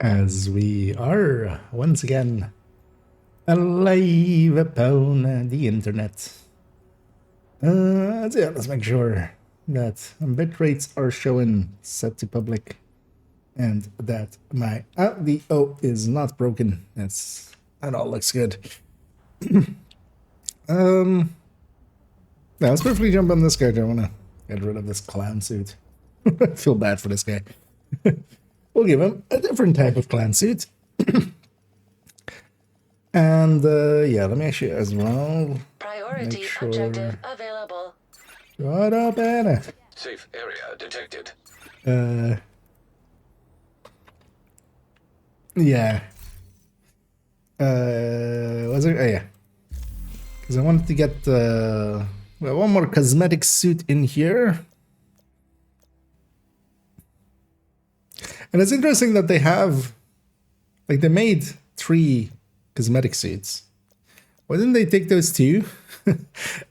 As we are once again live upon the internet. So yeah, let's make sure that bit rates are showing set to public and that my audio is not broken. That all looks good. Now let's briefly jump on this guy. I want to get rid of this clown suit. I feel bad for this guy. We'll give him a different type of clown suit. And yeah, let me actually as well. Priority objective available. Shut up, Anna. Safe area detected. Yeah. Was it? Oh, yeah. Because I wanted to get well, one more cosmetic suit in here. And it's interesting that they have, like, they made 3 cosmetic suits. Why didn't they take those 2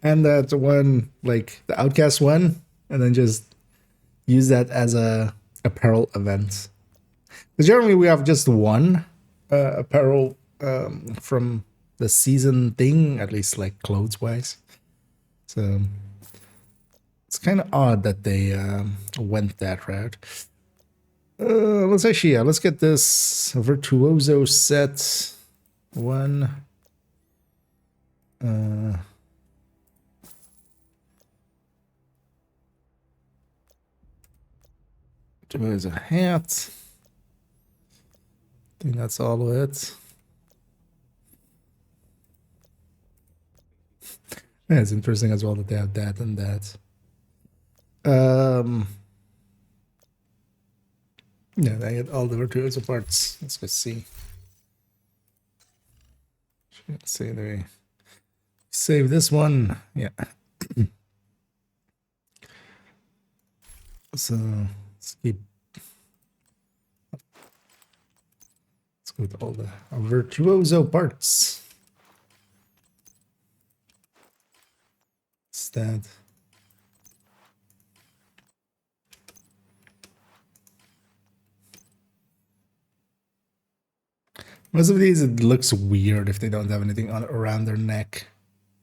and that one, like the Outcast one, and then just use that as a apparel event? Because generally we have just one apparel from the season thing, at least like clothes wise. So it's kind of odd that they went that route. Let's actually, yeah, let's get this Virtuoso set 1. There's a hat. I think that's all of it. Yeah, it's interesting as well that they have that and that. Yeah, they had all the virtuoso parts. Let's go see. Let's see, they save this one. Yeah. So let's keep. Let's go with all the virtuoso parts. What's that? Most of these, it looks weird if they don't have anything on around their neck.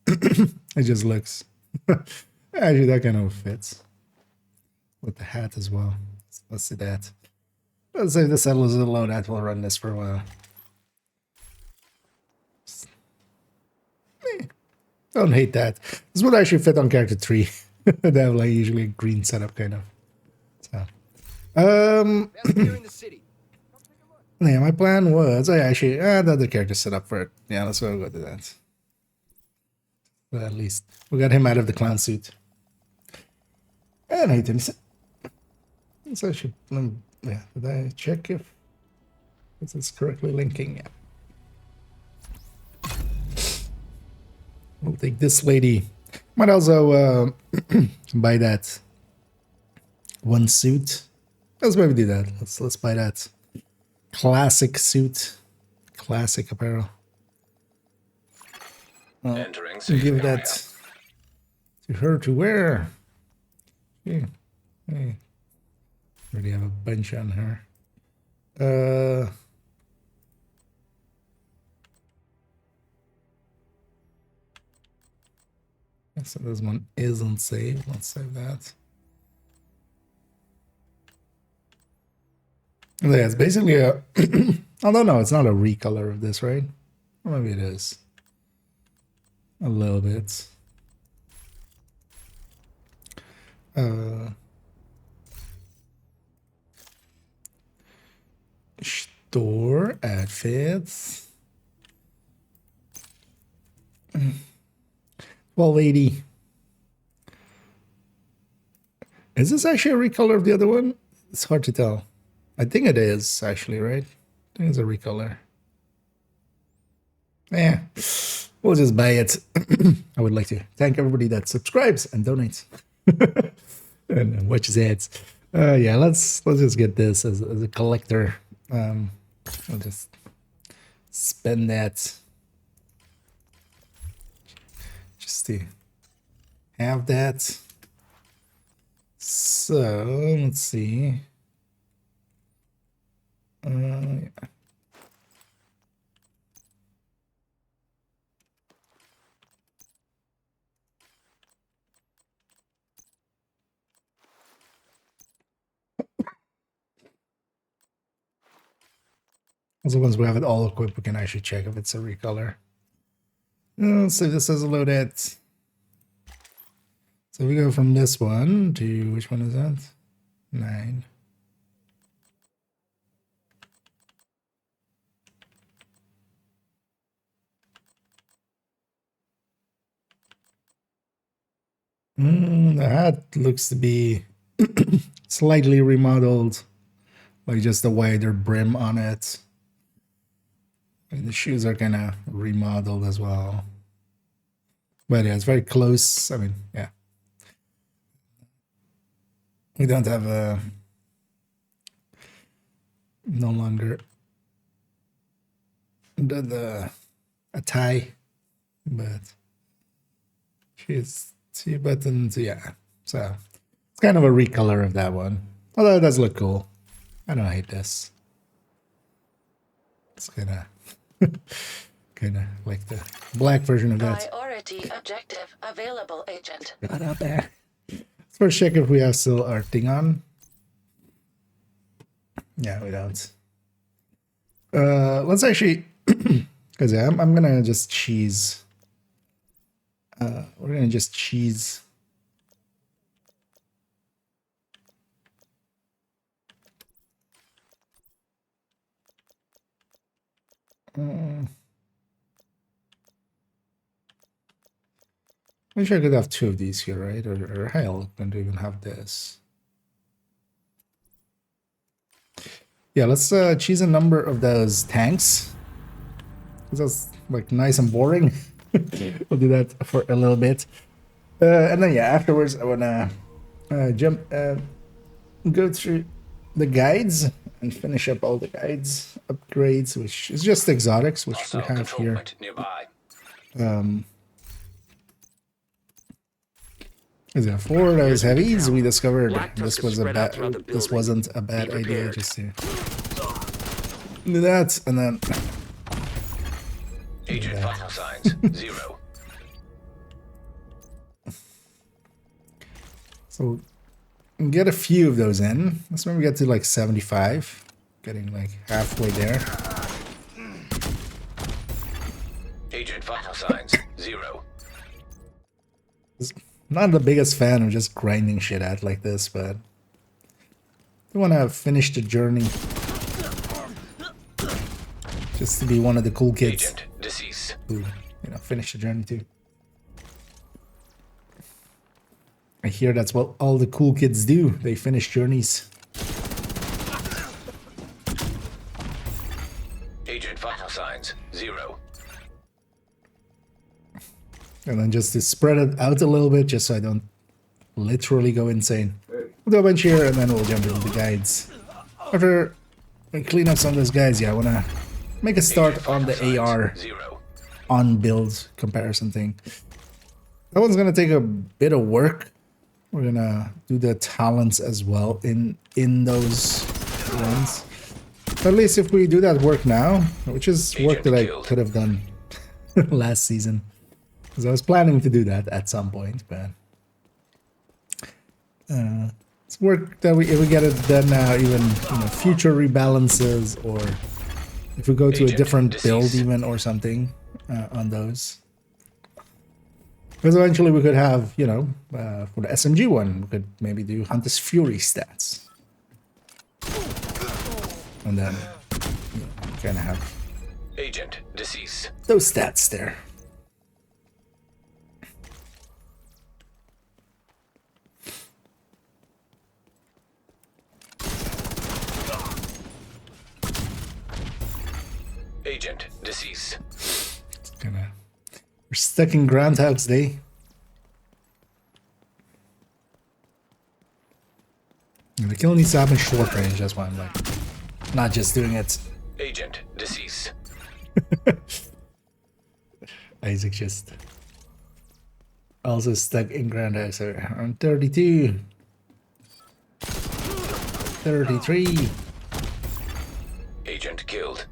It just looks. Actually, that kind of fits with the hat as well. Let's see that. Let's save the settlers alone. That will run this for a while. Don't hate that. This would actually fit on character 3. They have like usually a green setup kind of. So, yeah, my plan was I actually had the character set up for it. Yeah, let's go to that. But at least we got him out of the clown suit. And I didn't. So I should, yeah, did I check if this is correctly linking? Yeah. We'll take this lady. Might also buy that one suit. Let's maybe do that. Let's buy that classic suit, classic apparel. Entering Give that to her to wear. Yeah. Hey. Already have a bunch on her. So this one isn't saved. Let's save that. Yeah, it's basically a. I don't know. It's not a recolor of this, right? Or maybe it is. A little bit. Store outfits. 1280. Is this actually a recolor of the other one? It's hard to tell. I think it is actually, right? I think it's a recolor. Yeah, we'll just buy it. I would like to thank everybody that subscribes and donates and watches ads. Yeah, let's just get this as a collector. I'll just spend that just to have that. So let's see. Yeah. Also, once we have it all equipped, we can actually check if it's a recolor. Let's see if this has a loaded. So we go from this one to, which one is that? 9. The hat looks to be slightly remodeled, like just a wider brim on it. And the shoes are kind of remodeled as well. But yeah, it's very close. I mean, yeah. We don't have no longer a tie, but she's 2 buttons, yeah. So it's kind of a recolor of that one. Although it does look cool. I don't hate this. It's kind of like the black version of that. Priority objective available, Agent. Got out there. Let's first check if we have still our thing on. Yeah, we don't. Let's actually, because yeah, I'm gonna just cheese. We're gonna just cheese. Wish I could have 2 of these here, right? Or hell, don't even have this. Yeah, let's choose a number of those tanks. That's like nice and boring. We'll do that for a little bit. And then yeah, afterwards I wanna go through the guides and finish up all the guides upgrades, which is just exotics, which we Hostile have control here. point nearby. Is it 4 of those heavies? We discovered Black this Tusk was is a spread out bad. throughout the This building. wasn't a bad Be idea. prepared. Just to do that, and then Agent vital signs 0. so get a few of those in. Let's maybe get to like 75, getting like halfway there. Agent vital signs 0. Not the biggest fan of just grinding shit out like this, but I want to finish the journey. Just to be one of the cool kids Agent deceased. who, finish the journey too. I hear that's what all the cool kids do. They finish journeys. Agent vital signs 0. And then just to spread it out a little bit, just so I don't literally go insane. We'll do a bunch here, and then we'll jump into the guides. After we clean up some of those guys, yeah, I want to make a start on the AR 0. on build comparison thing. That one's going to take a bit of work. We're going to do the talents as well in those ones. But at least if we do that work now, which is work that I could have done last season. Because I was planning to do that at some point, but it's work that if we get it done now, even future rebalances, or if we go to a Agent different build deceased. even or something on those. Because eventually we could have, for the SMG one, we could maybe do Hunter's Fury stats. And then, kind of have Agent deceased. those stats there. Agent deceased. We're stuck in Groundhog's Day. The kill needs to happen short range, that's why I'm like, not just doing it. Agent deceased. Isaac just also stuck in Groundhog's Day. I'm 32. 33. Agent killed.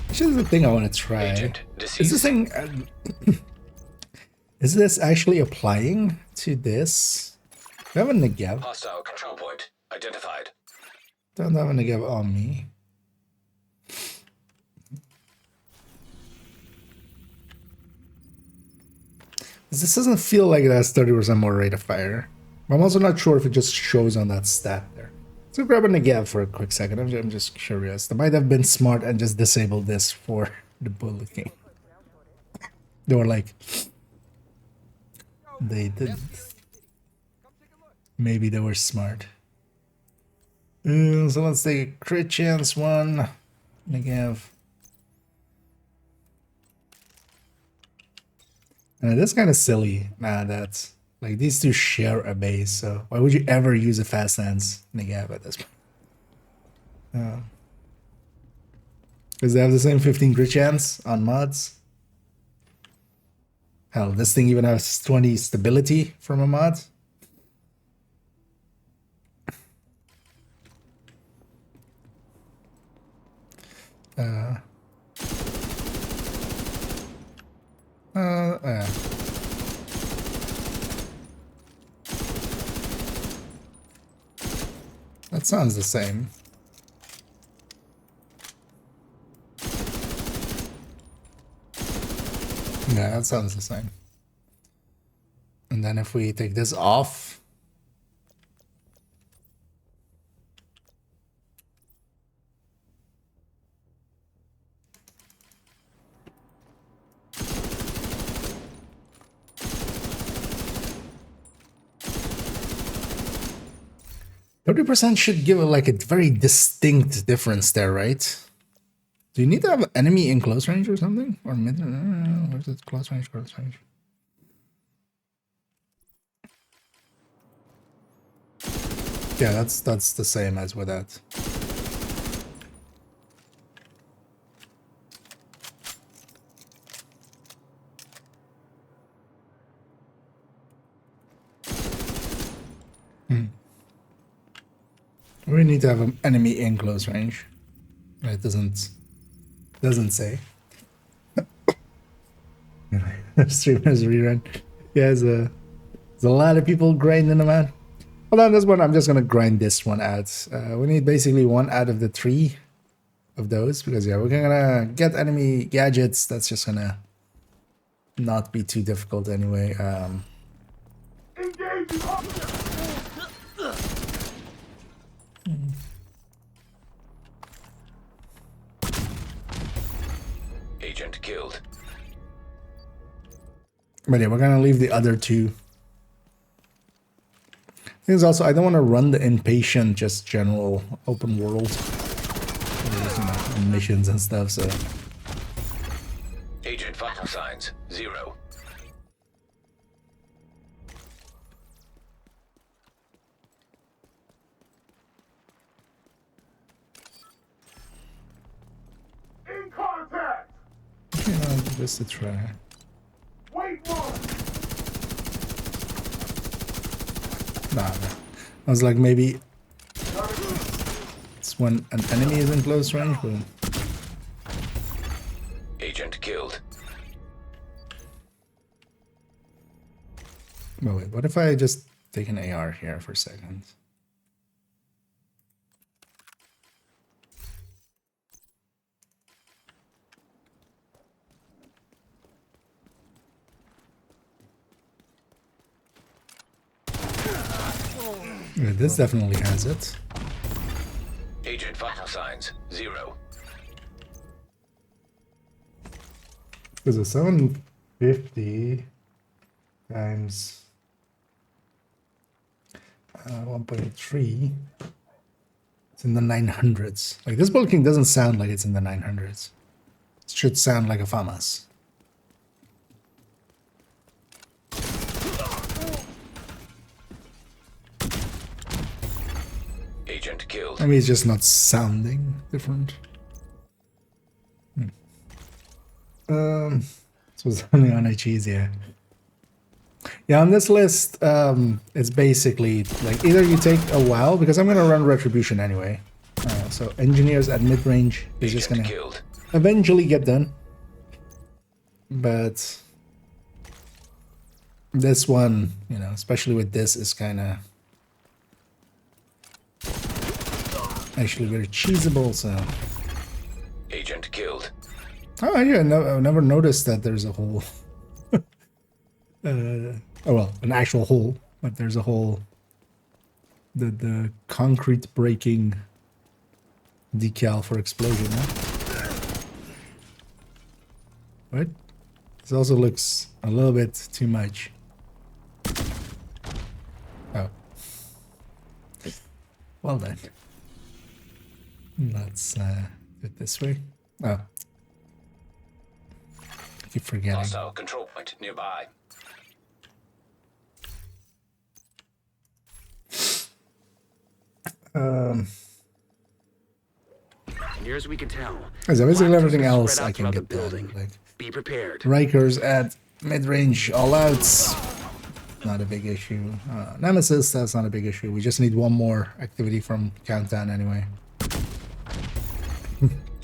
This is the thing I want to try. Agent Is this deceased. thing... is this actually applying to this? Do I have a Negev? Hostile control point identified. Don't have a Negev on me. This doesn't feel like it has 30% more rate of fire. I'm also not sure if it just shows on that stat there. So grab a Negev for a quick second. I'm just curious. They might have been smart and just disabled this for the bullet king. They were like, they did. Maybe they were smart. So let's take a crit chance one. Negev. That's kind of silly. Nah, that's like these two share a base, so why would you ever use a fast lance Negev at this point? Because they have the same 15 crit chance on mods. Hell, this thing even has 20 stability from a mod. That sounds the same. Yeah, that sounds the same. And then if we take this off, %30 should give it like a very distinct difference there, right? Do you need to have an enemy in close range or something? Or mid? Where's it? Close range, close range. Yeah, that's the same as with that. We need to have an enemy in close range. It doesn't say. Streamers rerun. Yeah, there's a lot of people grinding them out. Hold on, this one I'm just gonna grind this one out. We need basically one out of the 3 of those because yeah, we're gonna get enemy gadgets. That's just gonna not be too difficult anyway. Agent killed. But yeah, we're gonna leave the other 2. Things also, I don't want to run the impatient, just general open world missions and stuff. So Agent vital signs 0. In contact! just to try. Wait one! Nah. I was like maybe it's when an enemy is in close range, but Agent killed. oh, wait, what if I just take an AR here for a second? Yeah, this definitely has it. Agent vital signs 0. Because a 750 times 1.3, it's in the 900s. Like this bulking doesn't sound like it's in the 900s. It should sound like a FAMAS. Agent killed. I mean, it's just not sounding different. was only on HEs, yeah. Yeah, on this list, it's basically like either you take a while, because I'm gonna run Retribution anyway. So engineers at mid-range is just Agent gonna killed. eventually get done. But this one, you know, especially with this, is kind of actually very cheesable, so... Agent killed. Oh, yeah, I never noticed that there's a hole. Oh, well, an actual hole, but there's a hole. The concrete breaking decal for explosion, huh? What? This also looks a little bit too much. Oh. Well then. Let's do it this way. Oh. I keep forgetting. Hostile control point nearby. Near as we can tell. So basically Black everything Tusk else spread I out can throughout get the building. done. Like Be prepared. Rikers at mid-range all-outs. Not a big issue. Nemesis, that's not a big issue. We just need one more activity from Countdown anyway.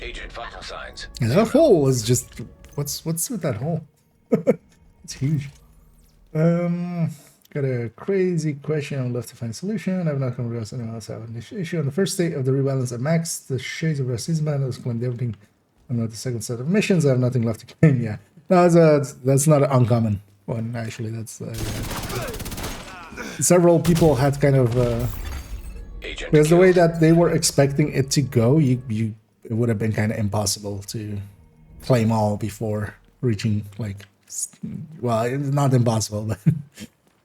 Agent vital signs. Yeah, that hole is just... What's with that hole? It's huge. Got a crazy question. I would love to find a solution. I've not come across anyone else have an issue. On the first state of the rebalance at max, the Shades of Racism Band has claimed everything. I'm not the second set of missions. I have nothing left to claim. Yeah, no, that's not an uncommon one actually. That's several people had kind of Agent because the way killed. that they were expecting it to go, it would have been kind of impossible to claim all before reaching like, well, it's not impossible, but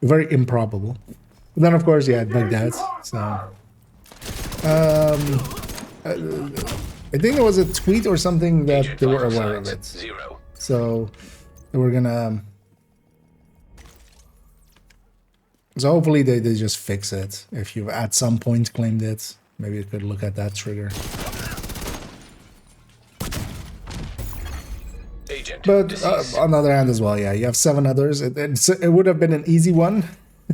very improbable. But then of course, yeah, it bugged out. So I think there was a tweet or something that Agent they were vital aware of signs, it. 0. So they were gonna. So hopefully they just fix it. If you've at some point claimed it, maybe you could look at that trigger. Agent But deceased. on the other hand as well, yeah, you have 7 others. It would have been an easy one,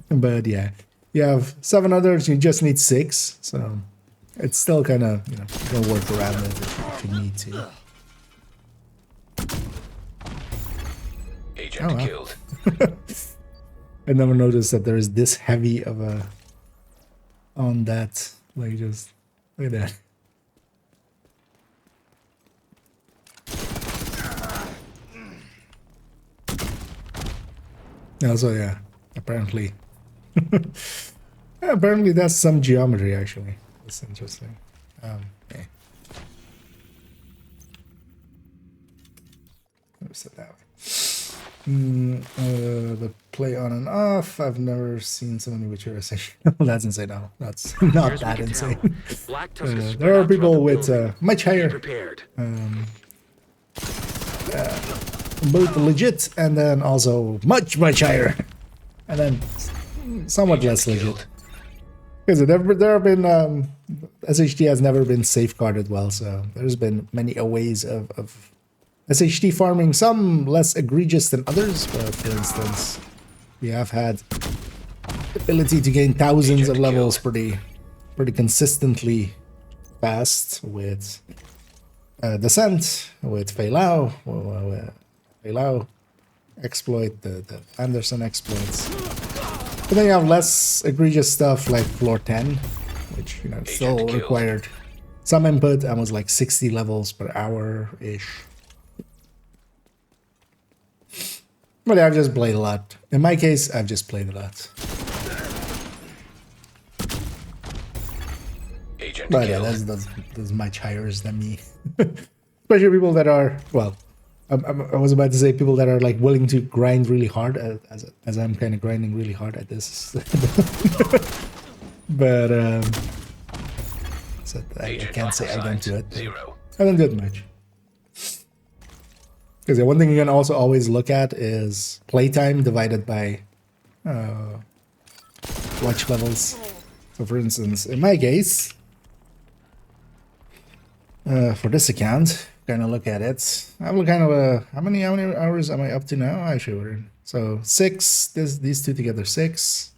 but yeah, you have 7 others. You just need 6, so it's still kind of, you know, you can work around it if you need to. Agent Oh, wow. killed. I never noticed that there is this heavy of a on that. Like, just look at that. Also, yeah, apparently, apparently that's some geometry actually. That's interesting. Okay. Let's set that way. The play on and off. I've never seen somebody with your essential. That's insane. No, that's not Near as we that can tell. insane. Black Tusk is spread There are out throughout people the with building. much Be higher, prepared. both legit and then also much higher, and then somewhat Agent less legit. killed. Because there have been SHD has never been safeguarded well, so there's been many ways of SHD farming, some less egregious than others. But for instance, we have had the ability to gain thousands Agent of levels killed. pretty consistently fast with Descent, with Fei Lao exploit, the Anderson exploits. But then you have less egregious stuff like Floor 10, which, you know, still killed. required some input and was like 60 levels per hour-ish. But I've just played a lot. In my case, I've just played a lot. Agent But yeah, killed. that's much higher than me. Especially people that are, well, I was about to say people that are like willing to grind really hard as I'm kind of grinding really hard at this. But so I Agent can't say I vital don't do signs, it. 0. I don't do it much. Because one thing you can also always look at is playtime divided by watch levels. So for instance, in my case, for this account, kind of look at it, I will kind of how many hours am I up to now? Actually, so 6. These two together 6,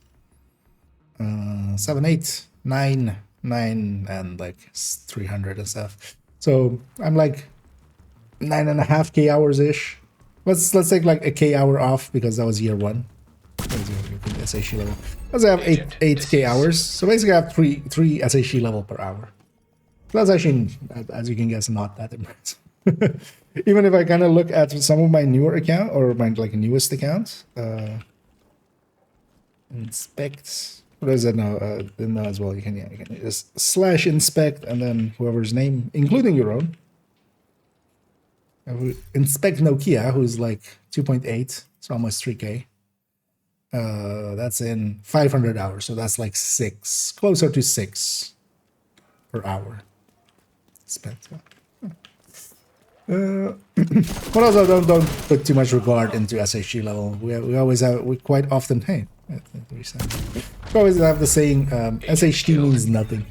7, 8, 9, and like 300 and stuff. So I'm like 9.5K hours ish. Let's take like a K hour off because that was year 1. SHE level. Let's have 8K hours. So basically I have 3 SHE level per hour. That's actually, as you can guess, not that impressive. Even if I kind of look at some of my newer account or my like newest account, inspect. What is that now? No, as well. You can just / inspect and then whoever's name, including your own. Inspect Nokia, who's like 2.8, so almost 3K. That's in 500 hours, so that's like 6, closer to 6 per hour. Spent. But also don't put too much regard into SHG level. We always have, we quite often, hey, we always have the saying, SHT means nothing.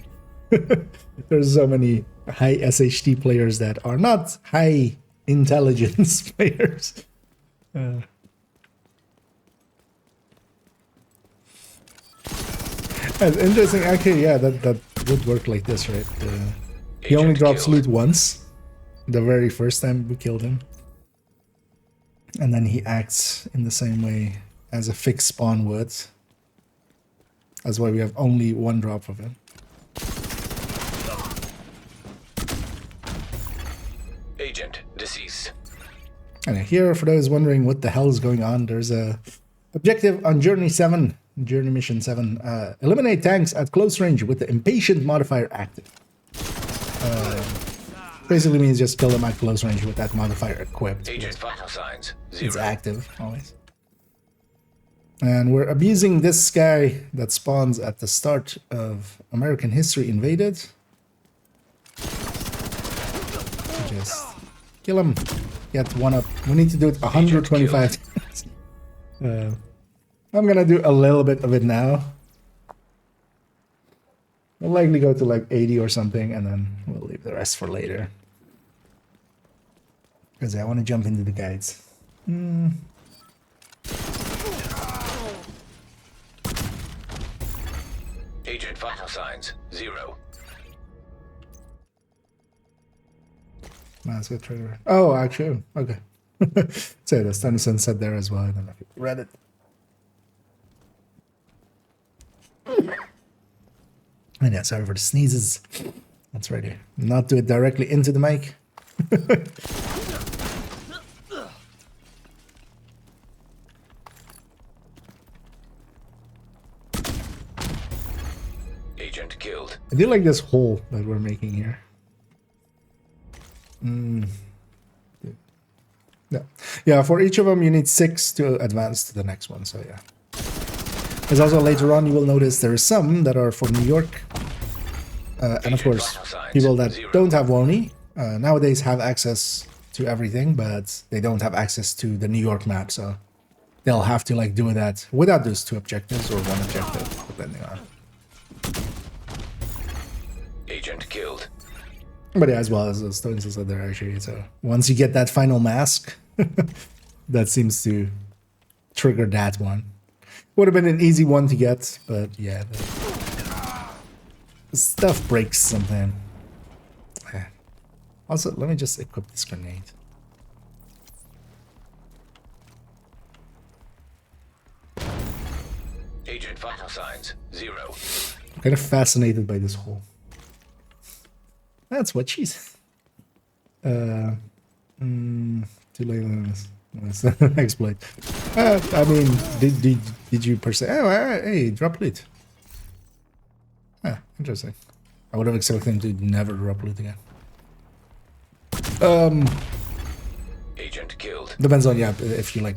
There's so many high SHT players that are not high intelligence players. That's interesting. Actually, yeah, that would work like this, right? He only drops loot once, the very first time we killed him, and then he acts in the same way as a fixed spawn would. That's why we have only 1 drop of him. Agent deceased. And here, for those wondering what the hell is going on, there's a objective on Journey Mission 7. Eliminate tanks at close range with the impatient modifier active. Basically means just kill them at close range with that modifier equipped. Agent vital signs 0. It's active always. And we're abusing this guy that spawns at the start of American History Invaded. Just kill him. Get 1 up. We need to do it 125 times. I'm gonna do a little bit of it now. We'll likely go to like 80 or something, and then we'll leave the rest for later. Because I want to jump into the guides. Agent vital signs 0. That's good trailer. Oh, actually, okay. So the Sunny Sunset there as well. I don't know if you read it. And yeah, sorry for the sneezes. That's right. Not do it directly into the mic. Agent killed. I do like this hole that we're making here. Yeah, for each of them you need 6 to advance to the next one, so yeah. There's also later on you will notice there are some that are for New York. And of course, people that don't have WONI nowadays have access to everything, but they don't have access to the New York map, so they'll have to like do that without those 2 objectives or 1 objective, depending on. Agent killed. But yeah, as well as those stones are there actually. So once you get that final mask, that seems to trigger that one. Would have been an easy one to get, but yeah, the stuff breaks sometimes. Also, let me just equip this grenade. Agent vital signs 0. I'm kind of fascinated by this hole. That's what she said. Too late on this. Exploit. I mean, did you per se? Oh, hey, drop loot. Ah, interesting. I would have expected him to never drop loot again. Agent killed. Depends on, yeah, if you like.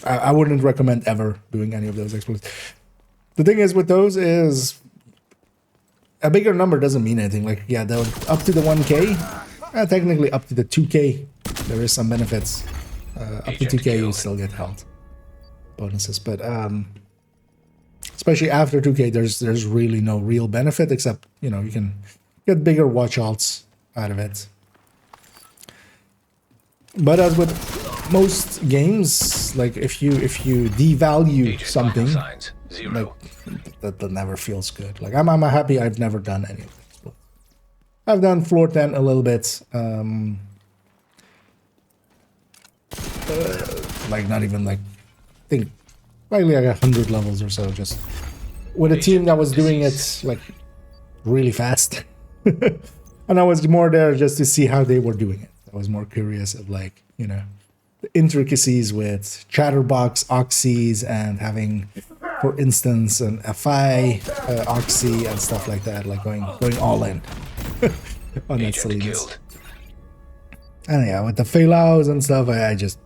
I wouldn't recommend ever doing any of those exploits. The thing is with those is a bigger number doesn't mean anything. Like, yeah, up to the 1K, technically up to the 2K, there is some benefits. Up to 2K, you still get health bonuses, but especially after 2K, there's really no real benefit except, you know, you can get bigger watch outs out of it. But as with most games, like if you devalue Agent something, vital signs 0. like that never feels good. Like I'm happy I've never done any of this. I've done floor 10 a little bit. Like not even like I think probably like 100 levels or so, just with a team that was doing it like really fast. And I was more there just to see how they were doing it. I was more curious of like, you know, the intricacies with chatterbox oxys and having, for instance, an FI oxy and stuff like that, like going all in on that Agent silliness. killed. And yeah, with the fail-outs and stuff, I just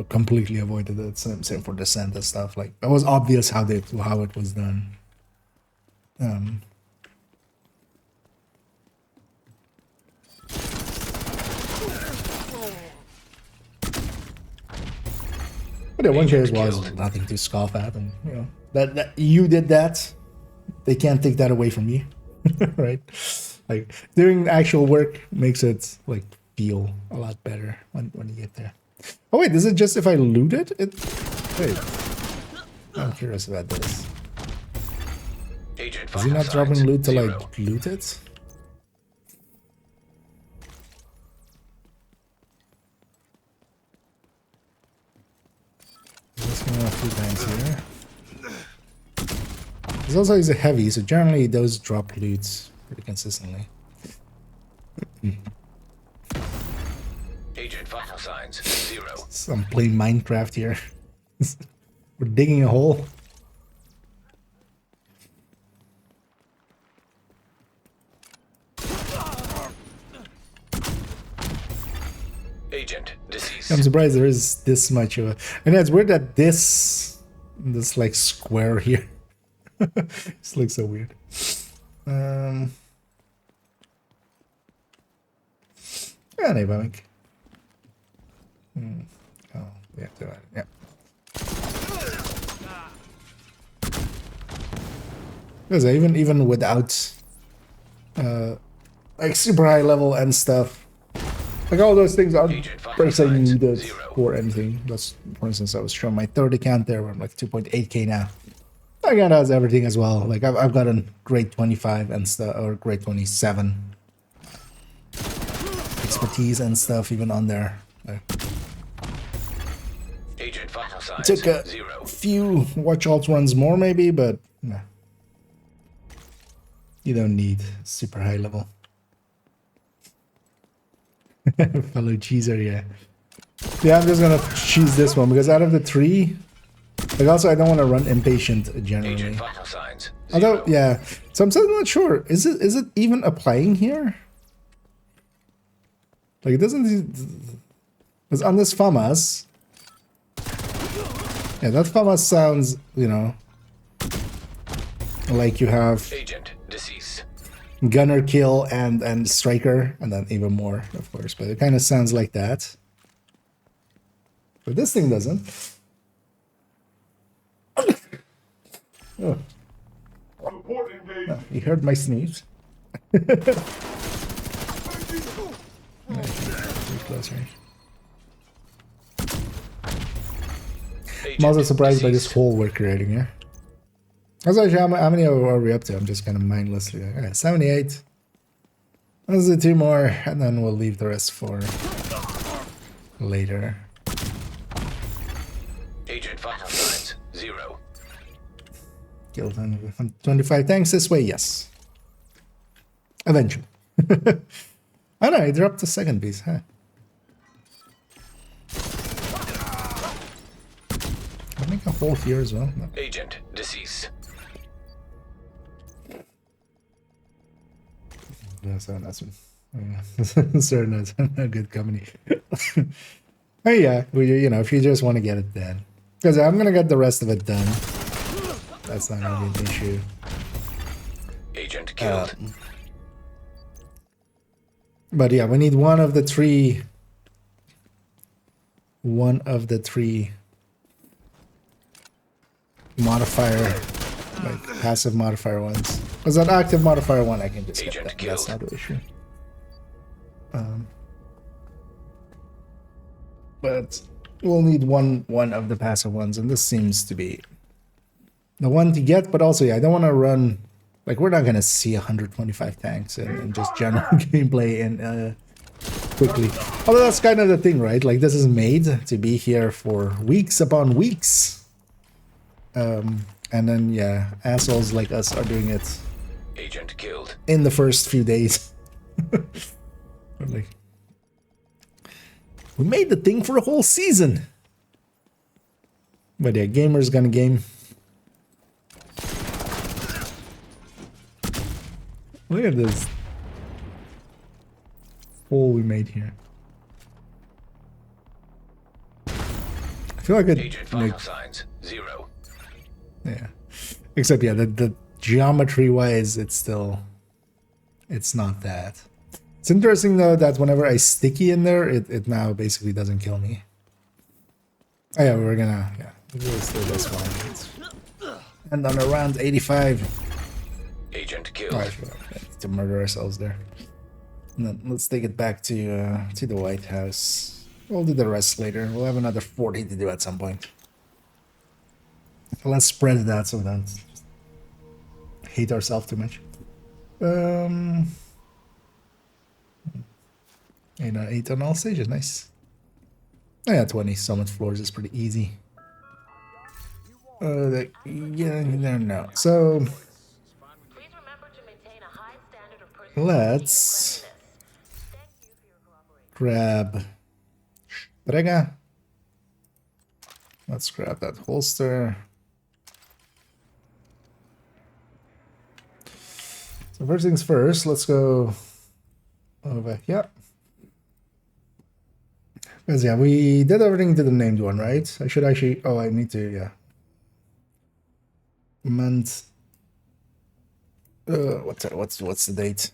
completely avoided it. Same for descent and stuff. Like it was obvious how it was done. But yeah, one chase was nothing to scoff at, and you know that you did that, they can't take that away from you, right? Like doing actual work makes it like feel a lot better when you get there. Oh wait, is it just if I loot it? Wait, I'm curious about this. Agent Is he vital not dropping signs loot to 0. like loot it? Just going a few times here. This also is a heavy, so generally those drop loots pretty consistently. Agent vital signs 0. So I'm playing Minecraft here. We're digging a hole. Agent deceased. I'm surprised there is this much of a... And it's weird that this like square here. This looks so weird. Anyway, oh, yeah, yeah. Because even without like super high level and stuff, like all those things aren't personally needed for anything. That's, for instance, I was showing my third account there, where I'm like 2.8k now. My account has everything as well. Like I've gotten grade 25 and stuff, or grade 27 expertise and stuff even on there. Agent vital signs Took a 0. few watch alt runs more maybe, but no. You don't need super high level. Fellow cheeser, yeah. Yeah, I'm just gonna choose this one because out of the three, like also I don't want to run impatient generally. Agent vital signs 0. Although, yeah, so I'm still not sure. Is it even applying here? Like it doesn't. Because on this FAMAS, yeah, that FAMAS sounds, you know, like you have Agent deceased. gunner kill and striker, and then even more, of course. But it kind of sounds like that. But this thing doesn't. Oh, Support engaged. you heard my sneeze. Pretty close range. I'm also surprised by this hole we're creating here. I was actually, how many are we up to? I'm just kind of mindlessly like, okay, 78. Let's do 2 more, and then we'll leave the rest for later. Agent vital signs 0. Kill 25 tanks this way, yes. Eventually. I know, I dropped the second piece, huh? I'll make a hole here as well. No. Agent deceased. No, so that's sir, no, it's not a good company. Oh yeah, you know, if you just want to get it done, because I'm gonna get the rest of it done. That's not gonna be an issue. Agent killed. But yeah, we need one of the three modifier, like passive modifier ones. Because that active modifier one, I can just get that. That's not the issue. but we'll need one of the passive ones, and this seems to be the one to get. But also, yeah, I don't want to run like we're not gonna see 125 tanks in just general gameplay and quickly. Although that's kind of the thing, right? Like this is made to be here for weeks upon weeks, and then yeah, assholes like us are doing it Agent killed. in the first few days. Like, we made the thing for a whole season. But yeah, gamers gonna game. Look at this hole we made here. I feel like it, Agent vital like, signs 0. yeah. Except yeah, the geometry wise, it's not that. It's interesting though that whenever I sticky in there, it now basically doesn't kill me. Oh yeah, we're gonna, yeah, let's do this one. And on around 85. Agent killed. Alright, to murder ourselves there. And then let's take it back to the White House. We'll do the rest later. We'll have another 40 to do at some point. Let's spread it out so we don't hate ourselves too much. 8 on all stages, nice. Oh yeah, 20 summit floors is pretty easy. Yeah, no. So Please remember to maintain a high standard of personal let's safety and cleanliness. Thank you for your cooperation. grab Strega. Let's grab that holster. So first things first, let's go over here. Because yeah, we did everything to the named one, right? I should actually, oh, I need to, yeah. Month. What's the date?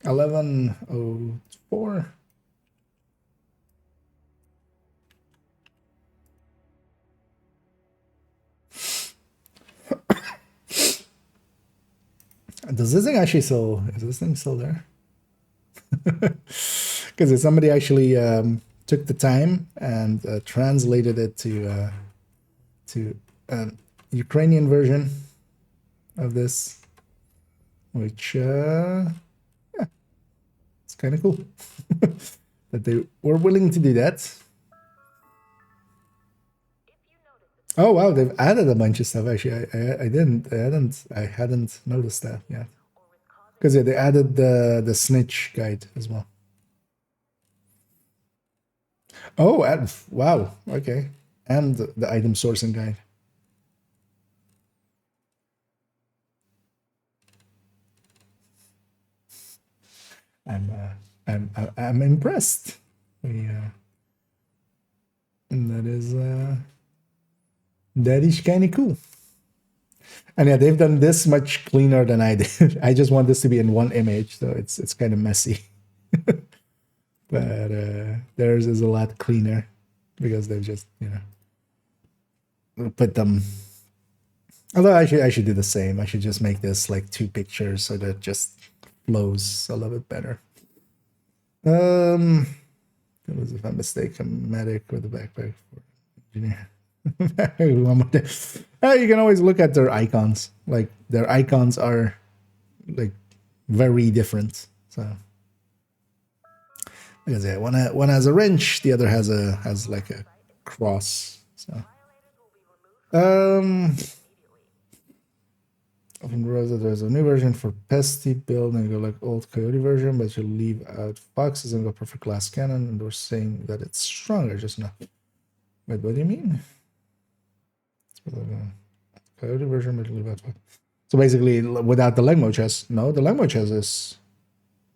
11/04. Does this thing actually still, is this thing still there? Because if somebody actually took the time and translated it to Ukrainian version of this, which yeah, it's kind of cool that they were willing to do that. Oh wow, they've added a bunch of stuff. Actually, I hadn't noticed that yet. Because yeah, they added the snitch guide as well. Oh, wow, okay, and the item sourcing guide. I'm impressed. And that is kind of cool. And yeah, they've done this much cleaner than I did. I just want this to be in one image, so it's kind of messy. But theirs is a lot cleaner because they've just, put them. Although I should do the same. I should just make this like 2 pictures so that it just flows a little bit better. It was, if I'm mistaken, medic with a backpack for engineer. You can always look at their icons. Like their icons are like very different. So because yeah, one has a wrench, the other has like a cross. So often there's a new version for pesty build and go like old Coyote version, but you leave out foxes and go perfect glass cannon, and they're saying that it's stronger just now. Wait, what do you mean? Coyote version, but you leave out foxes. So basically, without the Legmo chest, no, the Legmo chest is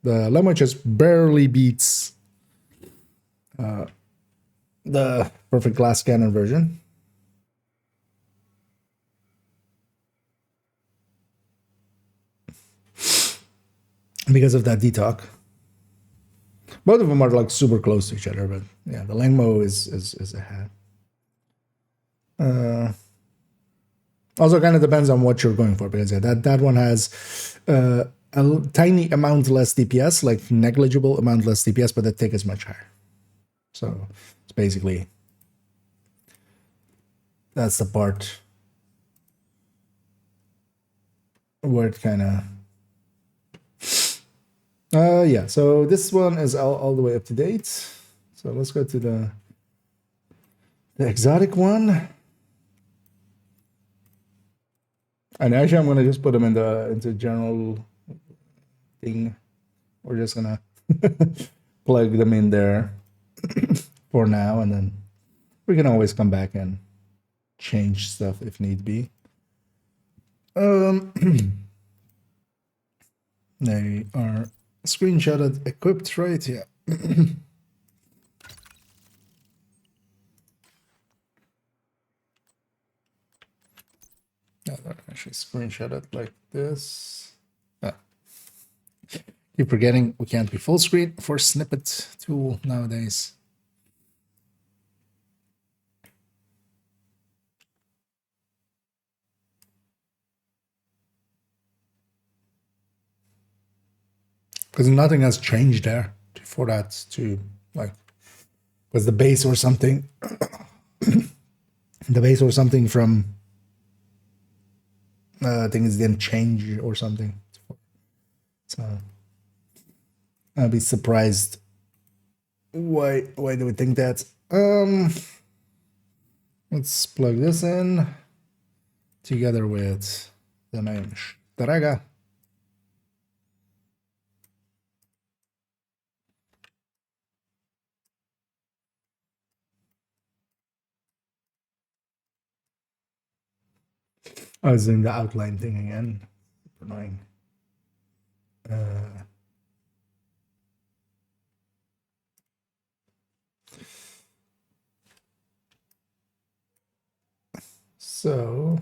the Legmo chest barely beats the perfect glass cannon version. Because of that detox. Both of them are like super close to each other, but yeah, the Langmo is ahead. Also kind of depends on what you're going for, because yeah, that one has a tiny amount less DPS, like negligible amount less DPS, but the tick is much higher. So it's basically that's the part where it kind of yeah. So this one is all the way up to date. So let's go to the exotic one. And actually, I'm gonna just put them in the into general thing. We're just gonna plug them in there for now, and then we can always come back and change stuff if need be. They are screenshotted, equipped, right? Yeah. No, they're actually screenshotted like this. Ah. Keep forgetting we can't be full screen for snippet tool nowadays. Because nothing has changed there for that to like was the base or something. The base or something from things didn't change or something. So I'd be surprised. Why do we think that? Let's plug this in together with the name Strega. I was doing the outline thing again. Annoying. So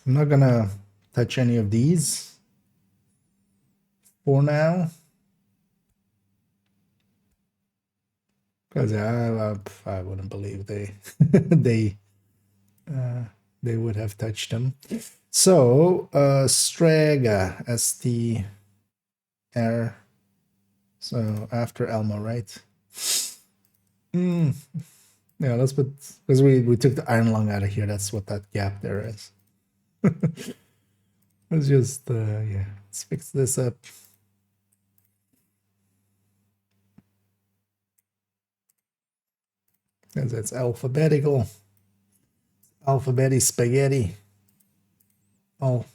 I'm not gonna touch any of these for now. Because I wouldn't believe they they would have touched them. So Strega, STR. So after Elmo, right? Yeah, let's put because we took the iron lung out of here. That's what that gap there is. Let's just yeah, let's fix this up. Because it's alphabetical. Alphabeti spaghetti. Oh.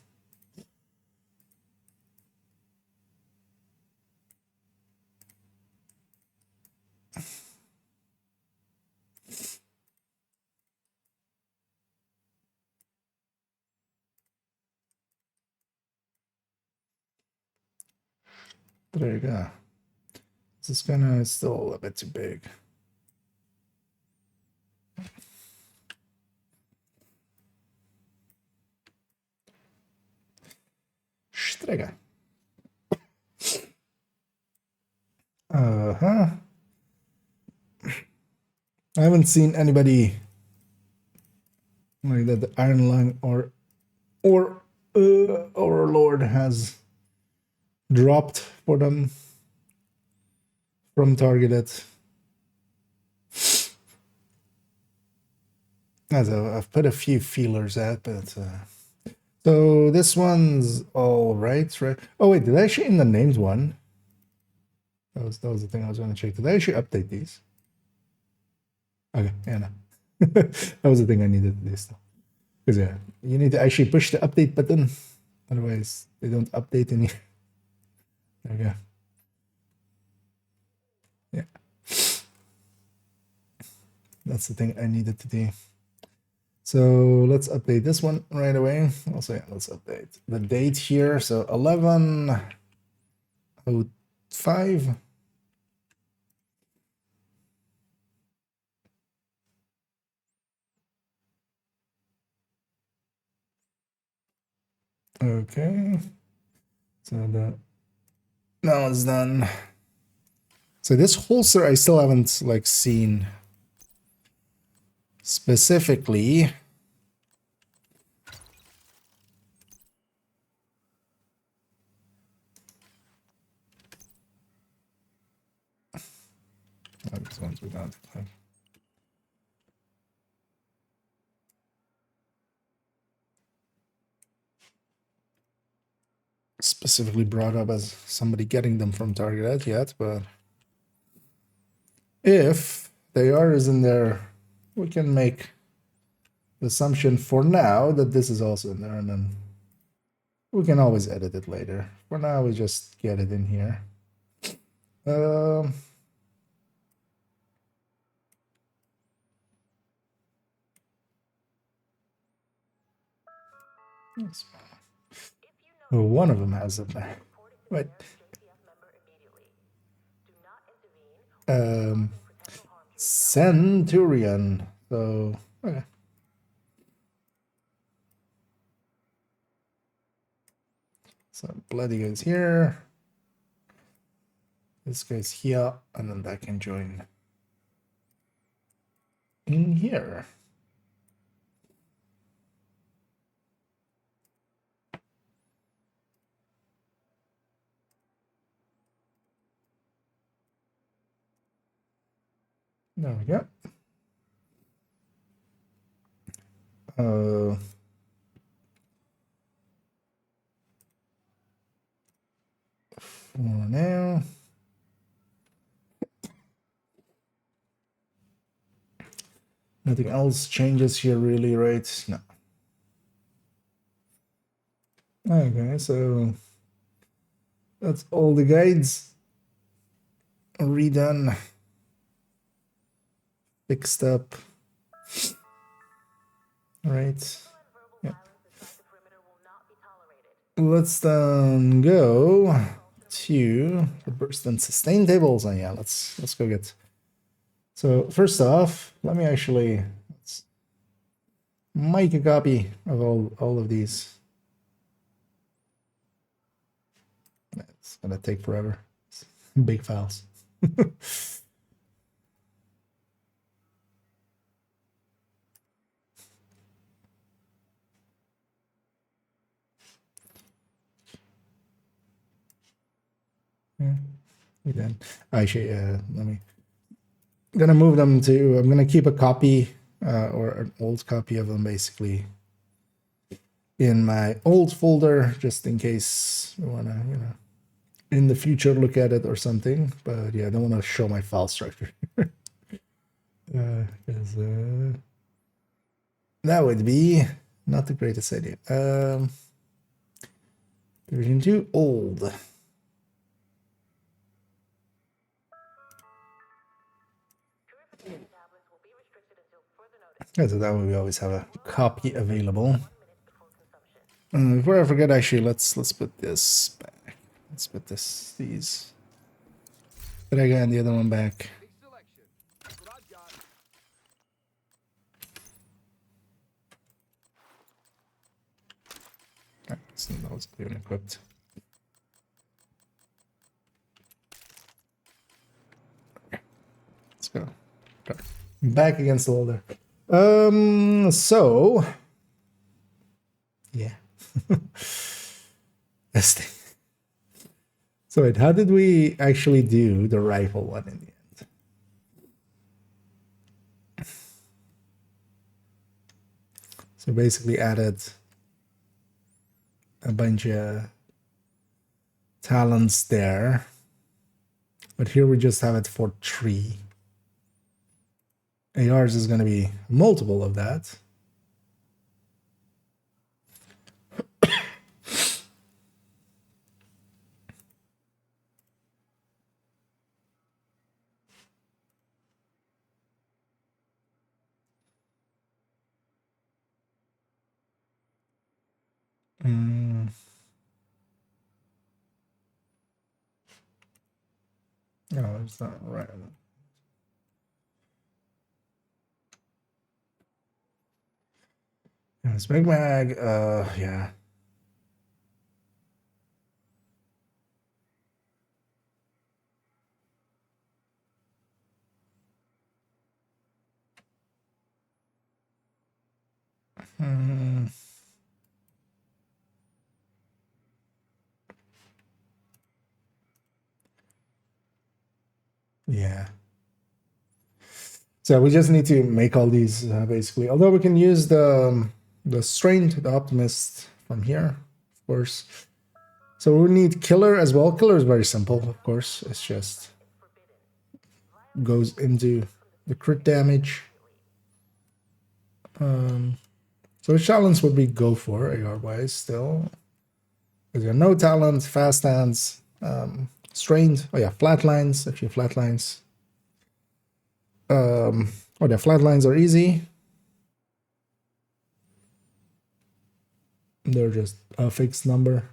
There you go. This is kind of still a bit too big. Strega. I haven't seen anybody like that. The Iron Lung or Overlord has dropped for them from targeted. As I've put a few feelers out, but so this one's all right. Oh wait, did I actually in the names one? That was the thing I was going to check. Did I actually update these? Okay, yeah, no. That was the thing I needed to do still. Because yeah, you need to actually push the update button, otherwise they don't update any. There we go. Yeah, that's the thing I needed to do. So let's update this one right away. Also, yeah, let's update the date here. So 11/05. Okay. So that now it's done. So this holster I still haven't like seen specifically. those ones we don't have. Specifically brought up as somebody getting them from Target Ed yet, but if they are is in there, we can make the assumption for now that this is also in there, and then we can always edit it later. For now, we just get it in here. Well, one of them has it there. Wait. Centurion. So, okay. So, bloody goes here. This guy's here, and then that can join in here. There we go. For now. Nothing else changes here really, right? No. Okay, so that's all the guides redone, fixed up. All right. Yeah. Let's then go to the burst and sustain tables, and yeah, let's go get. So first off, let me actually let's make a copy of all of these. It's gonna take forever. It's big files. Yeah, we did. Actually, let me. I'm gonna move them to. I'm gonna keep a copy or an old copy of them basically in my old folder, just in case we wanna, in the future look at it or something. But yeah, I don't want to show my file structure because that would be not the greatest idea. Version 2 old. Yeah, so that way we always have a copy available. Before I forget, actually, let's put this back. Let's put these. But again, the other one back. Alright, so that was clear and equipped. Let's go. Back against the wall there. So yeah. This thing. So wait, how did we actually do the rifle one in the end? So basically added a bunch of talents there. But here we just have it for 3. ARs is going to be multiple of that. No, it's not right. It's Big Mag, yeah. Yeah. So we just need to make all these basically. Although we can use the strained, the optimist from here, of course. So we need killer as well. Killer is very simple, of course. It's just goes into the crit damage. So the challenge would be go for AR wise still. Because you have no talent, fast hands, strained. Oh yeah, flatlines. If you flatlines. Oh, the flatlines are easy. They're just a fixed number.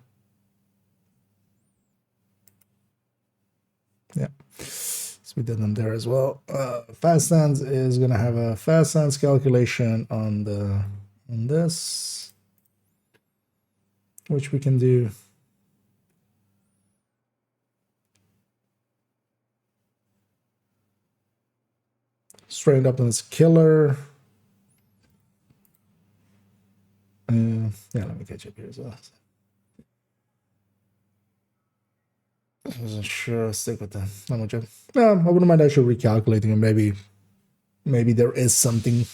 Yeah. So we did them there as well. Fast hands is gonna have a fast hands calculation on this, which we can do. Strained up on this killer. Yeah, let me catch up here as well. I wasn't sure. I'll stick with that. Not much. I wouldn't mind actually recalculating it. Maybe there is something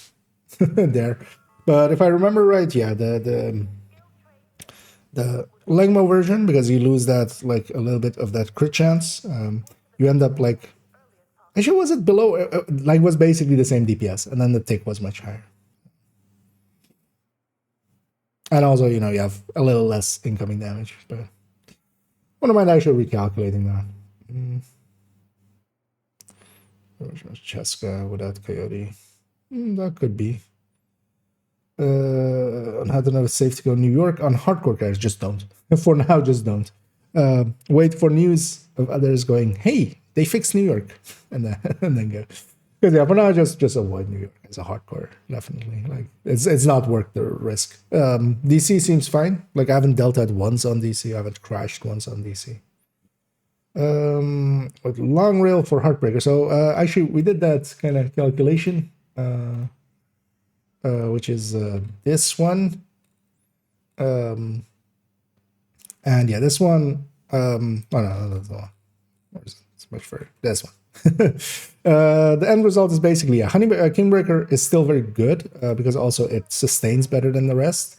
there. But if I remember right, yeah, the Legmo version, because you lose that like a little bit of that crit chance, you end up like actually was it below like was basically the same DPS, and then the tick was much higher. And also, you have a little less incoming damage, but I wouldn't mind actually recalculating that. Cheska without Coyote. That could be. On how to know it's safe to go New York on hardcore guys, just don't. For now, just don't. Wait for news of others going, hey, they fixed New York, and then go. Because yeah, for now, just avoid New York as a hardcore, definitely. Like it's not worth the risk. DC seems fine. Like I haven't dealt at once on DC. I haven't crashed once on DC. With long rail for Heartbreaker. So actually, we did that kind of calculation, which is this one. And yeah, this one. Oh no, that's the one. It's much further. This one. The end result is basically Kingbreaker is still very good because also it sustains better than the rest.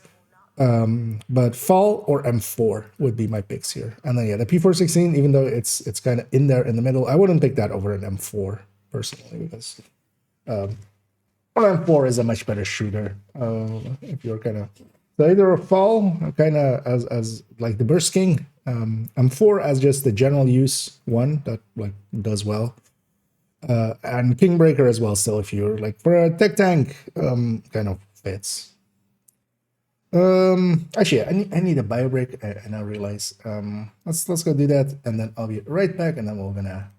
But Fall or M4 would be my picks here. And then yeah, the P416, even though it's kind of in there in the middle, I wouldn't pick that over an M4 personally because M4 is a much better shooter. If you're kind of so either a Fall kind of as like the Burst King, M4 as just the general use one that like does well. And Kingbreaker as well, still, if you're like for a tech tank, kind of fits. Actually, I need a bio break, and I realize let's go do that, and then I'll be right back, and then we're gonna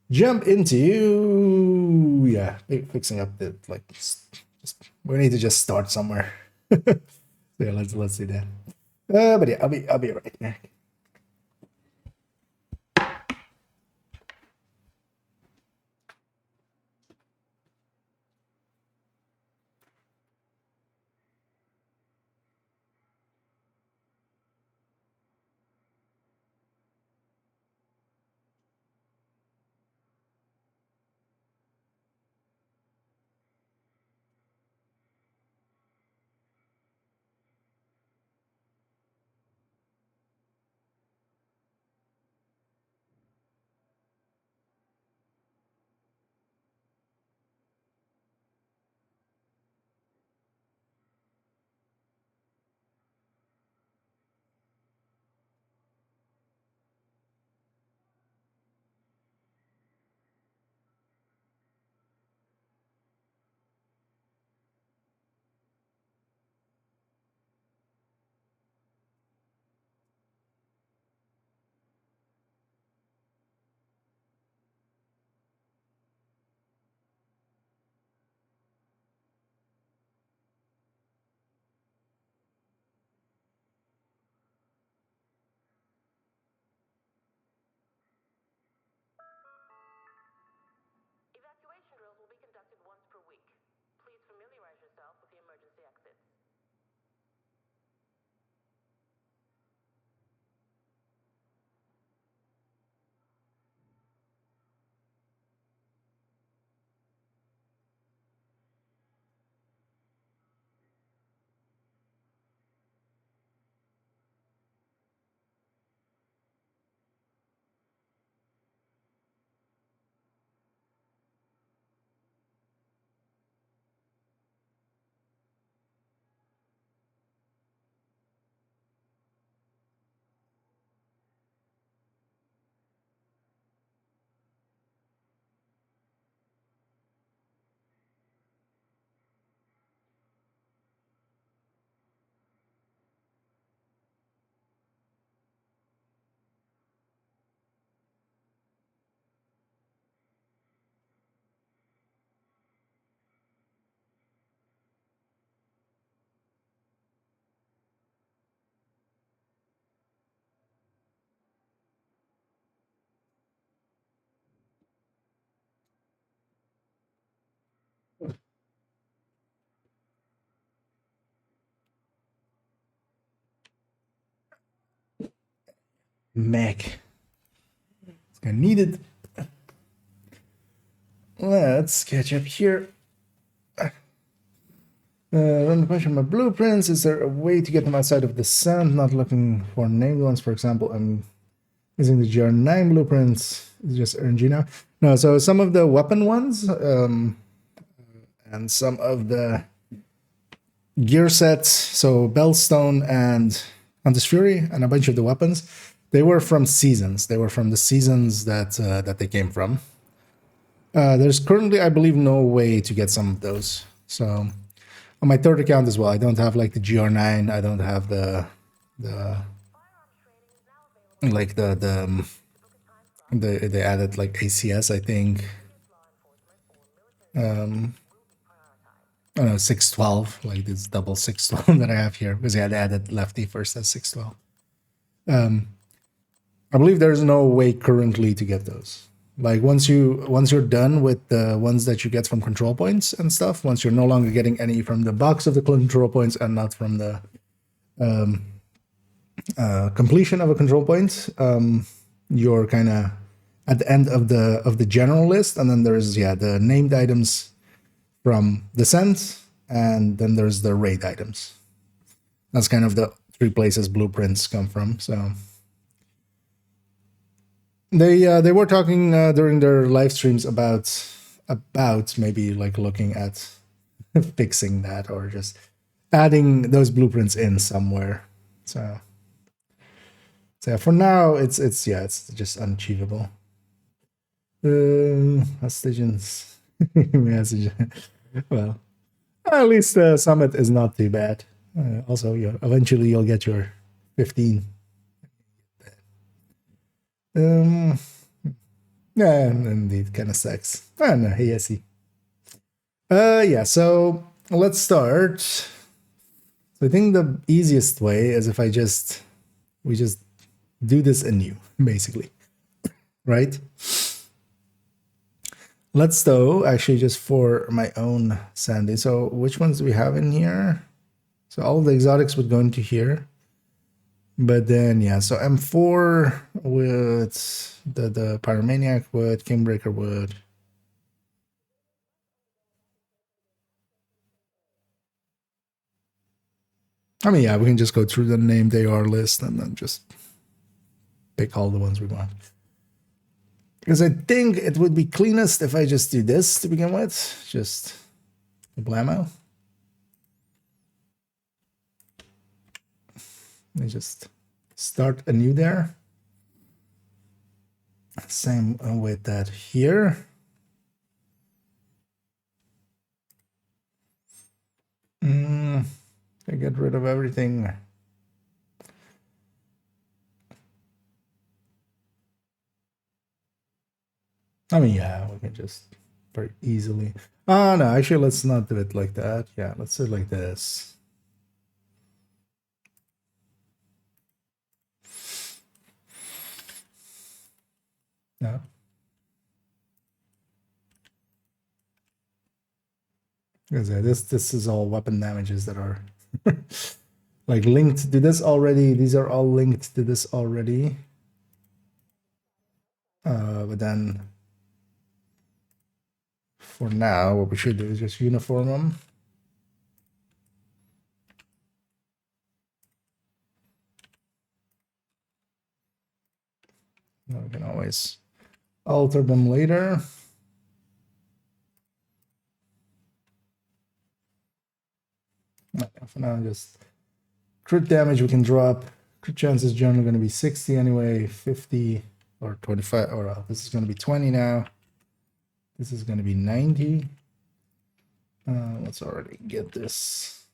jump into fixing up the like. We need to just start somewhere. Yeah, let's do that. But yeah, I'll be right back. mech. I need it. Let's catch up here. Run the question about blueprints. Is there a way to get them outside of the sand? Not looking for named ones. For example, I'm using the GR9 blueprints. It's just RNG now. No, so some of the weapon ones and some of the gear sets, so Bellstone and Hunter's Fury, and a bunch of the weapons, they were from seasons. They were from the seasons that they came from. There's currently, I believe, no way to get some of those. So on my third account as well, I don't have like the GR9. I don't have the they added like ACS, I think. I don't know, 612, like this double 612 that I have here, because they had added lefty first as 612. I believe there's no way currently to get those. Like once you're done with the ones that you get from control points and stuff, once you're no longer getting any from the box of the control points and not from the completion of a control point, you're kind of at the end of the general list, and then there's the named items from Descent, and then there's the raid items. That's kind of the three places blueprints come from. So they were talking during their live streams about maybe like looking at fixing that or just adding those blueprints in somewhere. So for now it's just unachievable. Hostages message. Well, at least Summit is not too bad. Also, eventually you'll get your 15. Yeah, indeed, kind of sucks. Oh no, yes. Yeah, so let's start. So I think the easiest way is if we just do this anew, basically, right? Let's though, actually, just for my own sanity. So which ones do we have in here? So all of the exotics would go into here. But then, yeah, so M4 with the Pyromaniac would, Kingbreaker would. I mean, yeah, we can just go through the named AR list and then just pick all the ones we want. Because I think it would be cleanest if I just do this to begin with. Just blammo. Let me just start anew there. Same with that here. I get rid of everything. I mean, yeah, we can just very easily. Oh, no, actually, let's not do it like that. Yeah, let's do it like this. No. Because this is all weapon damages that are like linked to this already. These are all linked to this already. But then for now, what we should do is just uniform them. We can always alter them later. For now, just crit damage we can drop. Crit chance is generally going to be 60 anyway, 50 or 25, or this is going to be 20 now. This is going to be 90. Let's already get this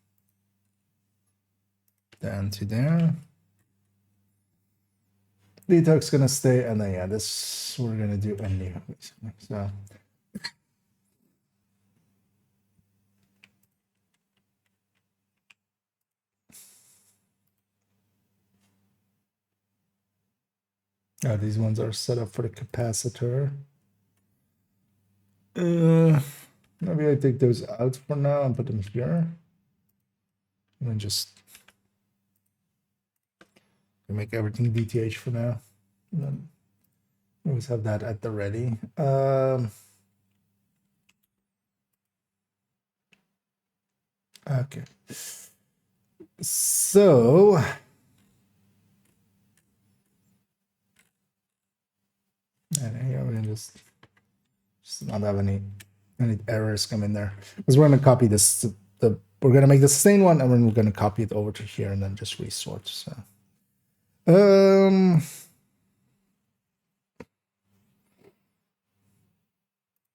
down to there. Detox going to stay, and then yeah, this we're going to do anew, basically. So these ones are set up for the capacitor. Maybe I take those out for now and put them here. And then just make everything DTH for now. And then always have that at the ready. Okay. So and here we're gonna just not have any errors come in there, because we're gonna copy this. We're gonna make the sustain one, and then we're gonna copy it over to here, and then just resort. So,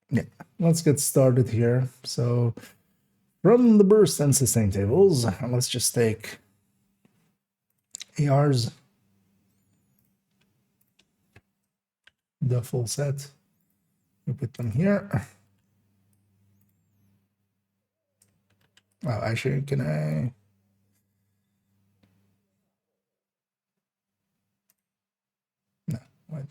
yeah, let's get started here. So, from the burst and sustain tables, let's just take ARs, the full set. We put them here. Oh, actually, can I? No, wait.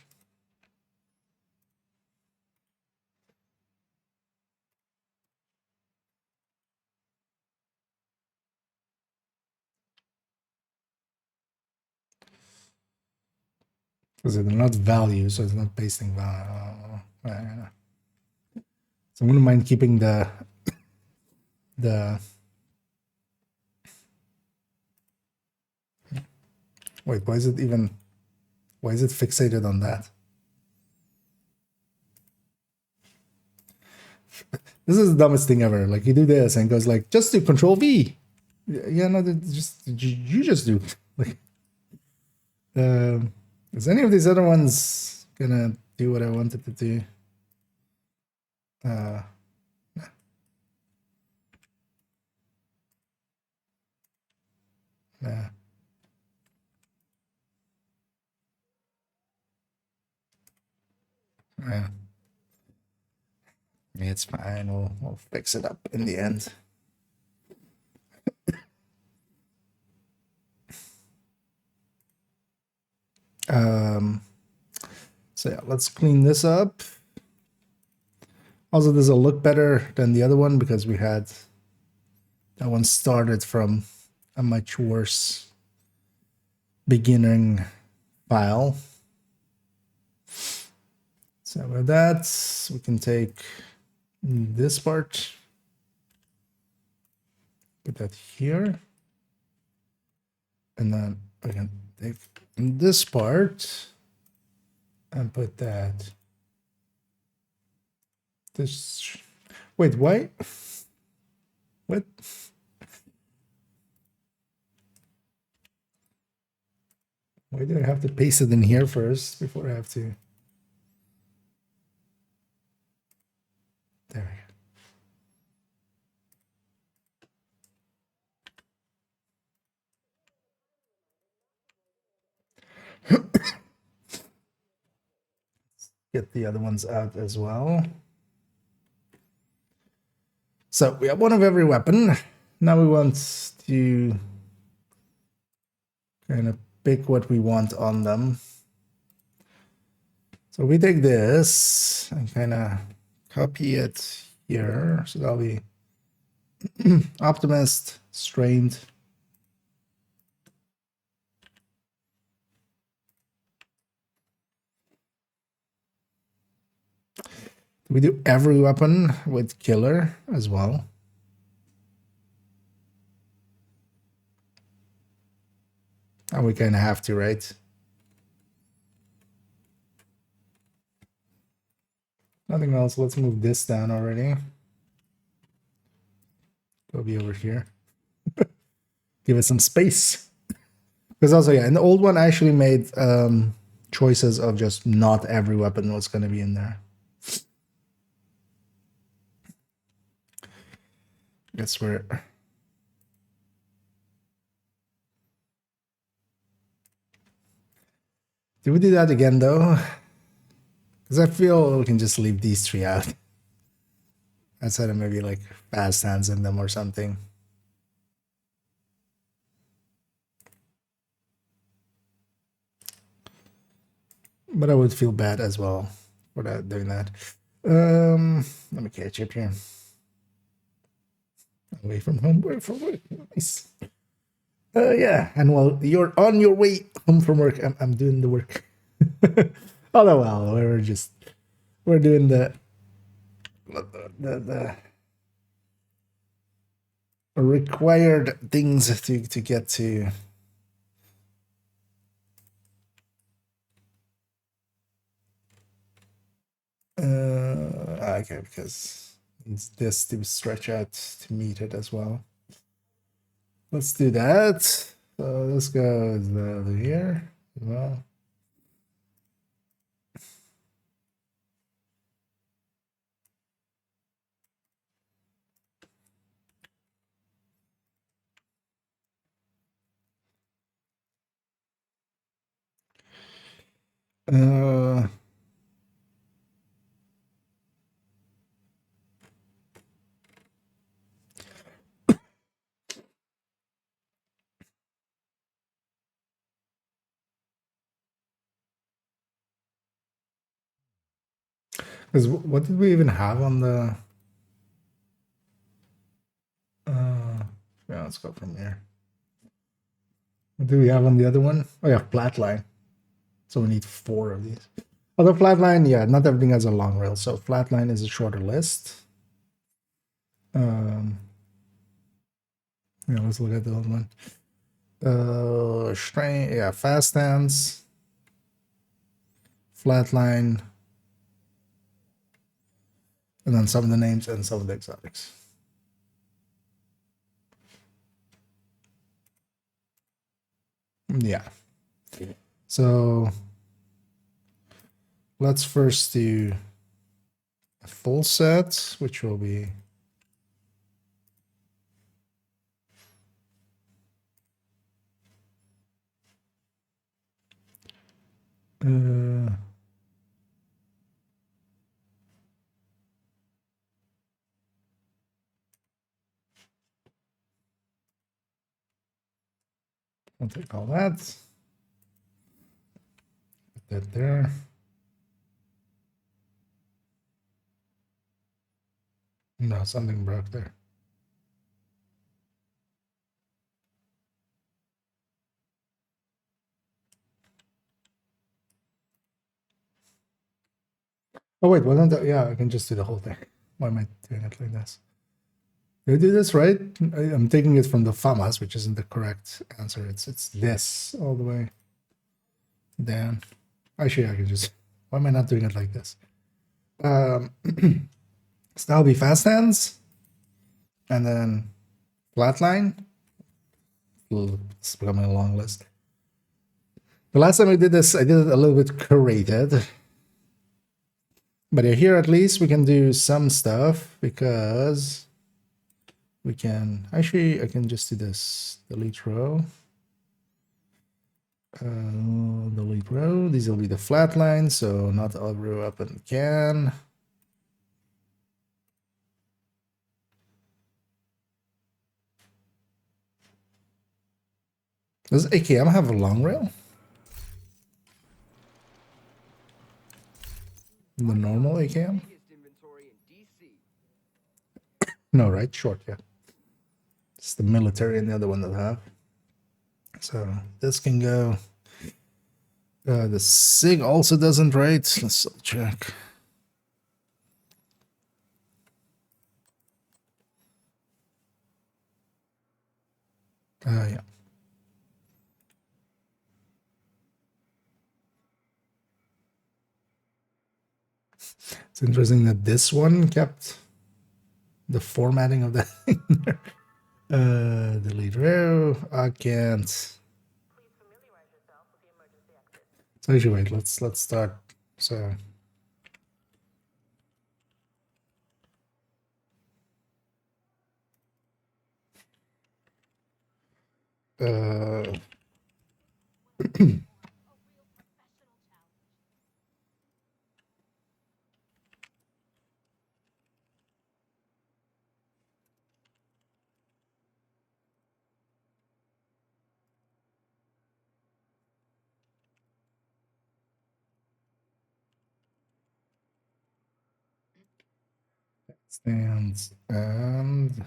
Because they're not value, so it's not pasting value. So I wouldn't mind keeping the wait, why is it fixated on that? This is the dumbest thing ever. Like, you do this and it goes like, just do Control V. Yeah, no, just you just do. Like, is any of these other ones gonna do what I wanted to do? No. Yeah. Yeah. It's fine. We'll fix it up in the end. So yeah, let's clean this up. Also, this will look better than the other one because we had that one started from a much worse beginning file. So with that, we can take this part, put that here, and then we can take this part and put that. This. Wait, why? What? Why do I have to paste it in here first before I have to? There we go. Get the other ones out as well. So we have one of every weapon. Now we want to kind of pick what we want on them. So we take this and kind of copy it here. So that'll be Optimist, Strained. We do every weapon with Killer as well. And we kind of have to, right? Nothing else. Let's move this down already. Go be over here. Give it some space. Because also, yeah, in the old one, I actually made choices of just not every weapon was going to be in there. That's where. Do we do that again, though? Because I feel we can just leave these three out. Outside of maybe like fast hands in them or something. But I would feel bad as well for that, doing that. Let me catch up here. Away from home, work from work. Nice. Yeah, and while you're on your way home from work, I'm doing the work. Oh well, we're doing the required things to get to. Okay, because it's this to stretch out to meet it as well. Let's do that. So this goes over here as well. Uh, 'Cause what did we even have on the? Yeah, let's go from here. What do we have on the other one? Oh yeah, flatline. So we need 4 of these. Although flatline, yeah, not everything has a long rail, so flatline is a shorter list. Yeah, let's look at the other one. Strain, yeah, fast stance, flatline, and then some of the names and some of the exotics. Yeah. So let's first do a full set, which will be I'll take all that. Put that there. No, something broke there. Oh wait, wasn't that? Yeah, I can just do the whole thing. Why am I doing it like this? Did I do this right? I'm taking it from the FAMAS, which isn't the correct answer. It's this all the way down. Actually, I can just. Why am I not doing it like this? So that'll be fast hands, and then flatline. It's becoming a long list. The last time I did this, I did it a little bit curated. But here at least we can do some stuff because we can actually I can just do this delete row. Delete row. These will be the flat lines, so not all row up and can. Does AKM have a long rail? The normal AKM? No, right? Short, yeah. It's the military and the other one that have. So this can go. The SIG also doesn't, right? Let's check. Yeah. It's interesting that this one kept the formatting of that thing there. Delete row. I can't. So actually, wait. Let's start. So. Stands and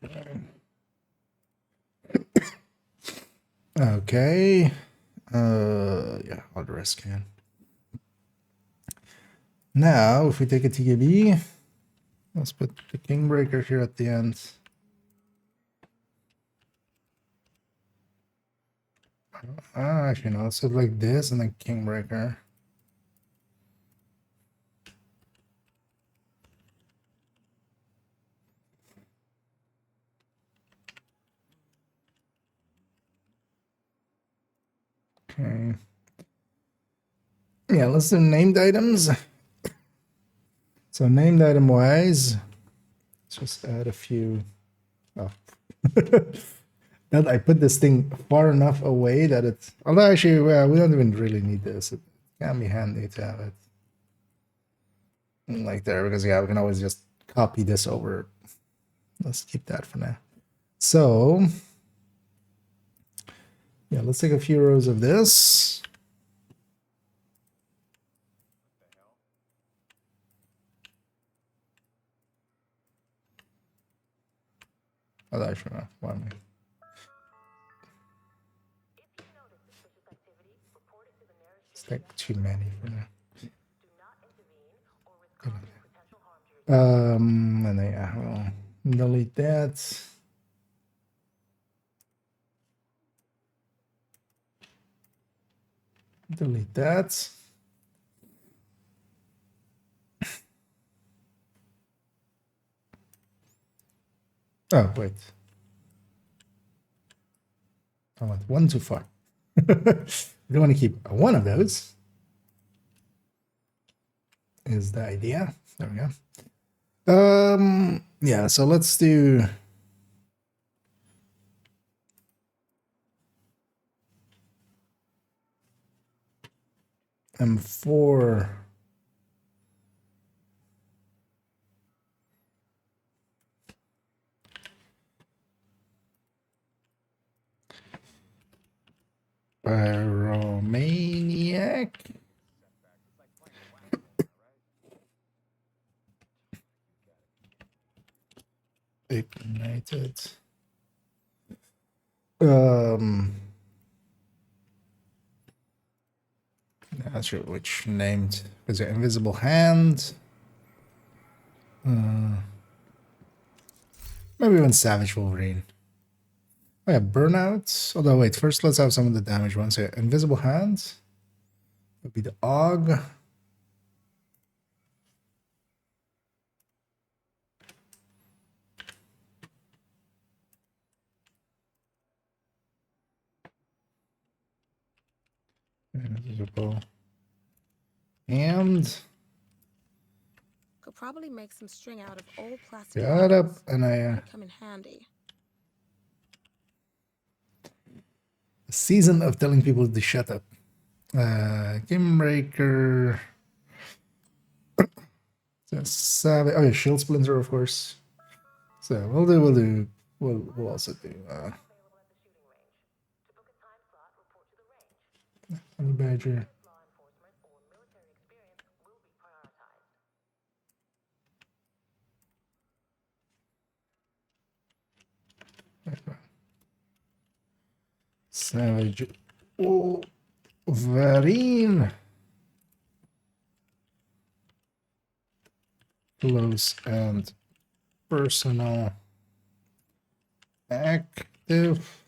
okay. Okay. Yeah, all the rest can. Now, if we take a TKB, let's put the king breaker here at the end. Actually, no, let's do it like this and then king breaker. Okay. Yeah, let's do named items. So named item wise, let's just add a few. Oh. That I put this thing far enough away that it's. Although actually, well, we don't even really need this. It can be handy to have it like there because yeah, we can always just copy this over. Let's keep that for now. So yeah, let's take a few rows of this. Oh, actually, no. Why am I? It's like too many for now. And then yeah, we'll delete that. Delete that. Oh, wait. I went one too far. We don't want to keep one of those. Is the idea. There we go. Yeah, so let's do M4. Pyromaniac. Ignited. Not sure which named. Is it Invisible Hand? Maybe even Savage Wolverine. Oh yeah, Burnout. Although wait, first let's have some of the damage ones here. Invisible Hand would be the Og. Invisible. And Could probably make some string out of old plastic shut up, bottles. and I Might come in handy. a season of telling people to shut up. Game Breaker. Savage. Oh yeah, Shield Splinter, of course. So we'll also do Honey Badger. Savage Wolverine. Close and personal active.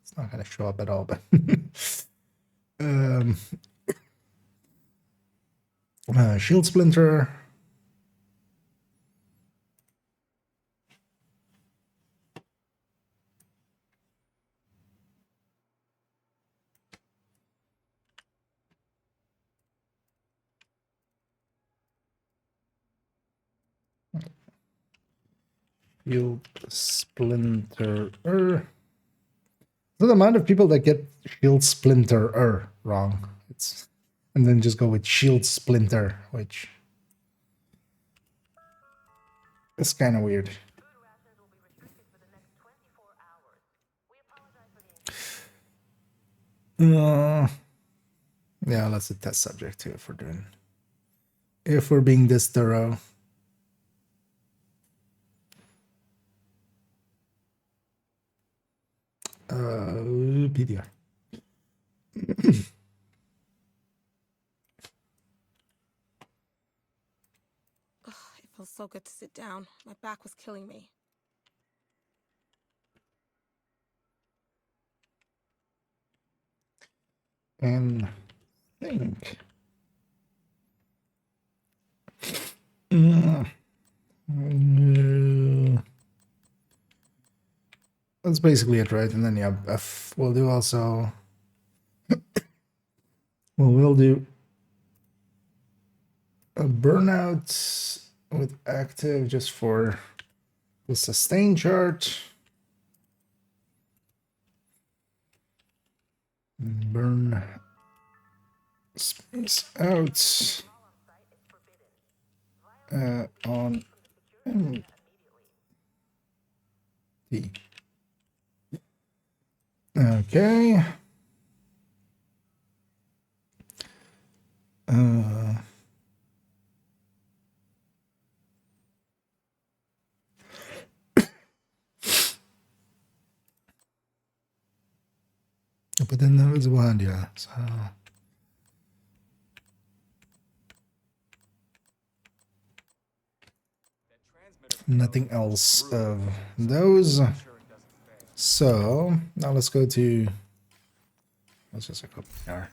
It's not going to show up at all, but Shield Splinter. Shield Splinter. So the amount of people that get Shield Splinter wrong. It's and then just go with Shield Splinter, which is kind of weird. Yeah, that's a test subject too if we're being this thorough. PDR. It feels so good to sit down. My back was killing me. And think. That's basically it, right? And then yeah, we'll do also. Well, we'll do a burnout with active just for the sustain chart. Burn space out on MD. Okay. But then there was one, yeah. So nothing else of those. So now let's go to. Let's just go here.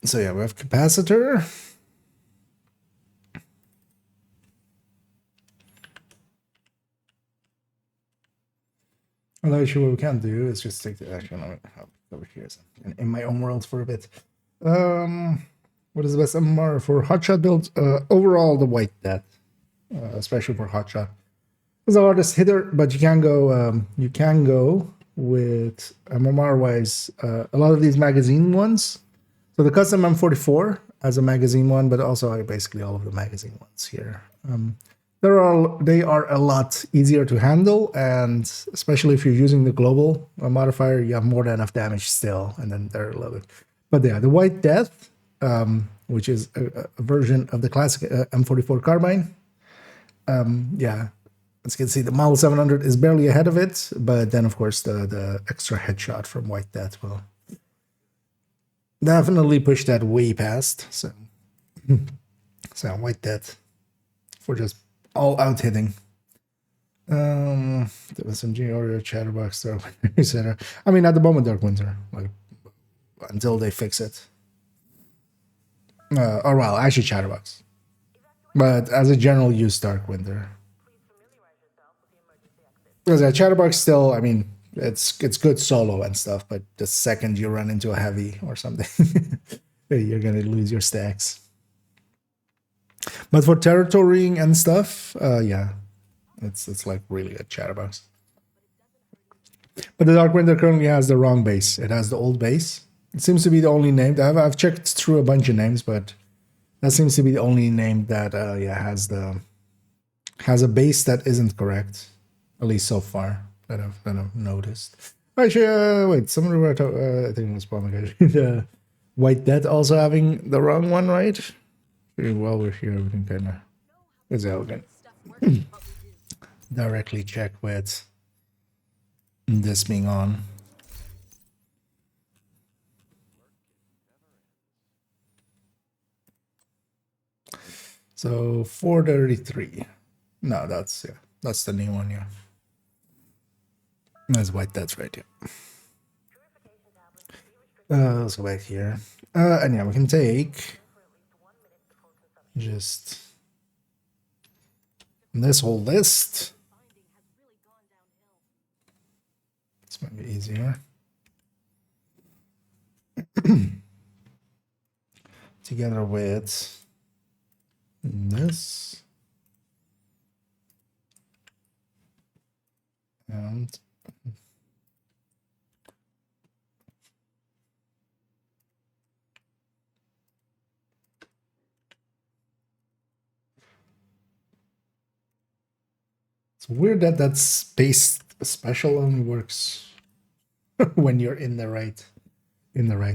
So yeah, we have capacitor. Well, actually, what we can do is just take the action over here in my own world for a bit. What is the best MMR for hotshot builds? Overall, the white death, especially for hotshot. It's the hardest hitter, but you can go with MMR wise. A lot of these magazine ones. So the custom M44 has a magazine one, but also basically all of the magazine ones here. They are a lot easier to handle, and especially if you're using the global modifier, you have more than enough damage still, and then they're a little bit. But yeah, the White Death, which is a version of the classic M44 carbine. Yeah, as you can see, the Model 700 is barely ahead of it, but then of course the extra headshot from White Death will definitely push that way past. So, White Death for just all out hitting. There was some Oreo chatterbox there, etc. I mean, at the moment, Dark Winter, like until they fix it. Or well, actually, chatterbox. But as a general use, Dark Winter. Because chatterbox still, I mean, it's good solo and stuff, but the second you run into a heavy or something, you're gonna lose your stacks. But for territorying and stuff, yeah, it's like really a chatterbox. But the Dark Winter currently has the wrong base. It has the old base. It seems to be the only name. I've checked through a bunch of names, but that seems to be the only name that has a base that isn't correct, at least so far that I've noticed. Actually, wait, somebody wrote. I think it was Pomegranate. The White Dead also having the wrong one, right? While we're here, we can kind of is elegant. Directly check with this being on. So 433. No, that's the new one, yeah. That's White, that's right, yeah. So back here. And yeah, we can take just this whole list. This might be easier. Together with this. And it's weird that that space special only works when you're in the right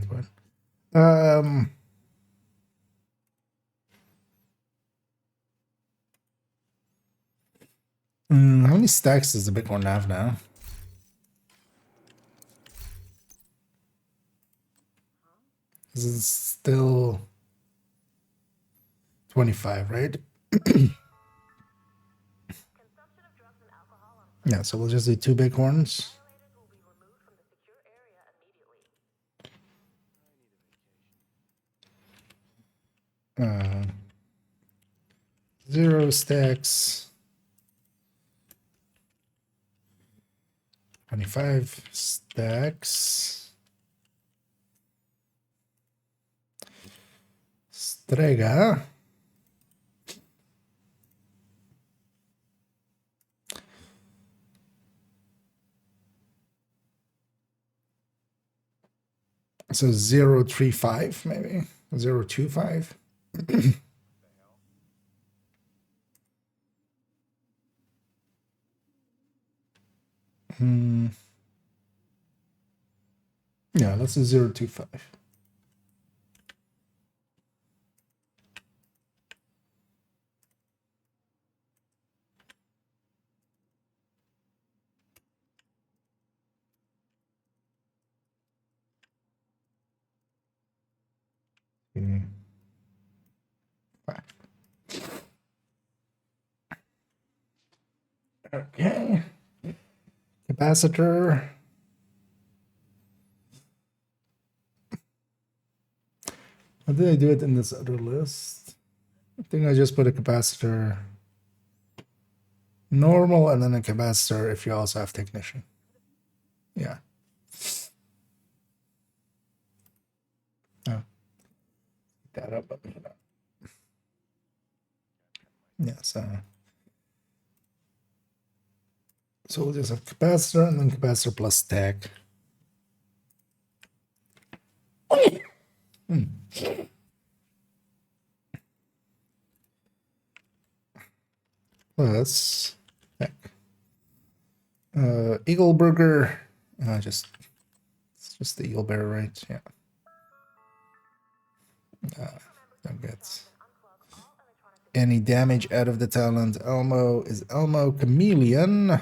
one. How many stacks does the big one have now? This is still 25, right? Yeah, so we'll just do 2 bighorns. Uh, 0 stacks. 25 stacks. Strega. So 035 maybe 025. Yeah, let's do 025. Okay. Capacitor. How did I do it in this other list? I think I just put a capacitor normal and then a capacitor if you also have technician. Yeah. Oh. That up. Yeah, so we'll just have capacitor and then capacitor plus tag. Plus tag. Eagle Burger. It's just the Eagle Bear, right? Yeah. Don't get any damage out of the talent. Elmo is Elmo Chameleon.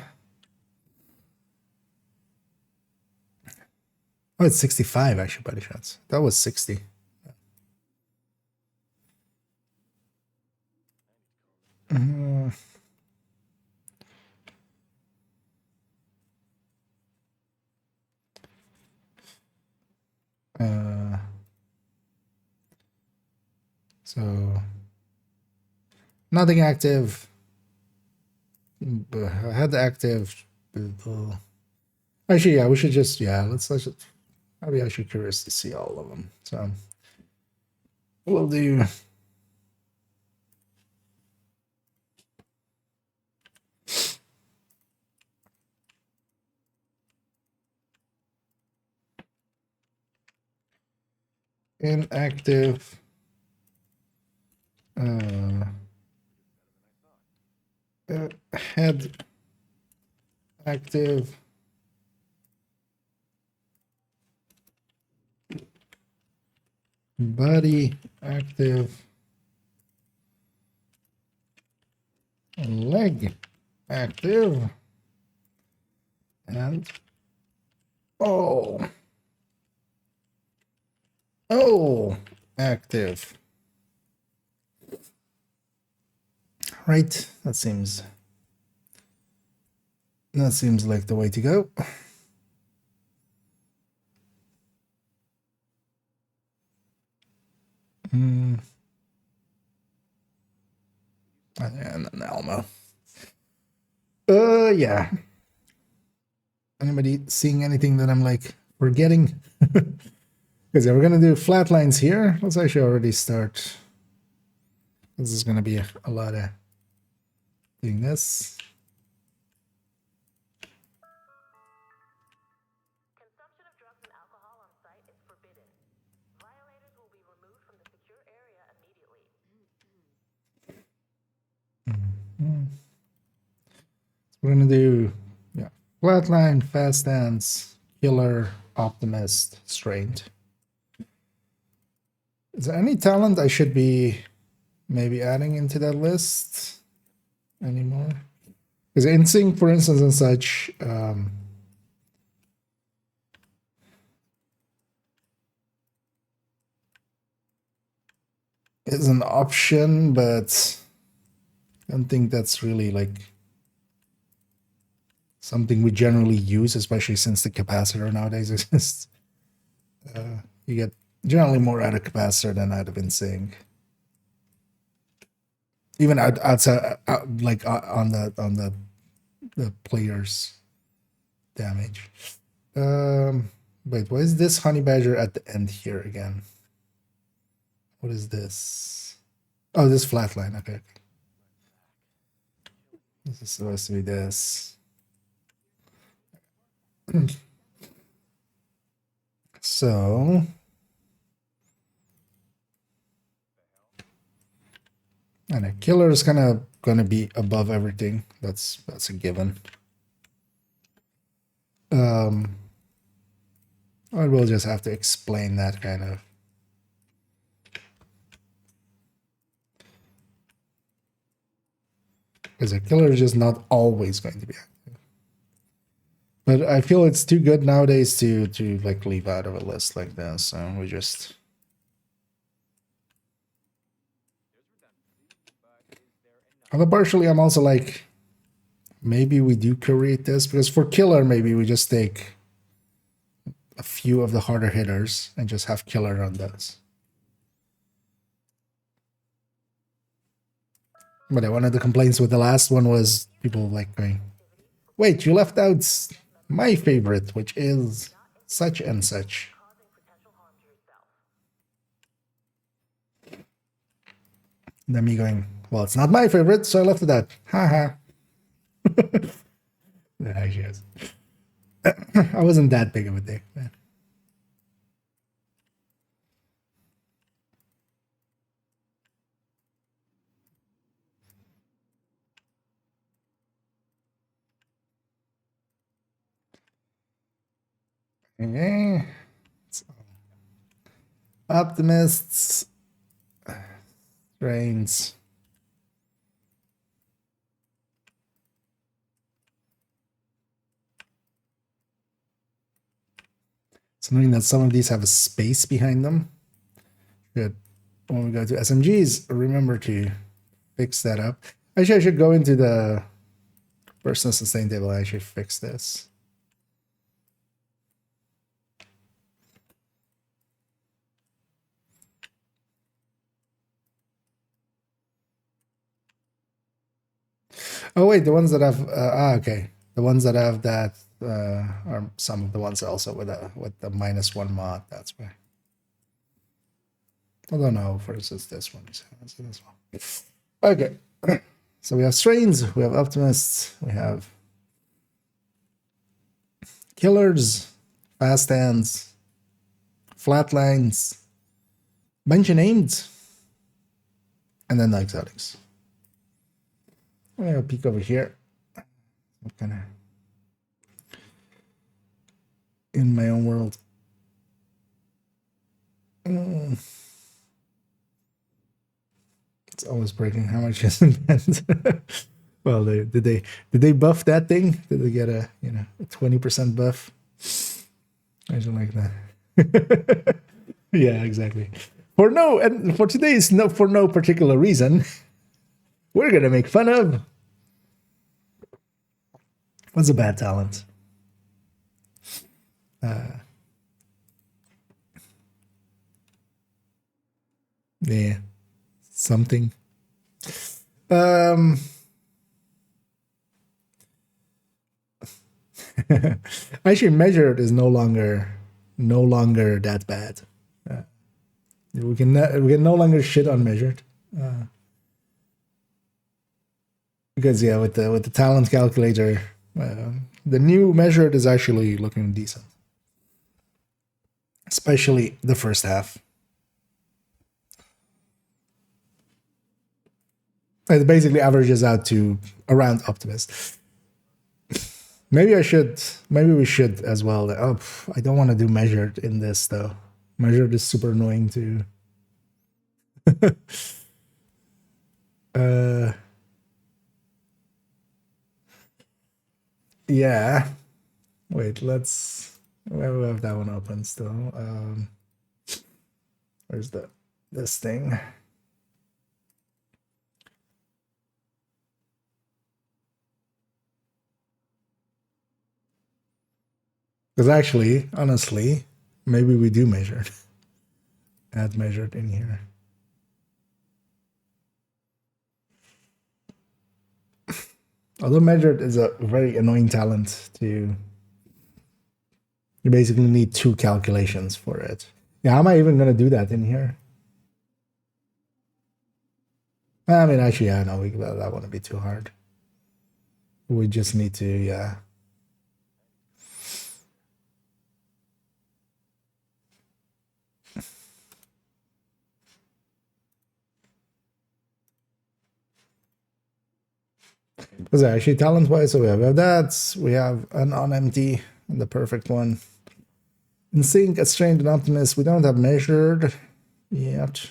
Oh, it's 65 actually, by the chance. That was 60. So nothing active. I had the active. Actually, yeah, we should just let's I'd be actually curious to see all of them. So we'll do inactive. Head active. Body active. Leg active. And oh active. Right, that seems like the way to go. And then Elmo. Yeah. Anybody seeing anything that I'm like forgetting? Because we're gonna do flat lines here. Let's actually already start. This is gonna be a lot of doing this. Consumption of drugs and alcohol on site is forbidden. Violators will be removed from the secure area immediately. We're gonna do flatline, fast dance, killer, optimist, strained. Is there any talent I should be maybe adding into that list anymore? Because in sync, for instance, and such, is an option, but I don't think that's really like something we generally use, especially since the capacitor nowadays exists. You get generally more out of capacitor than out of in sync. Even outside, like on the player's damage. Wait, what is this honey badger at the end here again? What is this? Oh, this flatline. Okay. This is supposed to be this. So and a killer is kind of gonna be above everything. That's a given. I will just have to explain that kind of. Because a killer is just not always going to be active. But I feel it's too good nowadays to like leave out of a list like this. So we just. Although partially I'm also like, maybe we do create this, because for killer, maybe we just take a few of the harder hitters and just have killer on those. But one of the complaints with the last one was people like going, wait, you left out my favorite, which is such and such. And then me going, well, it's not my favorite, so I left it out. Haha. Yeah, she is. I wasn't that big of a dick, man. Okay. So, optimists, trains. It's annoying that some of these have a space behind them. Good. When we go to SMGs, remember to fix that up. Actually, I should go into the personal sustain table and actually fix this. Oh wait, the ones that have okay, the ones that have that are some of the ones also with the -1 mod. That's why. I don't know. For instance, this one is as well. Okay, so we have strains, we have optimists, we have killers, fast hands, flatlines, bunch of names, and then the exotics. I'm gonna peek over here. I'm kind of in my own world. It's always breaking. How much is it? Well, did they buff that thing? Did they get a 20% buff? I don't like that. Yeah, exactly. For today's for no particular reason. We're gonna make fun of what's a bad talent. Yeah, something. Actually, measured is no longer that bad. We can no longer shit on measured. Because yeah, with the talent calculator, the new measured is actually looking decent, especially the first half. It basically averages out to around optimist. Maybe we should as well. Oh, I don't want to do measured in this though. Measured is super annoying too. Yeah. Wait, let's. We have that one open still. Where's this thing? Because actually, honestly, maybe we do measure. Add measured in here. Although measured is a very annoying talent to. You basically need 2 calculations for it. Yeah, how am I even going to do that in here? I mean, actually, yeah, no, that wouldn't be too hard. We just need to, yeah. Because actually, talent-wise, so we have that. We have an on empty, the perfect one. In sync, a strained and optimist. We don't have measured yet.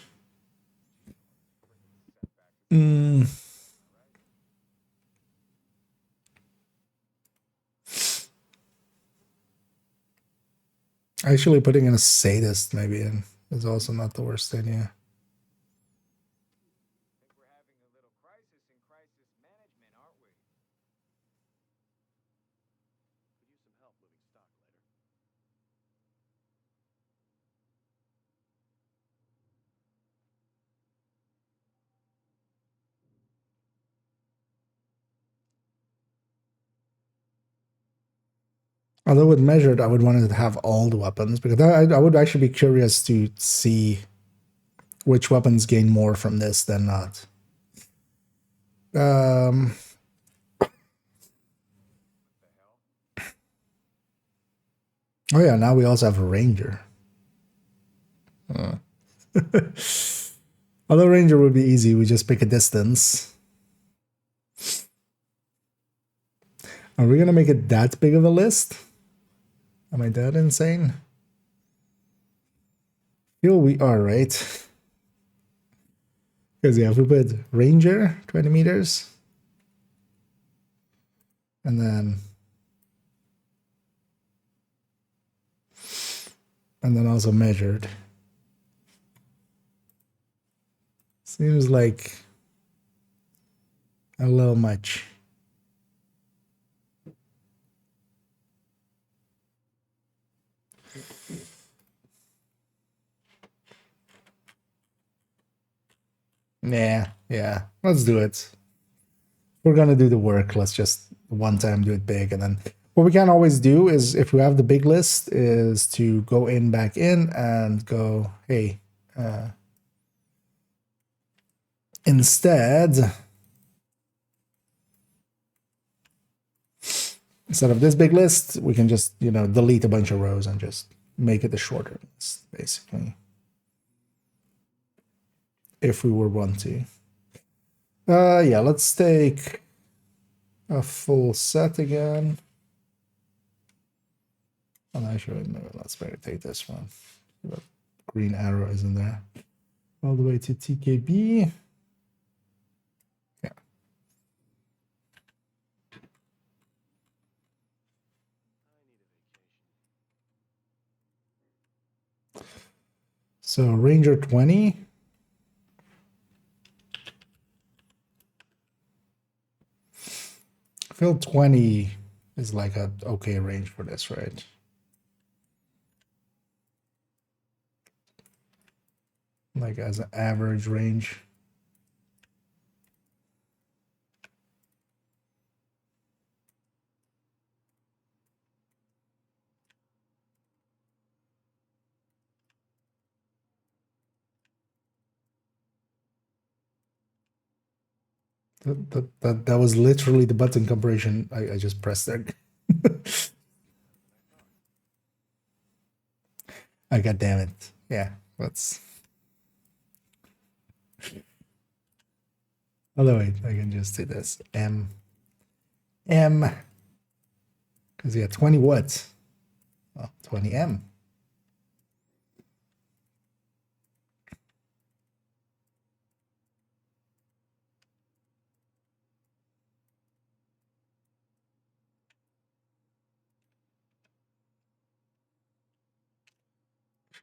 Actually, putting in a sadist maybe in is also not the worst idea. Although with measured, I would want to have all the weapons because I would actually be curious to see which weapons gain more from this than not. Oh yeah, now we also have a ranger. Although ranger would be easy, we just pick a distance. Are we gonna make it that big of a list? Am I that insane? Feel we are, right? Because yeah, if we put ranger 20 meters, and then also measured. Seems like a little much. Yeah. Let's do it. We're gonna do the work. Let's just one time do it big, and then what we can always do is, if we have the big list, is to go in, back in, and go, hey, instead of this big list, we can just, delete a bunch of rows and just make it a shorter list, basically. If we were want to. Yeah, let's take a full set again. And actually, no, let's better take this one. The green arrow is in there. All the way to TKB. Yeah. So Ranger 20. I feel 20 is like a okay range for this, right? Like as an average range. That was literally the button compression I just pressed there. God damn it. Yeah, let's. Although wait, I can just do this. M. Because yeah, 20 what? Oh, 20M.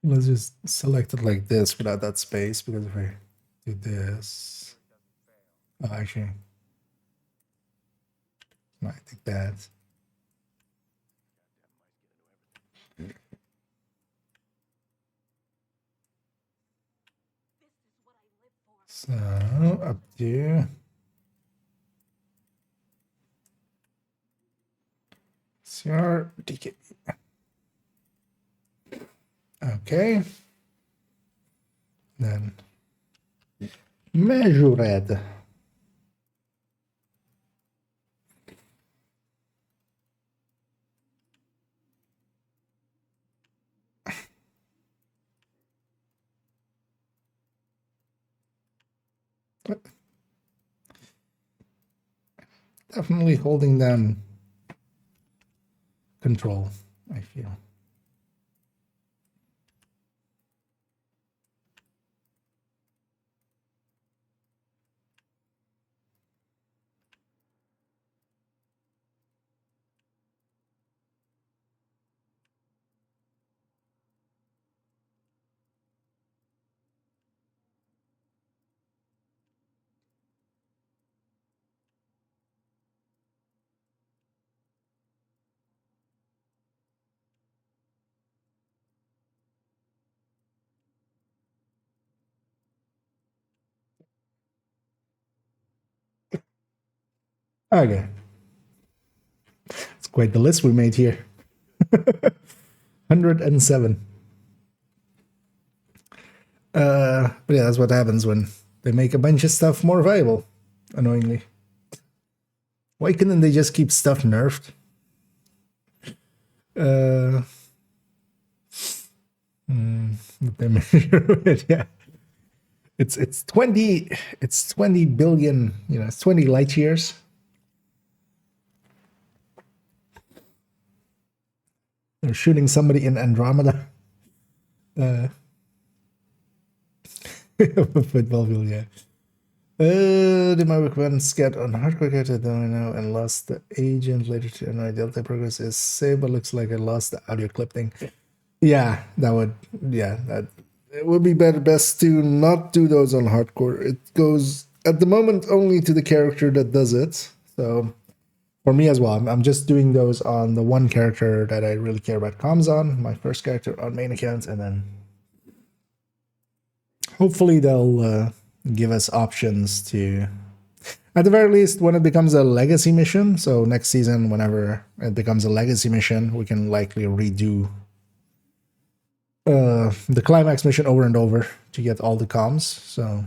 Let's just select it like this without that space, because if I do this, oh, actually, no, I think that. So up to CR DK. Okay. Then measure it. Definitely holding down control, I feel. Okay. It's quite the list we made here. 107. But yeah, that's what happens when they make a bunch of stuff more valuable, annoyingly. Why couldn't they just keep stuff nerfed? They measure it, yeah. It's 20 billion, it's 20 light years. They're shooting somebody in Andromeda. Football field, yeah. Did my requirements get on hardcore character don't I know and lost the agent later to NY Delta progress is saved, but looks like I lost the audio clip thing. Yeah, that it would be best to not do those on hardcore. It goes at the moment only to the character that does it. So for me as well, I'm just doing those on the one character that I really care about comms on, my first character on main account, and then hopefully they'll give us options to, at the very least, when it becomes a legacy mission. So next season, whenever it becomes a legacy mission, we can likely redo the climax mission over and over to get all the comms. So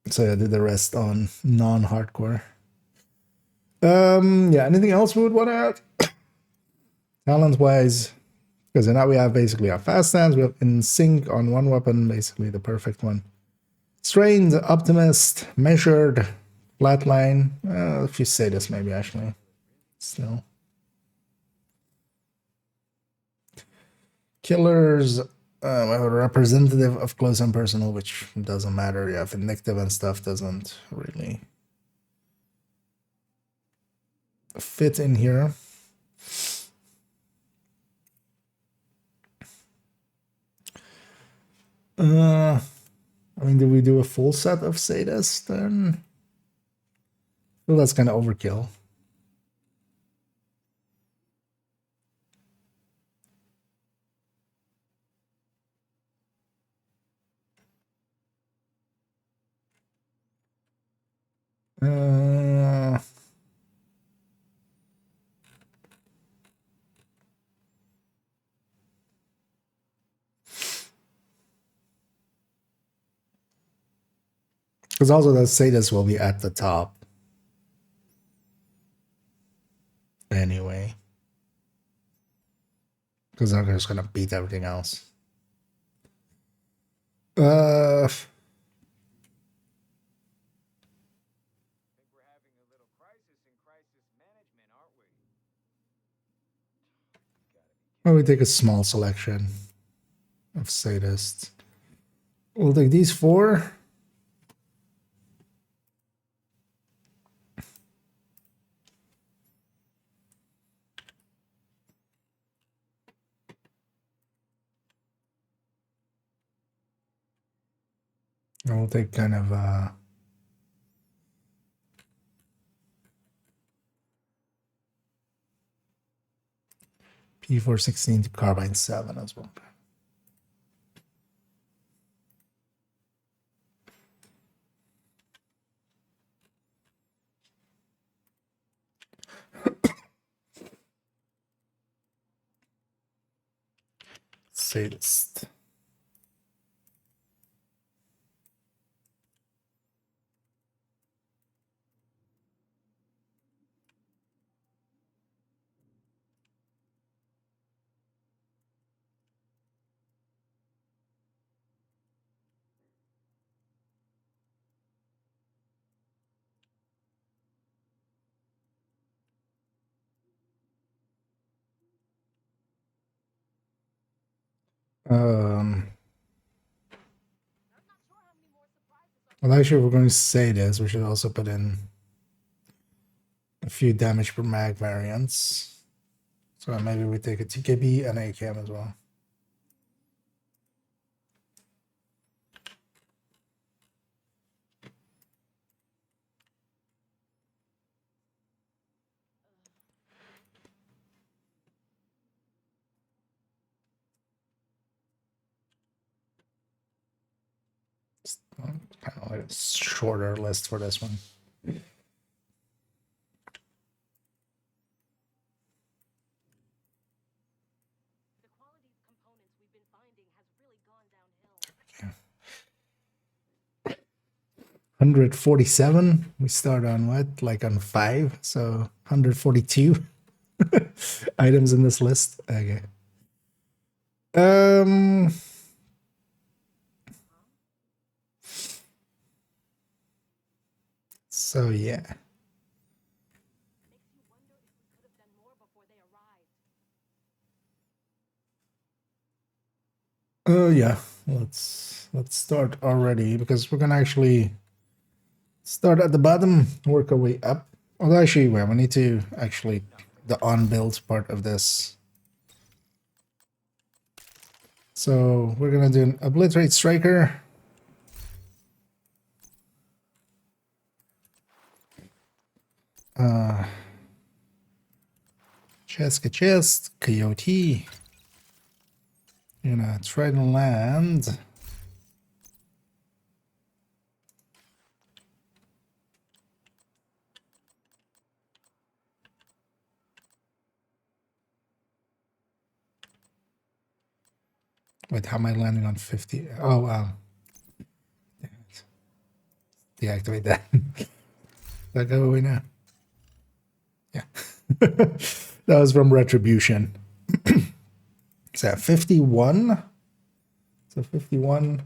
I did the rest on non-hardcore. Yeah, anything else we would want to add? Talent wise, because now we have basically our fast stance, we have in sync on one weapon, basically the perfect one. Strained, optimist, measured, flatline. If you say this, maybe actually. Still. Killers, a representative of close and personal, which doesn't matter. Yeah, vindictive and stuff doesn't really fit in here. I mean, did we do a full set of sadists then? Well, that's kind of overkill. Because also the sadists will be at the top. Anyway. Because they're just going to beat everything else. Well, we take a small selection of sadists. We'll take these 4. I'll take kind of P416 to carbine 7 as well. Sadist. Well, actually, if we're going to say this, we should also put in a few damage per mag variants. So maybe we take a TKB and a ACAM as well. Kind of like a shorter list for this one. The quality of components we've been finding has really gone downhill. 147. We start on what? Like on 5. So 142 items in this list. Okay. So yeah. Makes you wonder if we could have done more before they arrived. Oh yeah. Let's start already because we're gonna actually start at the bottom, work our way up. Although actually, well, we need to actually the on build part of this. So we're gonna do an obliterate striker. Chest, coyote. You're gonna try to land. Wait, how am I landing on 50? Oh, wow. Deactivate that. That go away now? Yeah. That was from Retribution. Is that 51? So 51.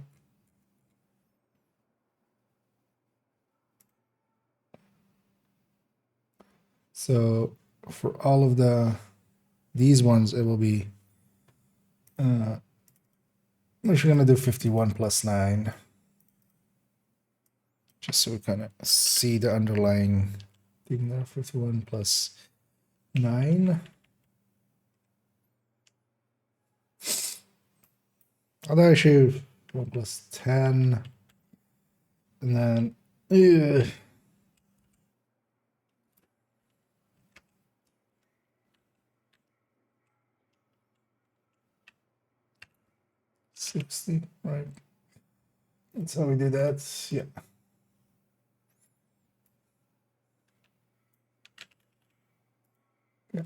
So for all of these ones, it will be we're gonna do 51 plus 9. Just so we kind of see the underlying thing there. 51 plus 9. Although actually 1 plus 10. And then 60, right? That's how we do that. Yeah. Yeah.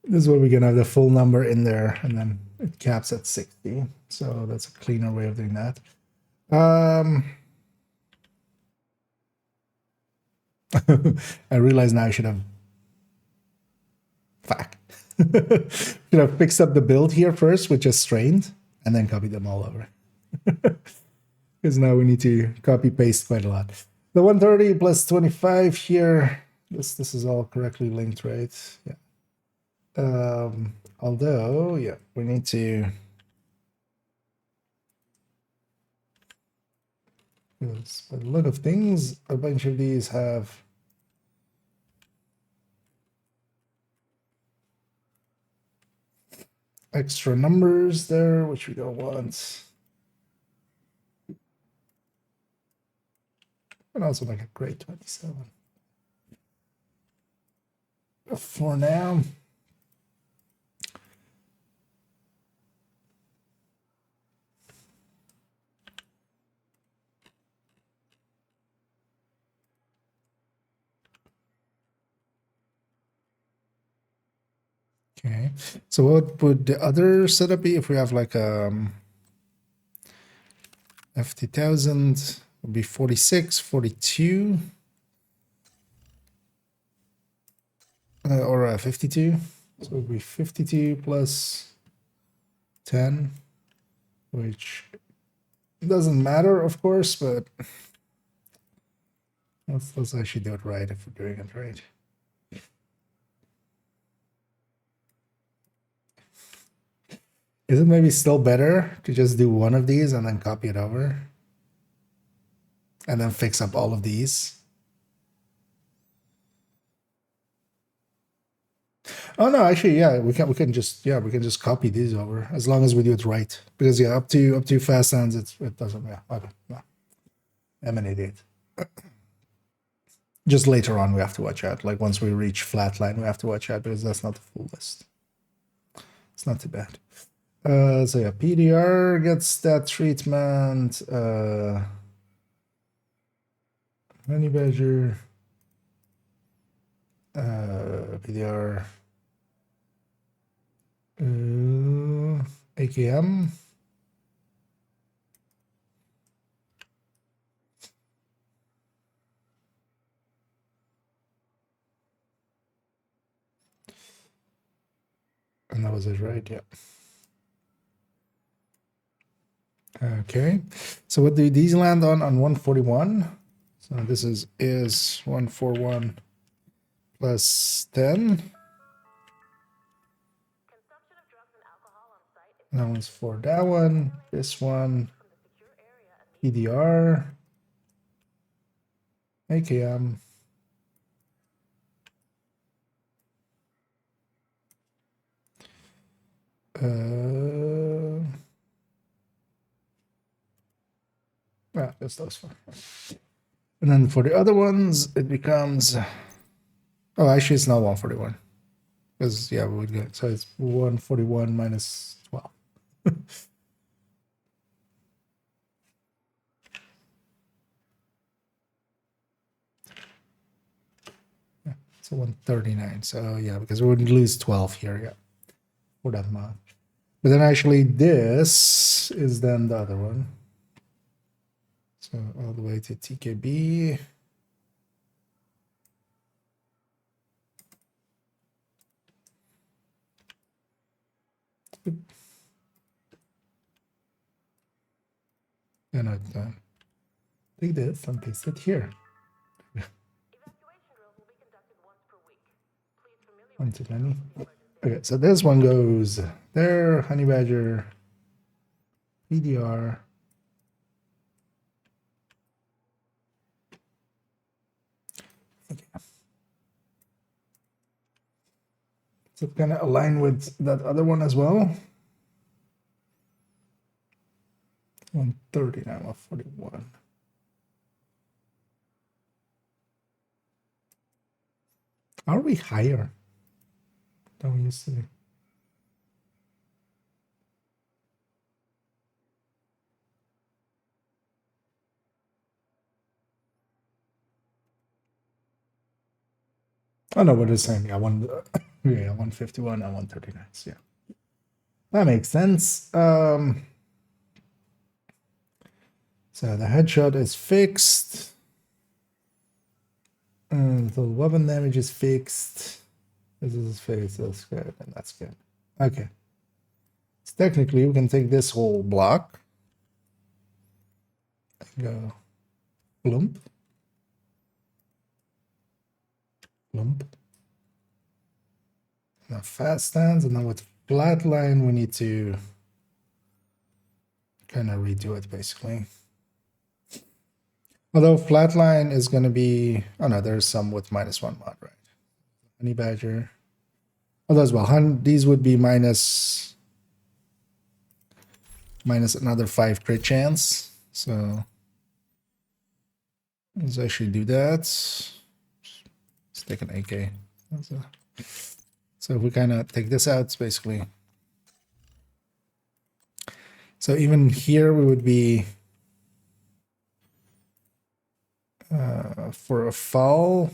This is where we can have the full number in there, and then it caps at 60. So that's a cleaner way of doing that. I realize now I should have. Fuck. Should have fixed up the build here first, which is strained, and then copy them all over. Because now we need to copy paste quite a lot. The 130 plus 25 here. This is all correctly linked, right? Yeah. Although, yeah, we need to. Because by the look of things, a bunch of these have. Extra numbers there, which we don't want. And also like a grade 27. For now. Okay, so what would the other setup be if we have like FT1000 would be 46, 42, or 52. So it would be 52 plus 10, which doesn't matter, of course, but let's actually do it right if we're doing it right. Is it maybe still better to just do one of these and then copy it over? And then fix up all of these? Oh no, actually, yeah, we can just copy these over as long as we do it right. Because yeah, up to fast hands, it doesn't, yeah, okay, no. I'm an idiot. Just later on we have to watch out. Like once we reach flatline, we have to watch out because that's not the full list. It's not too bad. So yeah, PDR gets that treatment. Honey Badger. PDR. AKM. And that was it, right? Yeah. Okay, so what do these land on 141? So this is 141 plus 10. Consumption of drugs and alcohol on site is That one's for that one. This one, from the secure area PDR, AKM. Yeah, that's those four. And then for the other ones, it becomes. Oh, actually, it's not 141. Because, yeah, we would get. So it's 141 minus 12. Yeah, so 139. So, yeah, because we would lose 12 here, yeah, for that amount. But then actually, this is then the other one. So all the way to TKB. And I take this and paste it here. evacuation drills will be conducted once per week. Please familiarize One too many. Okay, so this one goes there, Honey Badger, PDR. Okay. So kind of align with that other one as well. 139, 141. Are we higher than we used to be? Oh no, we're the same. Yeah, 151 and 139. Yeah, that makes sense. So the headshot is fixed. The weapon damage is fixed. This is fixed. That's good, and that's good. Okay. So technically, we can take this whole block and go plump. Lump. Now fast stands, and then with flat line, we need to kind of redo it basically. Although flat line is going to be, oh no, there's some with -1 mod, right? Honey Badger. Although as well, these would be minus another 5 crit chance. So Let's actually do that. Let's take an AK. So if we kind of take this out, it's basically. So even here we would be for a foul.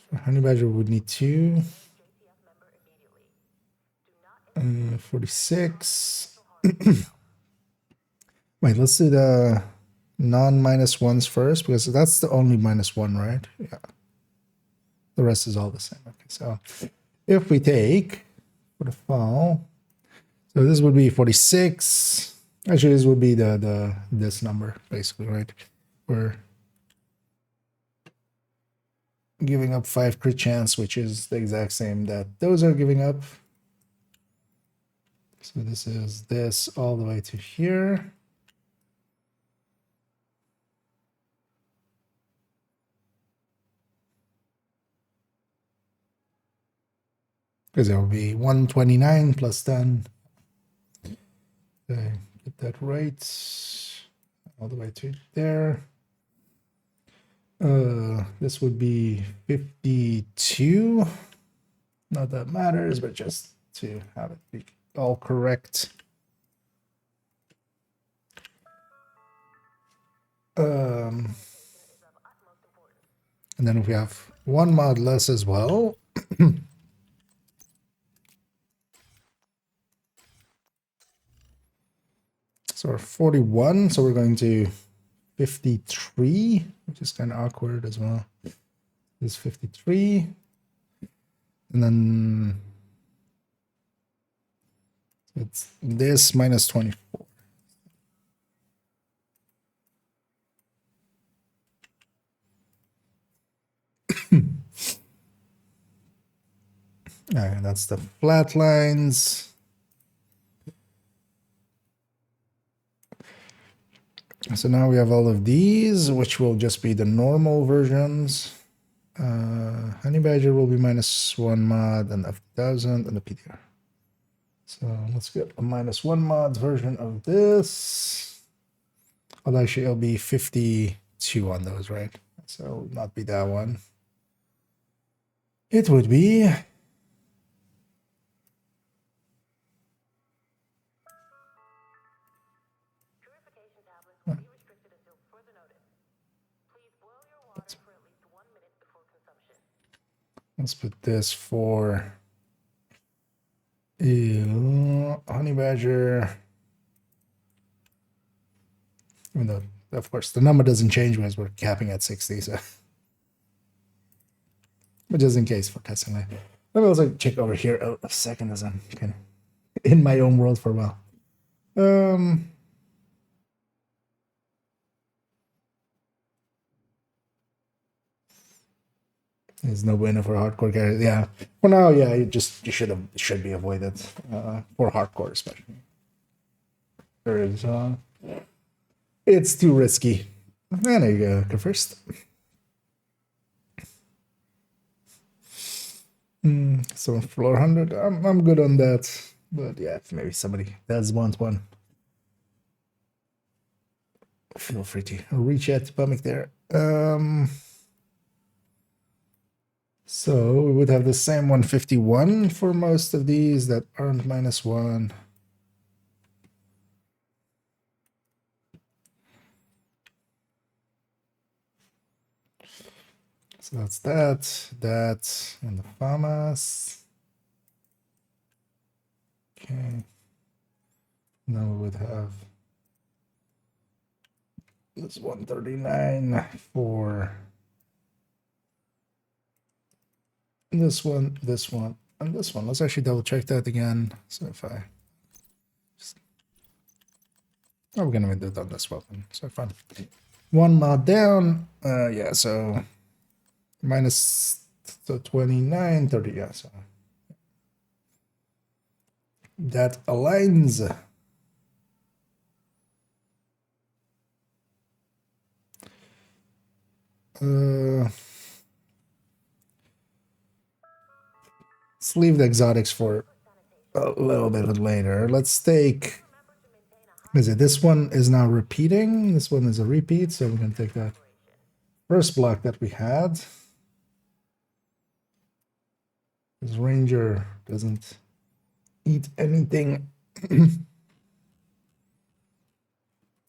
For Honey Badger we would need 2. 46. Wait, let's do the non--1s first, because that's the only -1, right? Yeah. The rest is all the same. Okay, so if we take for the fall, so this would be 46. Actually, this would be this number, basically, right? We're giving up 5 crit chance, which is the exact same that those are giving up. So this is this all the way to here. Because it will be 129 plus 10. Okay, get that right. All the way to there. This would be 52. Not that matters, but just to have it be all correct. And then if we have 1 mod less as well. So we're 41, so we're going to 53, which is kind of awkward as well. This is 53. And then it's this minus 24. And that's the flat lines. So now we have all of these, which will just be the normal versions. Honey Badger will be -1 mod, and the 1000 and the PDR. So let's get a -1 mod version of this. Although actually it'll be 52 on those, right? So it will not be that one. It would be Purification tablets will be restricted until further notice. Please boil your water for at least 1 minute before consumption. let's put this for Honey Badger. Even though, of course, the number doesn't change because we're capping at 60, so. But just in case for testing that. Let me also check over here a second as I'm kind of in my own world for a while. There's no bueno for hardcore characters. Yeah, for now, yeah, you should be avoided for hardcore especially. There is it's too risky. And there you go first. So floor 100, I'm good on that. But yeah, if maybe somebody does want one, feel free to reach out to Pumic there. So we would have the same 151 for most of these that aren't -1. So that's that, and the FAMAS. Okay. Now we would have this 139 for this one, and this one. Let's actually double check that again. So if I we're gonna do it on this weapon. So fine. 1 mod down. Yeah, so minus so 29, 30, yeah, so that aligns. Let's leave the exotics for a little bit later. Let's take. Is it this one is now repeating? This one is a repeat, so we're gonna take that first block that we had. This ranger doesn't eat anything. Because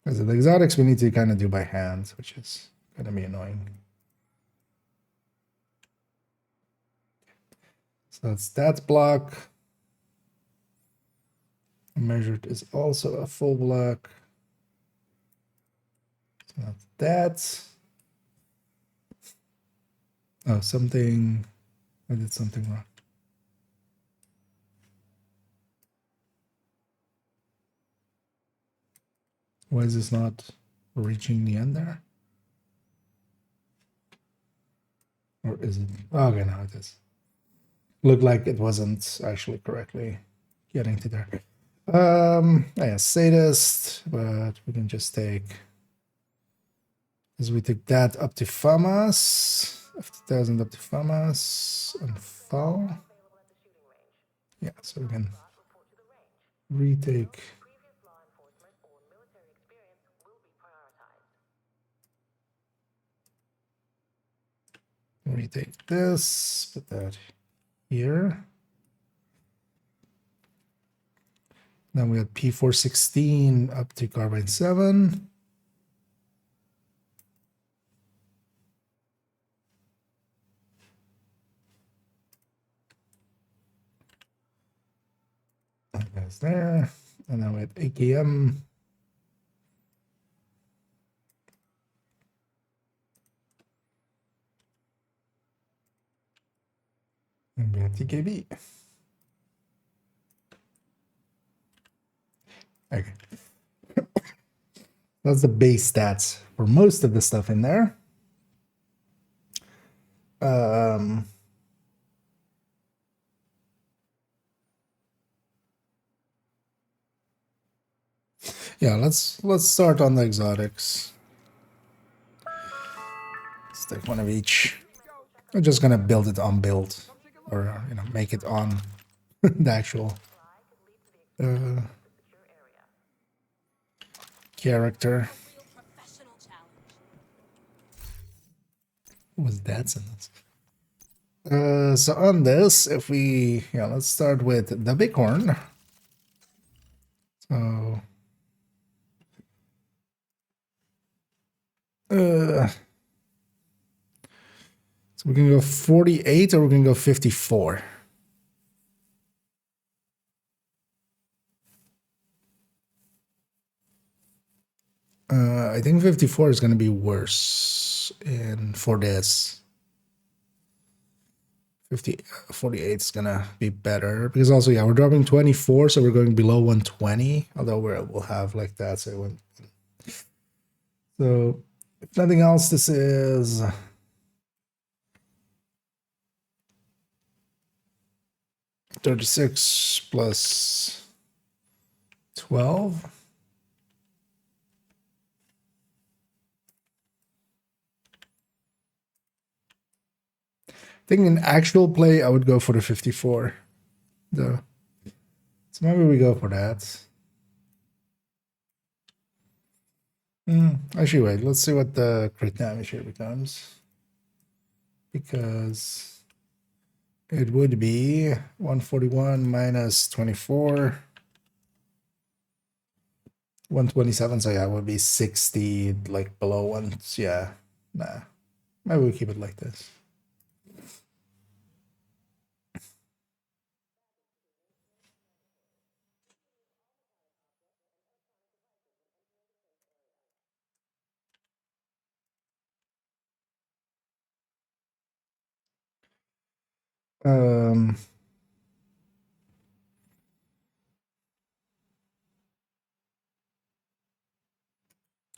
the exotics we need to kind of do by hand, which is gonna be annoying. So that's that block. Measured is also a full block. So that's that. Oh, something. I did something wrong. Why is this not reaching the end there? Or is it? Oh, okay, now it is. Looked like it wasn't actually correctly getting to there. Yeah, sadist, but we can just take, as we take that up to FAMAS, 50,000 up to FAMAS, and fall. Yeah, so we can retake. Retake this, put that here. Then we had P416 up to carbine 7. That guy's there. And then we had AKM. And we had TKB. Okay. That's the base stats for most of the stuff in there. Yeah, let's start on the exotics. Let's take one of each. I'm just gonna build it on build, or make it on the actual character. What was that sentence? So on this, if we, let's start with the bighorn. So, so we can go 48 or we can go 54. I think 54 is going to be worse for this. 48 is going to be better because also, yeah, we're dropping 24, so we're going below 120, although we'll have like that. So if nothing else, this is 36 plus 12. I think in actual play, I would go for the 54, though. So maybe we go for that. Actually, wait. Let's see what the crit damage here becomes. Because it would be 141 minus 24. 127, so yeah, it would be 60, like below one. Yeah, nah. Maybe we keep it like this.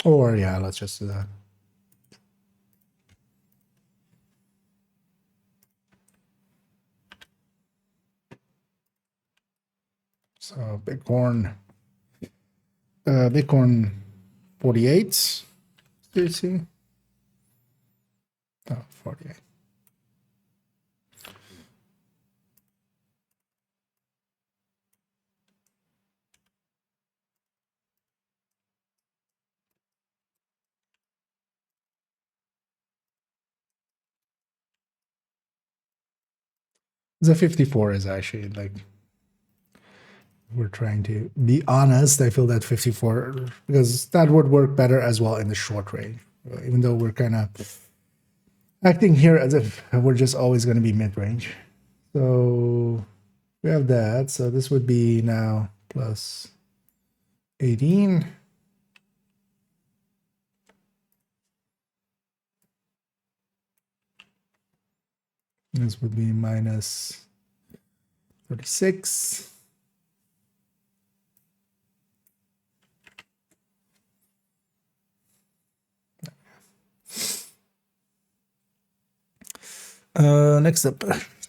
Or yeah, let's just do that. So bighorn 48. Do you see? Oh, 48. The 54 is actually like, we're trying to be honest. I feel that 54, because that would work better as well in the short range, even though we're kind of acting here as if we're just always going to be mid-range. So we have that. So this would be now plus 18. This would be minus 36. Next up,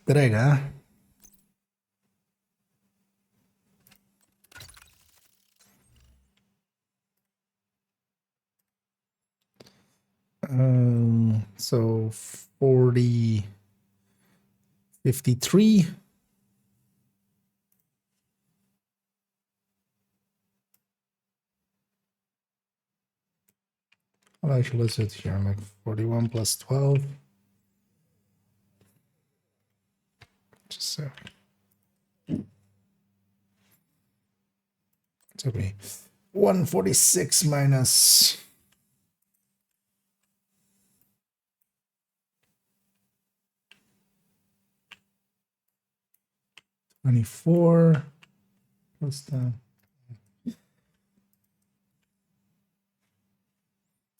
Drega. So 40, 53. Well, actually, let's do it here. Like 41 plus 12. Just so. It's okay. 146 minus 24 plus 10.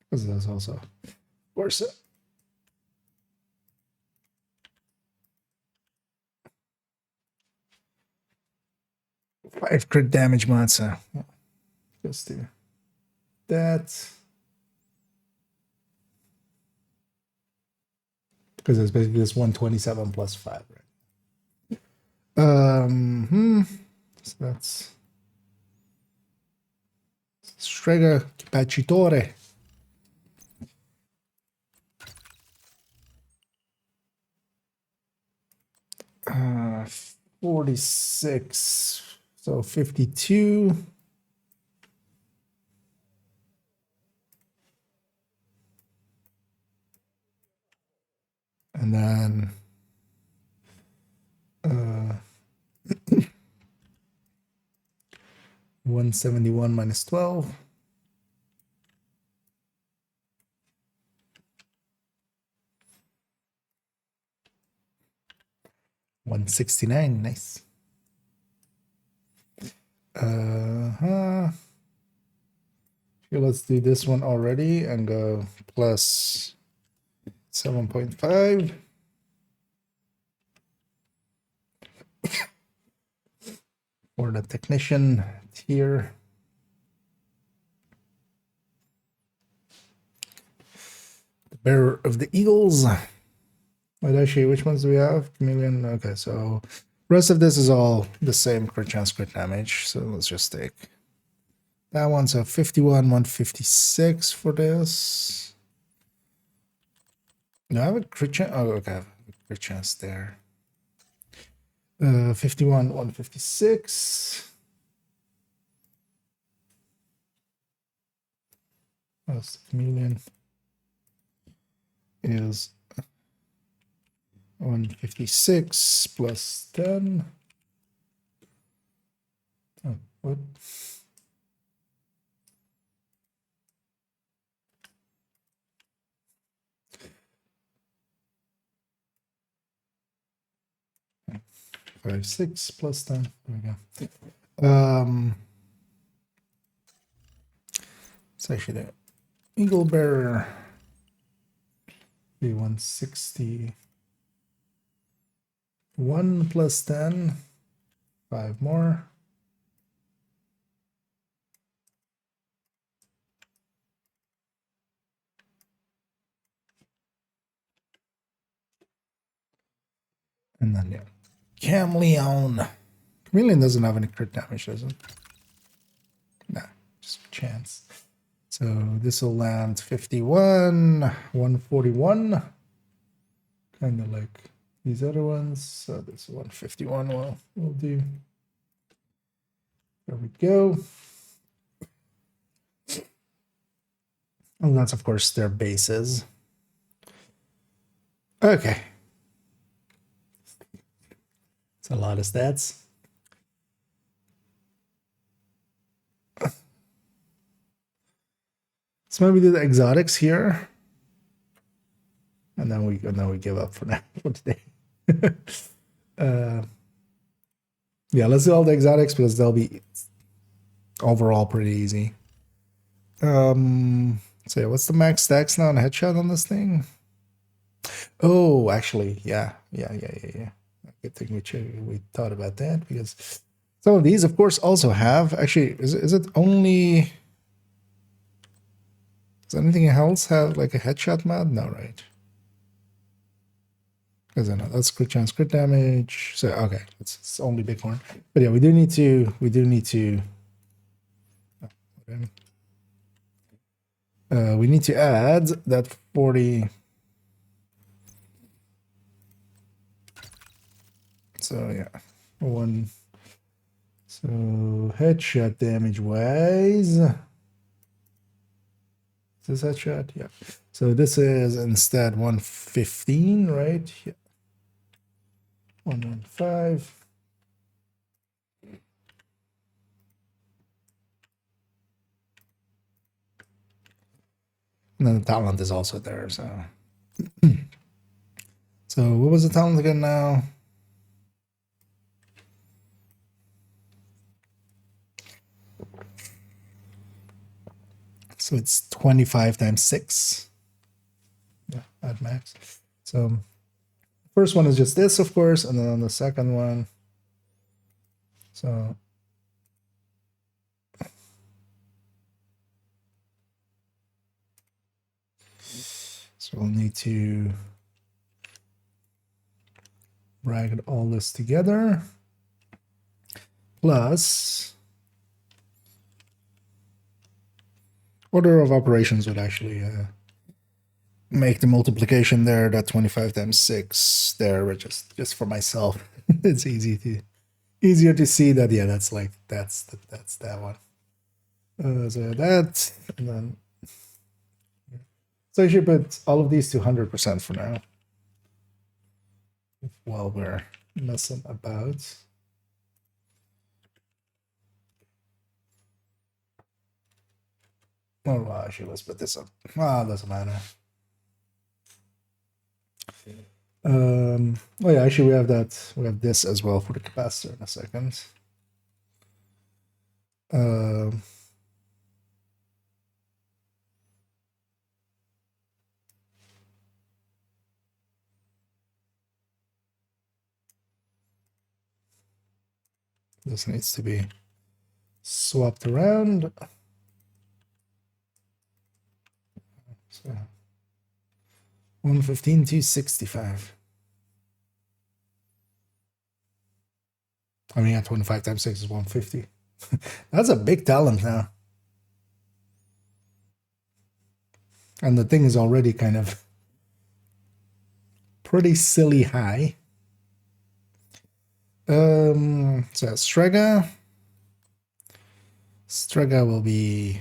Because that's also worse. 5 crit damage mod, so just do that. Because it's basically this 127 plus 5, right? So that's Strega Capacitore. 46. So 52. And then 171 minus 12. $169, nice. Okay, let's do this one already and go plus 7.5. For the technician tier. The bearer of the Eagles. Wait, actually, which ones do we have? Chameleon. Okay, so rest of this is all the same crit chance, crit damage. So let's just take that one. So 51, 156 for this. No, I have a crit chance. Oh, okay, I have a crit chance there. 51, 156. Plus the chameleon is 156 plus 10. Oh, what? Five, 6 plus 10. There we go. It's actually the Eagle Bearer. Be 160. 1 plus 10. 5 more. And then, yeah. Chameleon. Chameleon doesn't have any crit damage, does it? Nah, just chance. So this will land 51, 141. Kind of like these other ones. So this 151 will do. There we go. And that's, of course, their bases. Okay. lot of stats. So maybe do the exotics here. And then we give up for now for today. Yeah, let's do all the exotics because they'll be overall pretty easy. So yeah, what's the max stacks now on headshot on this thing? Oh, actually, yeah. Good thing we thought about that because some of these, of course, also have actually. Is it only? Does anything else have like a headshot mod? No, right? Because I know that's crit chance, crit damage. So okay, it's only bighorn. But yeah, we do need to. We need to add that 40. So yeah, one. So headshot damage wise. Is this headshot? Yeah. So this is instead 115, right? Yeah. 115. And then the talent is also there, so. So what was the talent again now? So it's 25 times 6. Yeah, at max. So first one is just this, of course, and then on the second one. So we'll need to bracket all this together. Plus order of operations would actually make the multiplication there, that 25 times 6 there, just for myself. It's easier to see that, yeah, that's that one. So that, and then so I should put all of these to 100% for now while we're messing about. Oh, actually, let's put this up. Doesn't matter. Oh yeah, actually we have this as well for the capacitor in a second. This needs to be swapped around. So 115 to 65. I mean, yeah, 25 times 6 is 150. That's a big talent now. And the thing is already kind of pretty silly high. So Strega will be,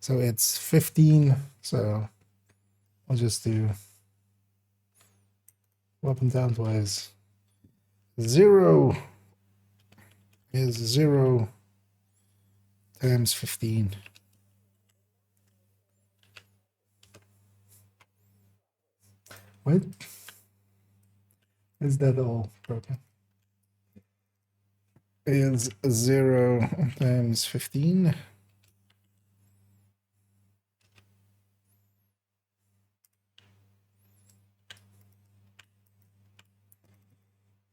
so it's 15, so I'll just do weapon talent wise 0 is 0 times 15. What? Is that all broken? Is 0 times 15.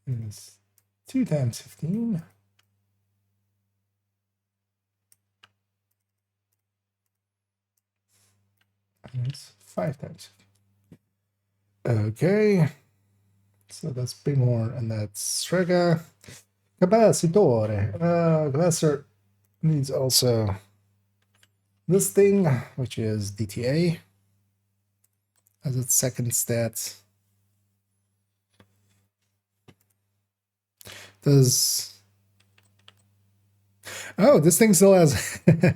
Is 2 times 15. And it's 5 times 15. Okay. So that's Bighorn and that's Strega. Capacitore. Capacitor needs also this thing, which is DTA, as its second stat. Does this thing still has? I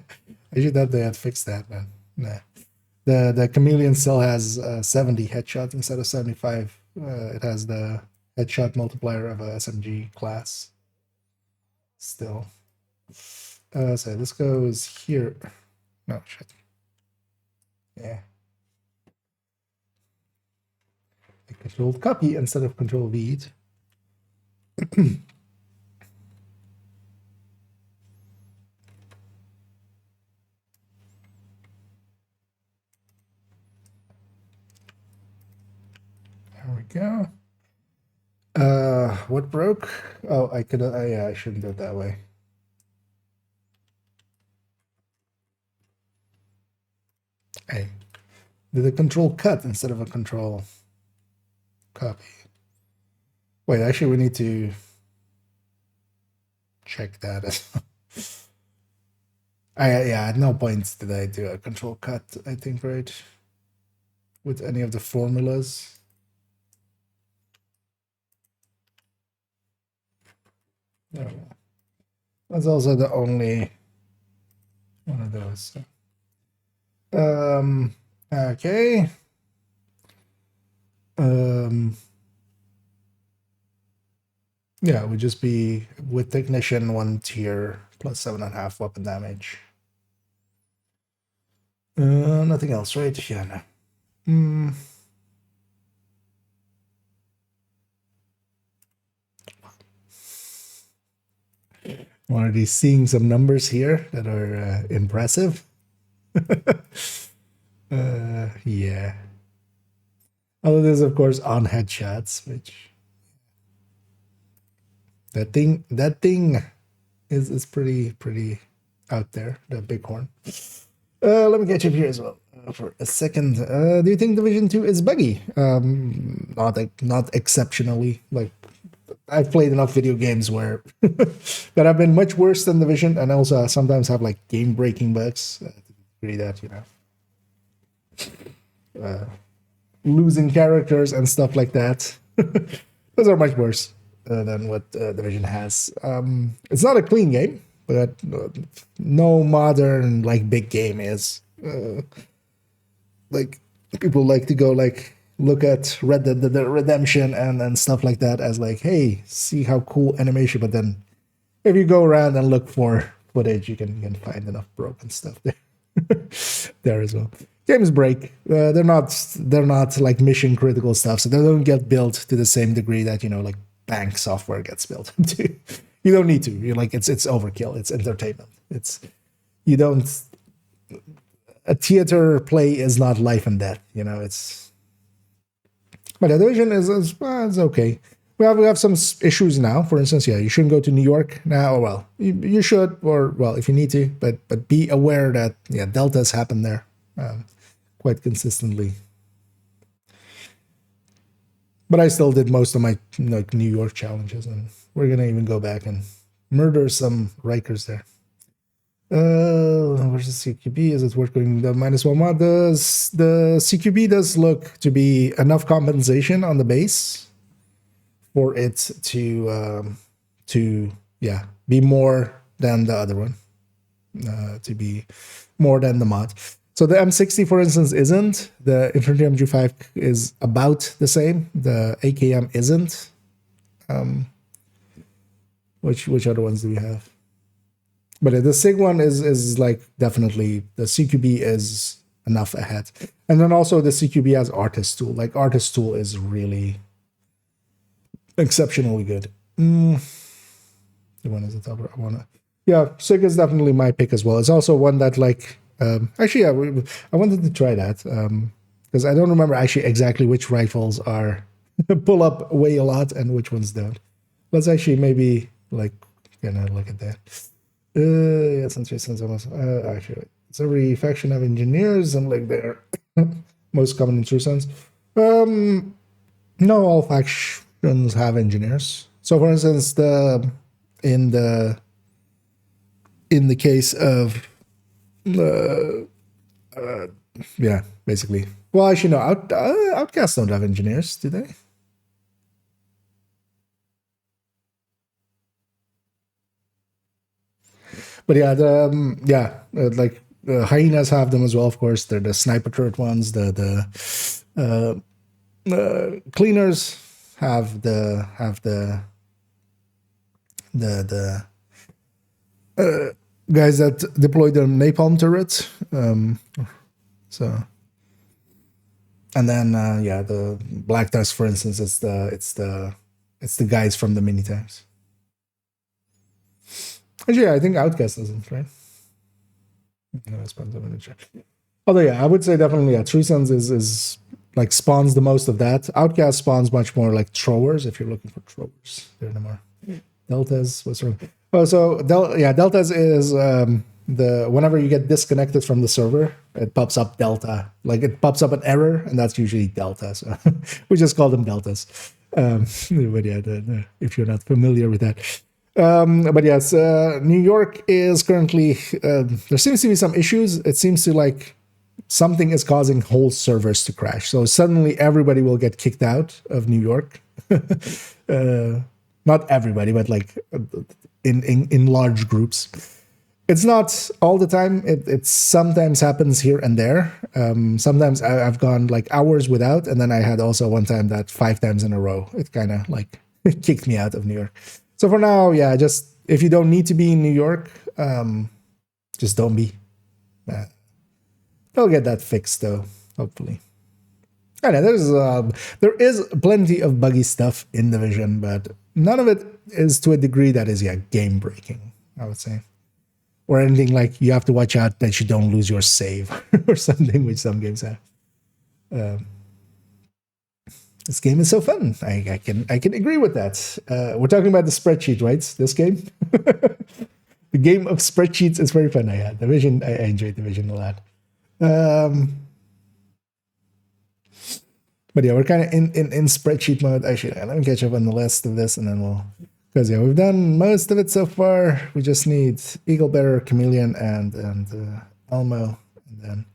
should have they had fixed that, man. Nah. The chameleon still has 70 headshots instead of 75. It has the headshot multiplier of a SMG class. Still. So this goes here. No, shit. Yeah. I controlled copy instead of control V. There we go. What broke? Oh, I could. Yeah, I shouldn't do it that way. Hey, did a control cut instead of a control copy? Wait, actually, we need to check that. Yeah, at no point did I do a control cut. I think, right, with any of the formulas. No. That's also the only one of those. Okay. Yeah, it would just be with technician 1 tier plus 7.5 weapon damage. Nothing else, right? Yeah, no. Already seeing some numbers here that are impressive. Yeah. Although there's of course on headshots, which that thing is pretty out there, the bighorn. Let me catch up here as well for a second. Do you think Division 2 is buggy? Not exceptionally. Like, I've played enough video games where that have been much worse than Division, and also sometimes have like game-breaking bugs. To agree that, you know, losing characters and stuff like that. Those are much worse than what Division has. It's not a clean game, but no modern like big game is. Like, people like to go like look at Red Dead Redemption and stuff like that as like, hey, see how cool animation. But then if you go around and look for footage, you can find enough broken stuff there. There as well. Games break. They're not like mission critical stuff, so they don't get built to the same degree that, you know, like bank software gets built to. You don't need to. You're like, it's overkill. It's entertainment. You don't. A theater play is not life and death. You know, it's. But the Division is okay. We have some issues now. For instance, yeah, you shouldn't go to New York now. Well, you should, or well, if you need to, but be aware that deltas happen there quite consistently. But I still did most of my like New York challenges, and we're gonna even go back and murder some Rikers there. Where's the CQB? Is it worth going the -1 mod? The CQB does look to be enough compensation on the base for it to be more than the other one, to be more than the mod. So the M60, for instance, isn't. The Infantry MG5 is about the same. The AKM isn't. Which other ones do we have? But the SIG one is like definitely the CQB is enough ahead. And then also the CQB has Artist Tool. Like, Artist Tool is really exceptionally good. The one is the top. Yeah, SIG is definitely my pick as well. It's also one that like actually, yeah, I wanted to try that because I don't remember actually exactly which rifles are pull up way a lot and which ones don't. Let's actually maybe like look at that. Yeah, since actually, it's every faction have engineers and like they're most common in True Sense. No, all factions have engineers. So, for instance, in the case of yeah, basically. Well, actually, no. Outcasts don't have engineers, do they? But yeah, like hyenas have them as well. Of course, they're the sniper turret ones. The cleaners have the guys that deploy the napalm turret. So, and then yeah, the Black Tusk, for instance, it's the guys from the mini tanks. Actually, yeah, I think Outcast doesn't, right? No, it's part of the check. Although yeah, I would say definitely yeah, True Sons is like spawns the most of that. Outcast spawns much more like throwers if you're looking for throwers. They're no more. Deltas, what's wrong? Oh, so Deltas is the whenever you get disconnected from the server, it pops up Delta. Like it pops up an error, and that's usually Delta. So we just call them Deltas. But yeah, if you're not familiar with that. But yes, New York is currently there seems to be some issues. It seems to like something is causing whole servers to crash. So suddenly everybody will get kicked out of New York. Not everybody, but like in large groups. It's not all the time. It sometimes happens here and there. Sometimes I've gone like hours without, and then I had also one time that 5 times in a row. It kind of like kicked me out of New York. So for now, yeah, just if you don't need to be in New York, just don't be. They'll get that fixed though, hopefully. I know there is plenty of buggy stuff in Division, but none of it is to a degree that is game breaking, I would say. Or anything like you have to watch out that you don't lose your save or something, which some games have. This game is so fun. I can agree with that. We're talking about the spreadsheet, right? This game, the game of spreadsheets is very fun. I enjoyed Division a lot. But yeah, we're kind of in spreadsheet mode. Actually, let me catch up on the list of this, and then because yeah, we've done most of it so far. We just need Eagle Bearer, Chameleon, and Elmo, and then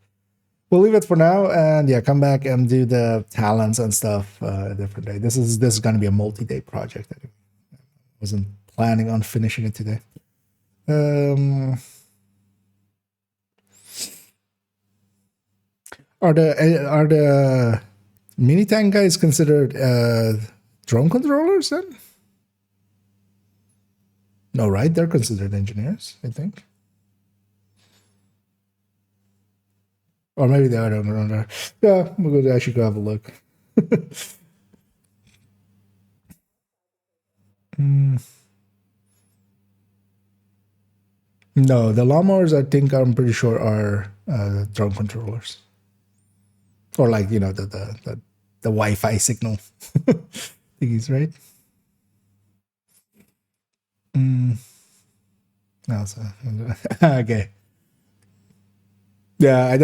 we'll leave it for now, and yeah, come back and do the talents and stuff a different day. This is going to be a multi-day project. I wasn't planning on finishing it today. Are the mini tank guys considered drone controllers then? No, right? They're considered engineers, I think. Or maybe they are. I don't know. Yeah, we'll go. I should go have a look. No, the lawnmowers, I think, I'm pretty sure are drone controllers, or like the Wi-Fi signal thingies, right? No, so okay. Yeah, I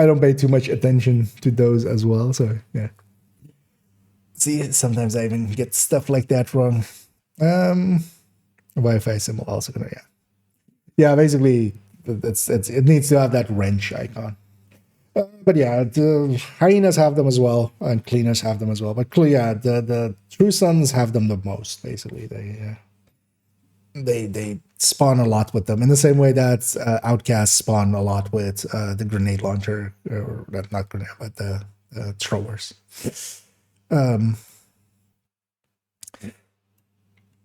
don't pay too much attention to those as well. So yeah. See, sometimes I even get stuff like that wrong. Wi-Fi symbol also gonna yeah. Basically, it needs to have that wrench icon. But yeah, the hyenas have them as well, and cleaners have them as well. But yeah, the True Sons have them the most. Basically, they spawn a lot with them in the same way that Outcasts spawn a lot with the grenade launcher, or not grenade, but the throwers.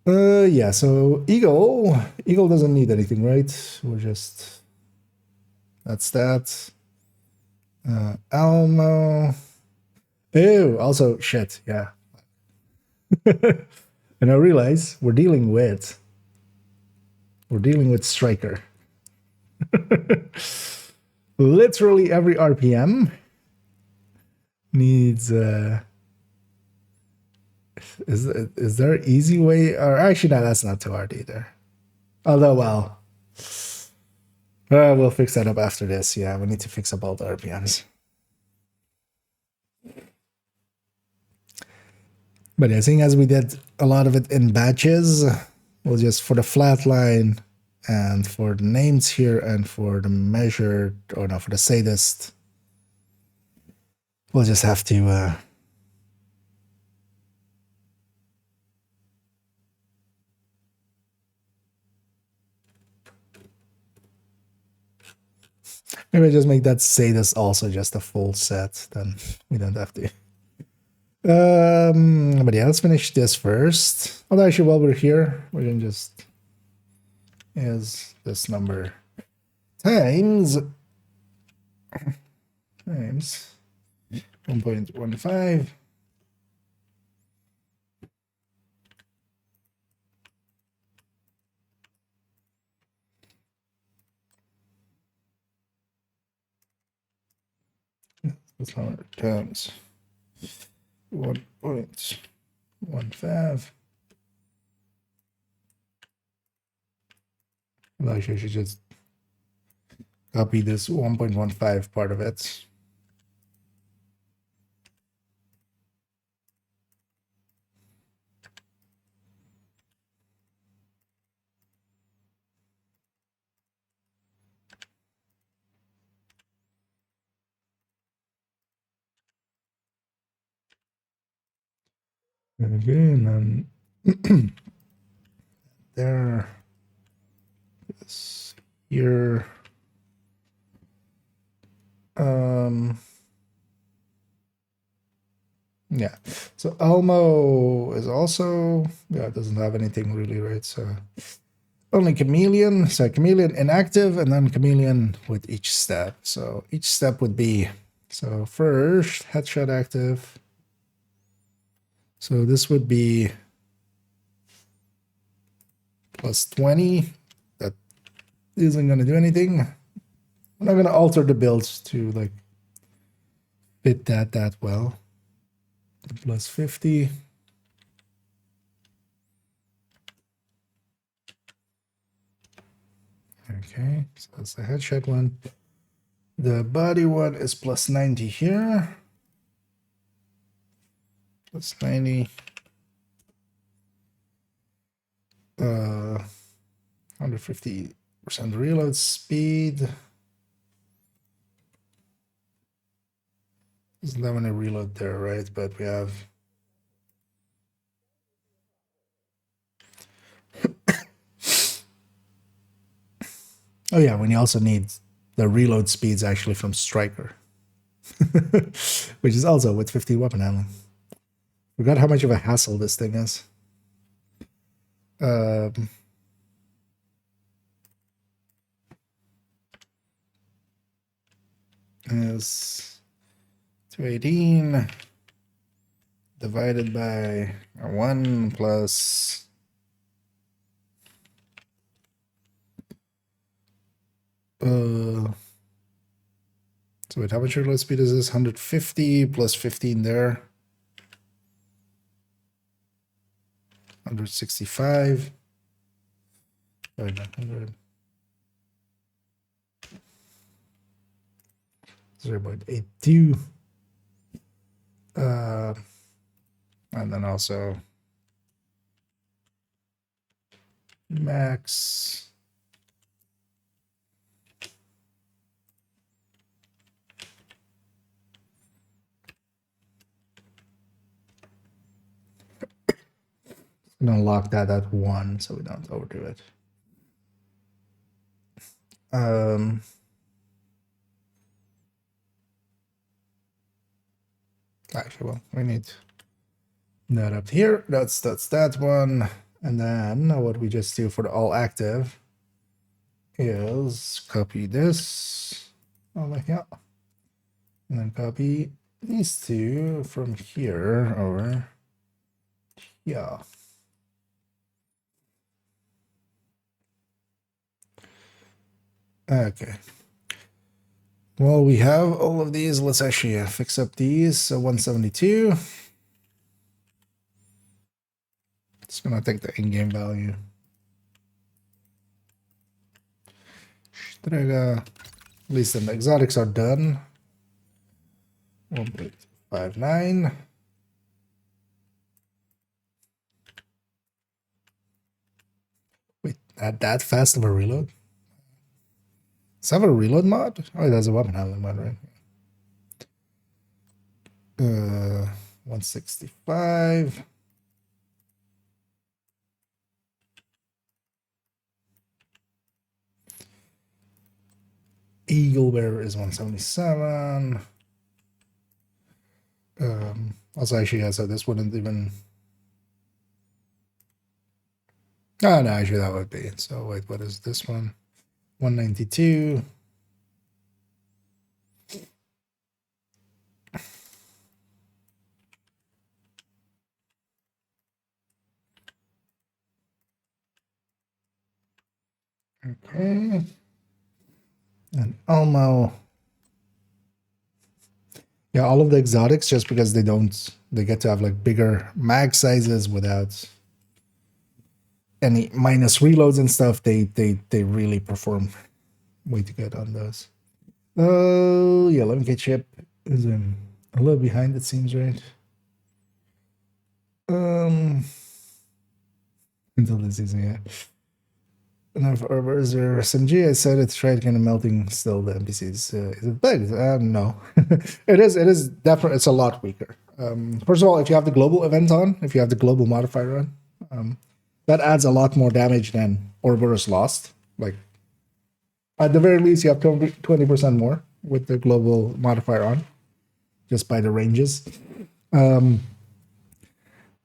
Yeah, so Eagle doesn't need anything, right? We're just that's that. Elmo. Ew, also shit, yeah. And I realize we're dealing with Striker. Literally every RPM needs is there an easy way? Or actually no, that's not too hard either. Although well, we'll fix that up after this. Yeah, we need to fix up all the RPMs. But yeah, seeing as we did a lot of it in batches, we'll just, for the flat line and for the names here and for the measured, or no, for the sadist, we'll just have to maybe just make that sadist also just a full set, then we don't have to But yeah, let's finish this first. Although actually, while we're here, we can just is this number times 1.15. This number times 1.15. Well, actually, I should just copy this 1.15 part of it. Okay, and then there, this here. Yeah. So Elmo is also, yeah, it doesn't have anything really, right? So only Chameleon. So Chameleon inactive, and then Chameleon with each step. So each step would be, so first headshot active. So this would be plus 20. That isn't going to do anything. I'm not going to alter the builds to like fit that well. Plus 50. Okay, so that's the headshot one. The body one is plus 90 here. Plus 90. 150% reload speed. There's 11 reload there, right? But we have oh yeah, when you also need the reload speeds actually from Striker, which is also with 50 weapon handling. Forgot how much of a hassle this thing is. Is 218 divided by 1 plus so wait, how much reload speed is this? 150 plus 15 there. 165. 100. 0.82. And then also max. I'm gonna lock that at 1 so we don't overdo it. Actually, well, we need that up here. That's that one. And then what we just do for the all active is copy this over here. And then copy these two from here over here. Okay. Well, we have all of these. Let's actually fix up these. So 172. It's gonna take the in-game value. At least the exotics are done. 1.59. Wait, that fast of a reload? Does that have a reload mod? Oh, that's a weapon handling mod, right? 165. Eagle Bear is 177. Also, actually, yeah, so this wouldn't even. Oh, no, actually, that would be. So, wait, what is this one? 192. Okay. And Almo. Yeah, all of the exotics, just because they get to have like bigger mag sizes without any minus reloads and stuff. They really perform way too good on those. Oh, yeah, 11K chip is a little behind, it seems, right? Until this season, yeah. And for Berser SMG, I said it's right kind of melting still the NPCs. Is it bugged? No. It is definitely, it's a lot weaker. First of all, if you have the global event on, if you have the global modifier on, that adds a lot more damage than Ouroboros Lost. Like, at the very least, you have 20% more with the global modifier on, just by the ranges. And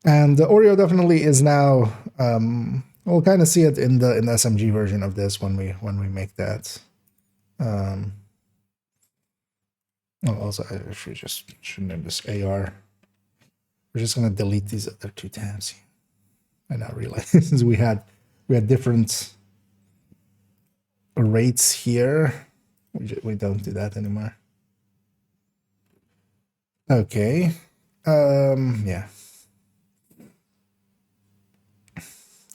the Oreo definitely is now. We'll kind of see it in the SMG version of this when we make that. Also, I should name this AR. We're just gonna delete these other two tabs. I now realize we had different rates here. We don't do that anymore. Okay. Yeah.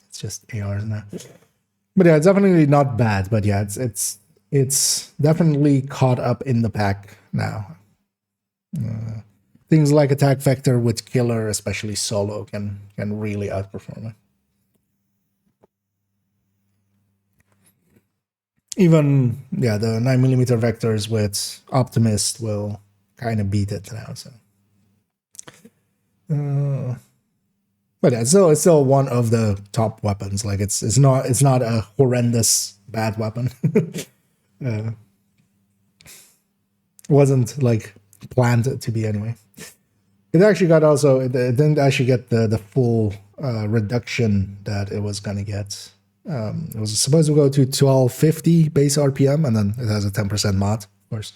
It's just ARs now. But yeah, it's definitely not bad. But yeah, it's definitely caught up in the pack now. Things like attack vector with killer, especially solo, can really outperform it. Even yeah, the 9mm vectors with Optimist will kind of beat it now. So, but yeah, it's still one of the top weapons. Like it's not a horrendous bad weapon. Wasn't like planned to be anyway. It actually got also it didn't actually get the full reduction that it was gonna get. It was supposed to go to 1250 base RPM, and then it has a 10% mod, of course.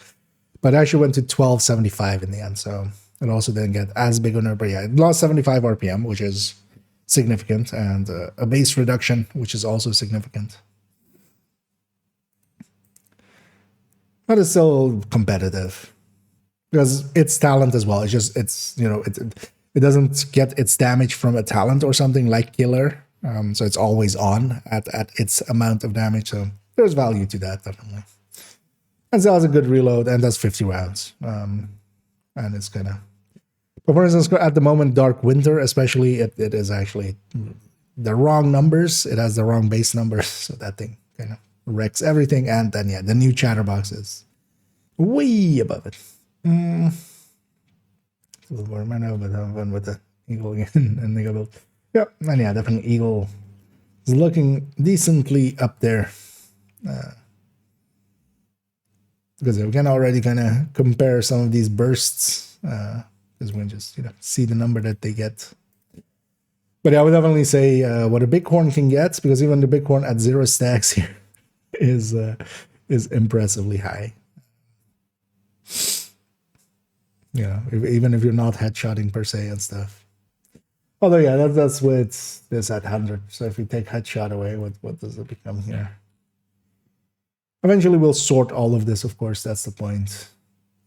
But it actually went to 1275 in the end, so it also didn't get as big a number. Yeah, it lost 75 RPM, which is significant, and a base reduction, which is also significant. But it's still competitive because it's talent as well. It's just it doesn't get its damage from a talent or something like killer. So it's always on at its amount of damage. So there's value to that, definitely. And still has a good reload and does 50 rounds. And it's gonna. But for instance, at the moment, Dark Winter, especially, it is actually the wrong numbers. It has the wrong base numbers. So that thing kind of wrecks everything. And then, yeah, the new Chatterbox is way above it. A little more mana, but have fun with the Eagle again and Nigga build. Yep, and yeah, definitely Eagle is looking decently up there. Because we can already kind of compare some of these bursts. Because we can just see the number that they get. But yeah, I would definitely say what a Bighorn can get, because even the Bighorn at 0 stacks here is impressively high. Even if you're not headshotting per se and stuff. Although, yeah, that's with this at 100. So if you take headshot away, what does it become here? Eventually, we'll sort all of this, of course. That's the point.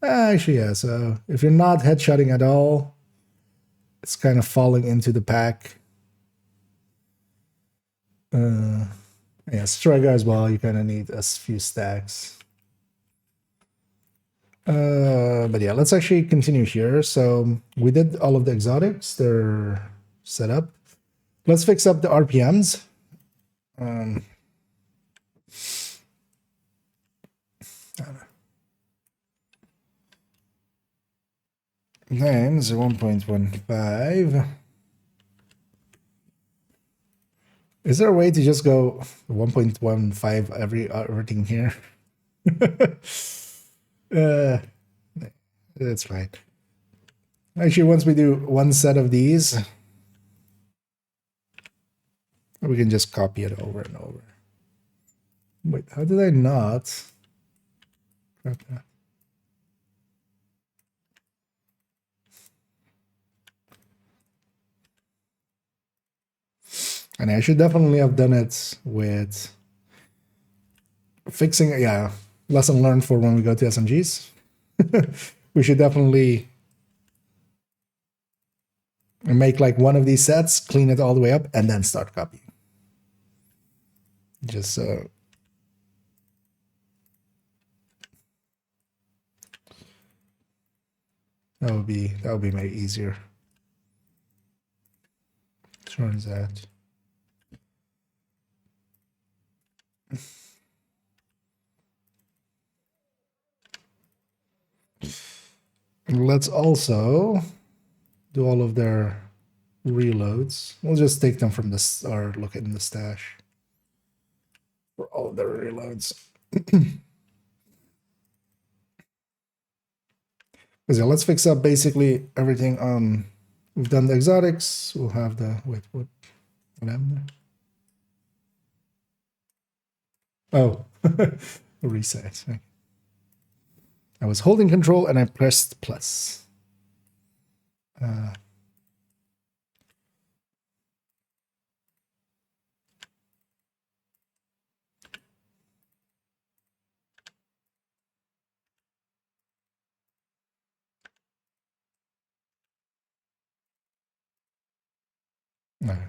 Actually, yeah. So if you're not headshotting at all, it's kind of falling into the pack. Yeah, Striker as well. You kind of need a few stacks. But yeah, let's actually continue here. So we did all of the exotics. They're set up. Let's fix up the RPMs. Then 1.15. Is there a way to just go 1.15 everything here? That's fine. Actually, once we do one set of these, we can just copy it over and over. Wait, how did I not? Crap that. And I should definitely have done it with fixing, yeah, lesson learned for when we go to SMGs. We should definitely make like one of these sets, clean it all the way up, and then start copying. Just that would be way easier. Turns out. Let's also do all of their reloads. We'll just take them from this, or look in the stash for all of their reloads. So yeah, let's fix up basically everything on. We've done the exotics. We'll have the what happened there? Oh, reset. I was holding control and I pressed plus.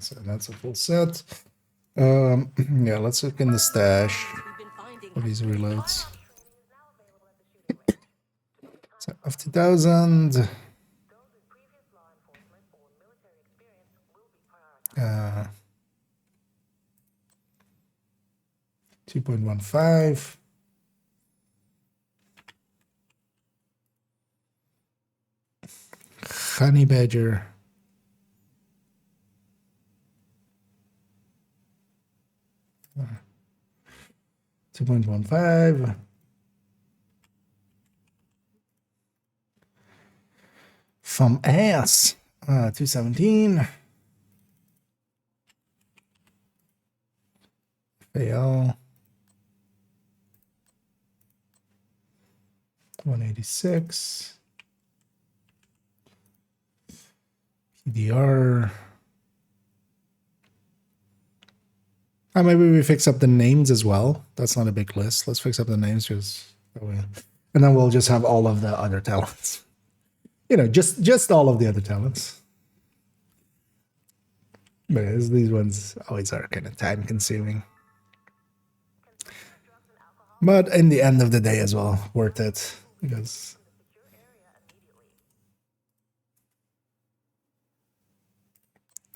So that's a full set. Yeah, let's look in the stash for these reloads. So of 2000. 2.15. Honey Badger. Uh, 2.15. From ass. 217. Fail. 186. PDR. Maybe we fix up the names as well. That's not a big list. Let's fix up the names just that way. And then we'll just have all of the other talents. You know, just all of the other talents. But these ones always are kind of time consuming. But in the end of the day as well, worth it. Because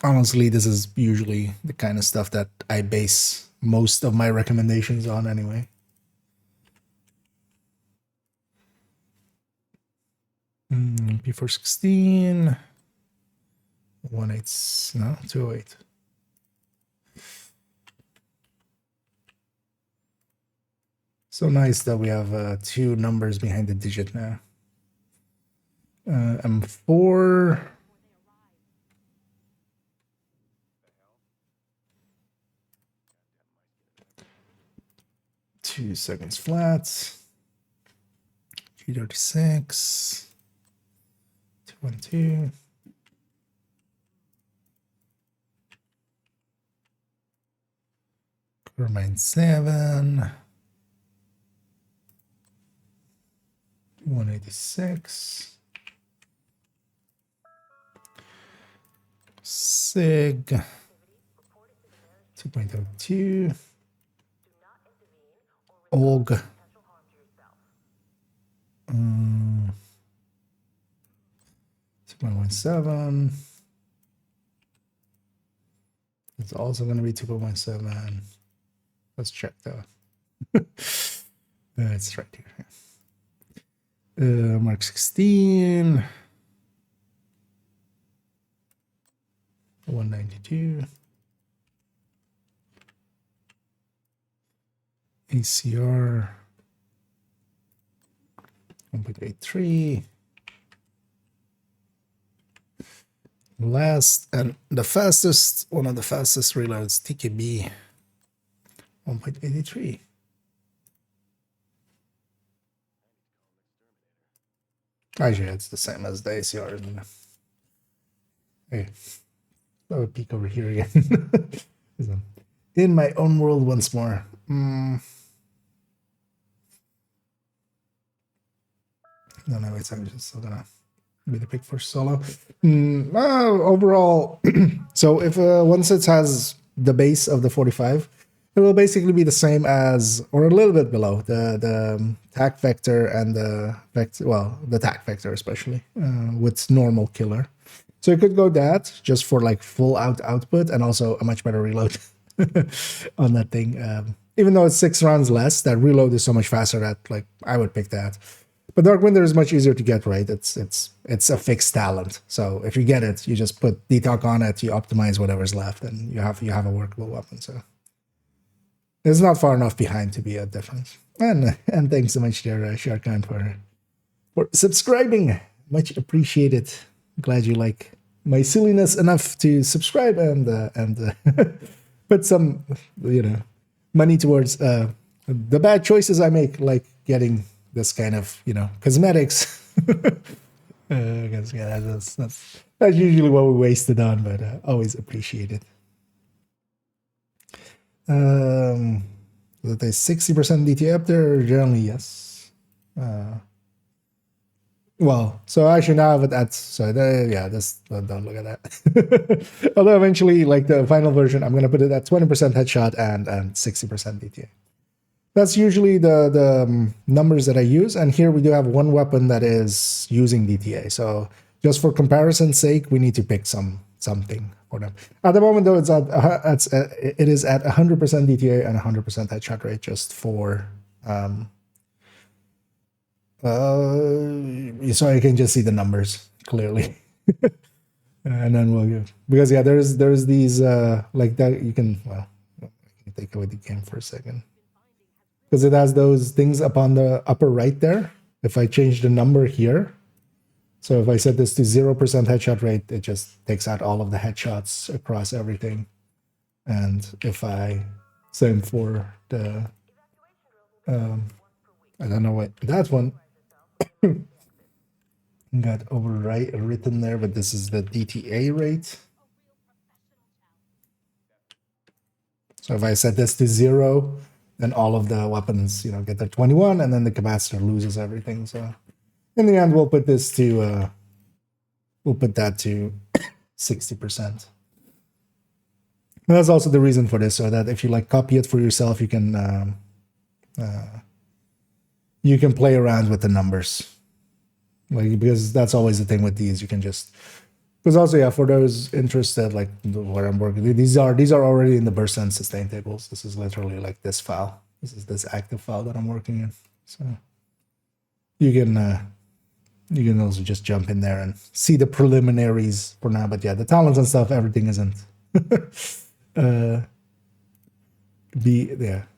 honestly, this is usually the kind of stuff that I base most of my recommendations on anyway. P416. 208. So nice that we have 2 numbers behind the digit now. M4. Two seconds flat. G36. 212. Remain 7. 186. Sig 2.02. OG 2.17. It's also going to be 2.17. Let's check though. It's right here. Mark 16. 192. ACR 1.83. Last and the fastest, one of the fastest reloads, TKB 1.83. Actually, it's the same as the ACR, isn't it? Hey, I would peek over here again. In my own world once more. No, wait, I'm just still gonna be the pick for solo. Overall, so if once it has the base of the 45, it will basically be the same as, or a little bit below, the tac vector and the vector, well, the tac vector especially, with normal killer. So you could go that just for like full output and also a much better reload on that thing. Even though it's 6 rounds less, that reload is so much faster that like I would pick that. But Dark Winter is much easier to get, right? It's a fixed talent. So if you get it, you just put detox on it, you optimize whatever's left, and you have a workable weapon. So it's not far enough behind to be a difference. And thanks so much there, Sharkan, for subscribing. Much appreciated. Glad you like my silliness enough to subscribe and put some money towards the bad choices I make, like getting this kind of cosmetics. I guess, yeah, that's usually what we wasted on, but always appreciate it. That is 60% DTA up there. Generally, yes. Well, so actually now that's so yeah, don't look at that. Although eventually, like the final version, I'm gonna put it at 20% headshot and 60% DTA. That's usually the numbers that I use, and here we do have one weapon that is using DTA. So just for comparison's sake, we need to pick something for them. At the moment, though, it is at 100% DTA and 100% headshot rate, just for so I can just see the numbers clearly. And then we'll give, because yeah, there's these like that you can, well, let me take away the game for a second, because it has those things up on the upper right there. If I change the number here, so if I set this to 0% headshot rate, it just takes out all of the headshots across everything. And if I same for the I don't know what that one got written there, but this is the DTA rate. So if I set this to 0, then all of the weapons, get their 21, and then the capacitor loses everything. So in the end, we'll put this to we'll put that to 60%. And that's also the reason for this, so that if you like copy it for yourself, you can play around with the numbers. Like, because that's always the thing with these, you can just, because also, yeah, for those interested, like where I'm working, these are already in the burst and sustain tables. This is literally like this file. This is this active file that I'm working in. So you can also just jump in there and see the preliminaries for now. But yeah, the talents and stuff, everything isn't. Yeah,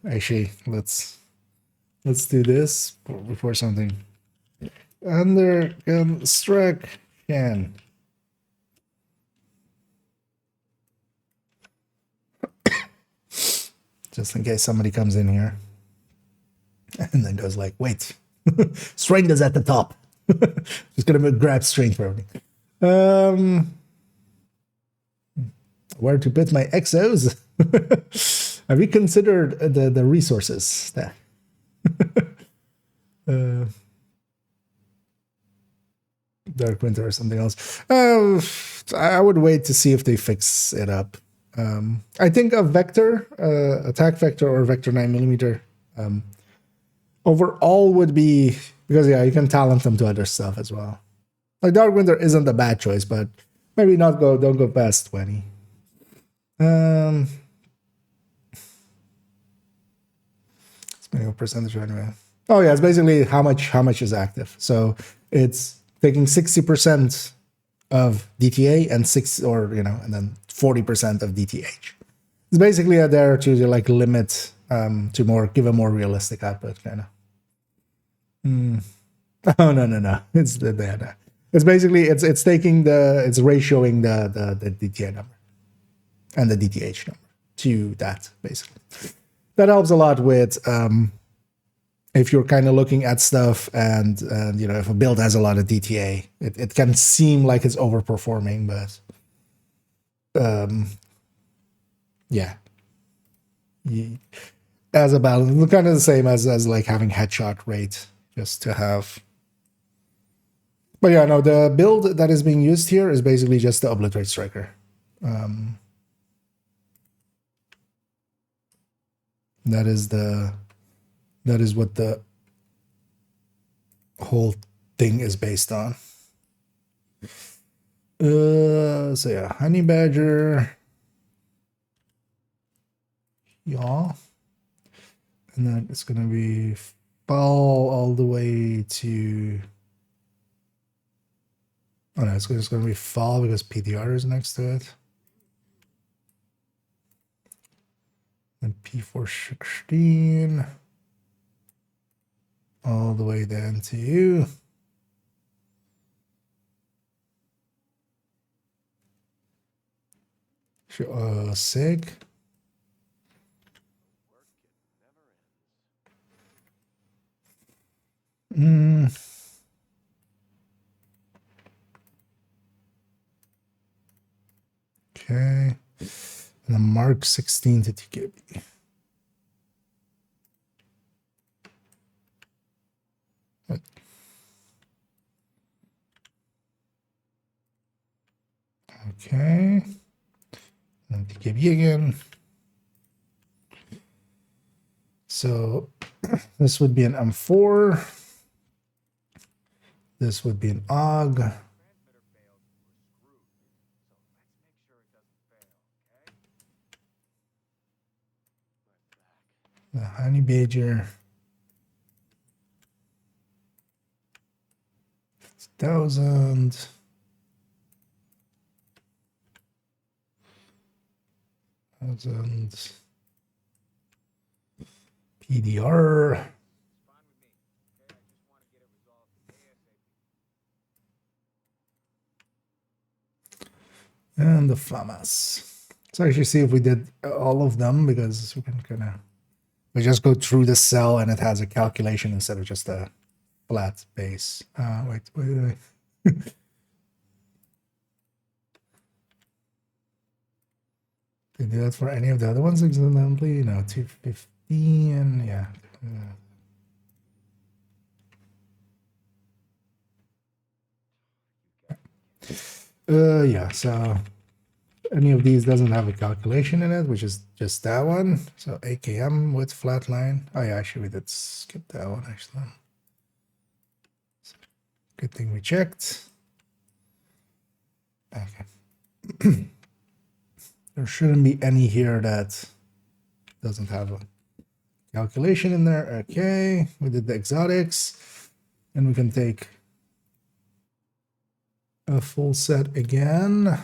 actually, let's do this before something. Under construction. Just in case somebody comes in here and then goes like, wait, strength is at the top. Just gonna grab strength for everything. Where to put my exos? Have you considered the resources there? Dark Winter or something else. I would wait to see if they fix it up. I think a vector, attack vector or vector 9mm, overall would be, because yeah, you can talent them to other stuff as well. Like Dark Winter isn't a bad choice, but maybe don't go past 20. It's percentage anyway. Oh yeah, it's basically how much is active. So it's taking 60% of DTA and and then 40% of DTH. It's basically there to like limit to give a more realistic output kind of. Oh no. It's the It's basically it's taking it's ratioing the DTA number and the DTH number to that basically. That helps a lot with if you're kind of looking at stuff and you know, if a build has a lot of DTA, it can seem like it's overperforming, but yeah, as a balance, kind of the same as like having headshot rate, just to have. But yeah, no, the build that is being used here is basically just the Obliterate Striker. That is what the whole thing is based on. So yeah, Honey Badger. Yeah. And then it's gonna be fall all the way to. Oh no, it's just gonna be fall because PDR is next to it. Then P416 all the way down to you. Sig. Okay. And then Mark 16 to TKB. Okay. And TKB again. So this would be an M4. This would be an AUG. The Honey Badger. 1,000. PDR. And the FAMAS. So actually see if we did all of them, because we can kind of, we just go through the cell and it has a calculation instead of just a flat base. Wait. Did you do that for any of the other ones accidentally? No, 215, yeah. Yeah, so any of these doesn't have a calculation in it, which is just that one. So AKM with flatline. Oh yeah, actually we did skip that one actually. Good thing we checked. Okay. There shouldn't be any here that doesn't have a calculation in there. Okay, we did the exotics, and we can take a full set again.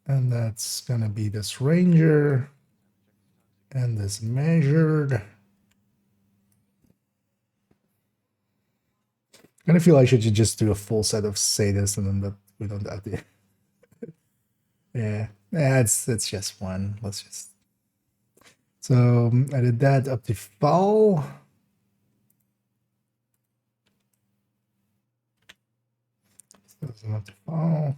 And that's gonna be this ranger and this measured. I kind of feel I should just do a full set of sadist and then that we don't have the. Yeah, it's just one. Let's just. So I did that up to fall. So it's up to fall.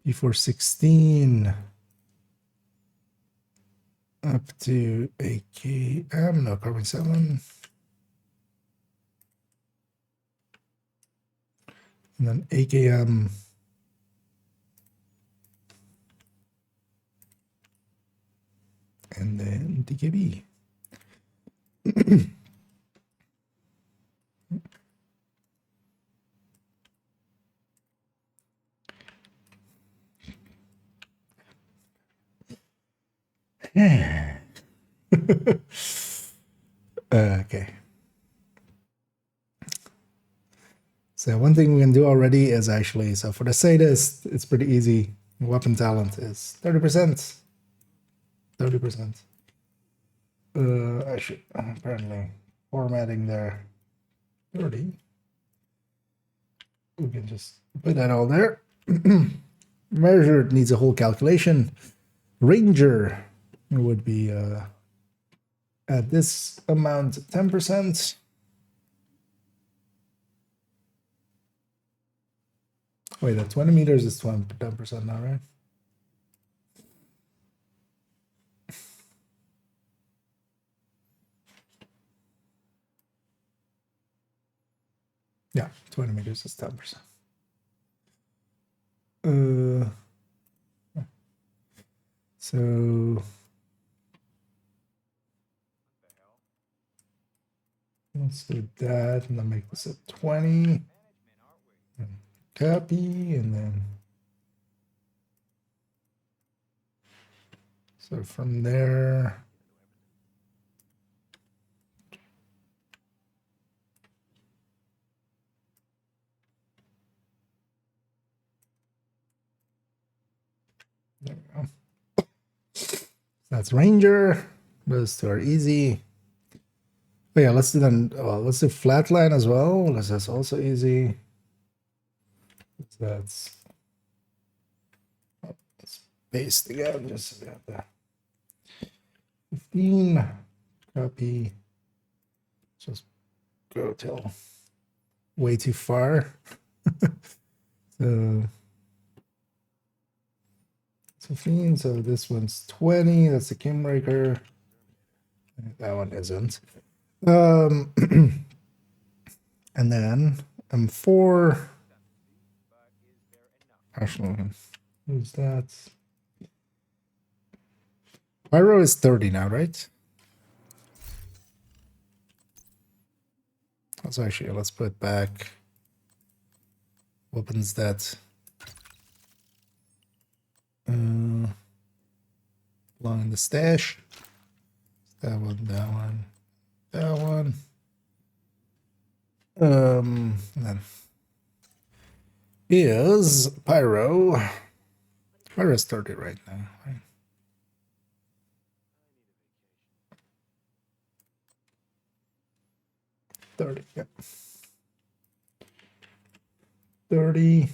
P416 up to AKM, no, carbon 7. And then AKM. And then DKB. Okay. So one thing we can do already is actually, so for the sadist, it's pretty easy. Weapon talent is 30%. 30%. I should apparently formatting there 30. we can just put that all there. Measured needs a whole calculation. Ranger would be at this amount 10%. Wait, that 20 meters is 10% now, right? Yeah, 20 meters is 10%. So let's do that, and then make this a 20. And copy, and then so from there. There we go. That's Ranger. Those two are easy. But yeah, let's do then. Well, let's do Flatline as well, because that's also easy. So that's let's paste again. Just got that 15. Copy. Just go till way too far. So 15, so this one's 20, that's the King Breaker. That one isn't. And then M4. Actually, who's that? Pyro is 30 now, right? So actually, let's put back weapons that belong in the stash. That one, that one, that one. And then is Pyro. Pyro's 30 right now, right? Yeah. 30.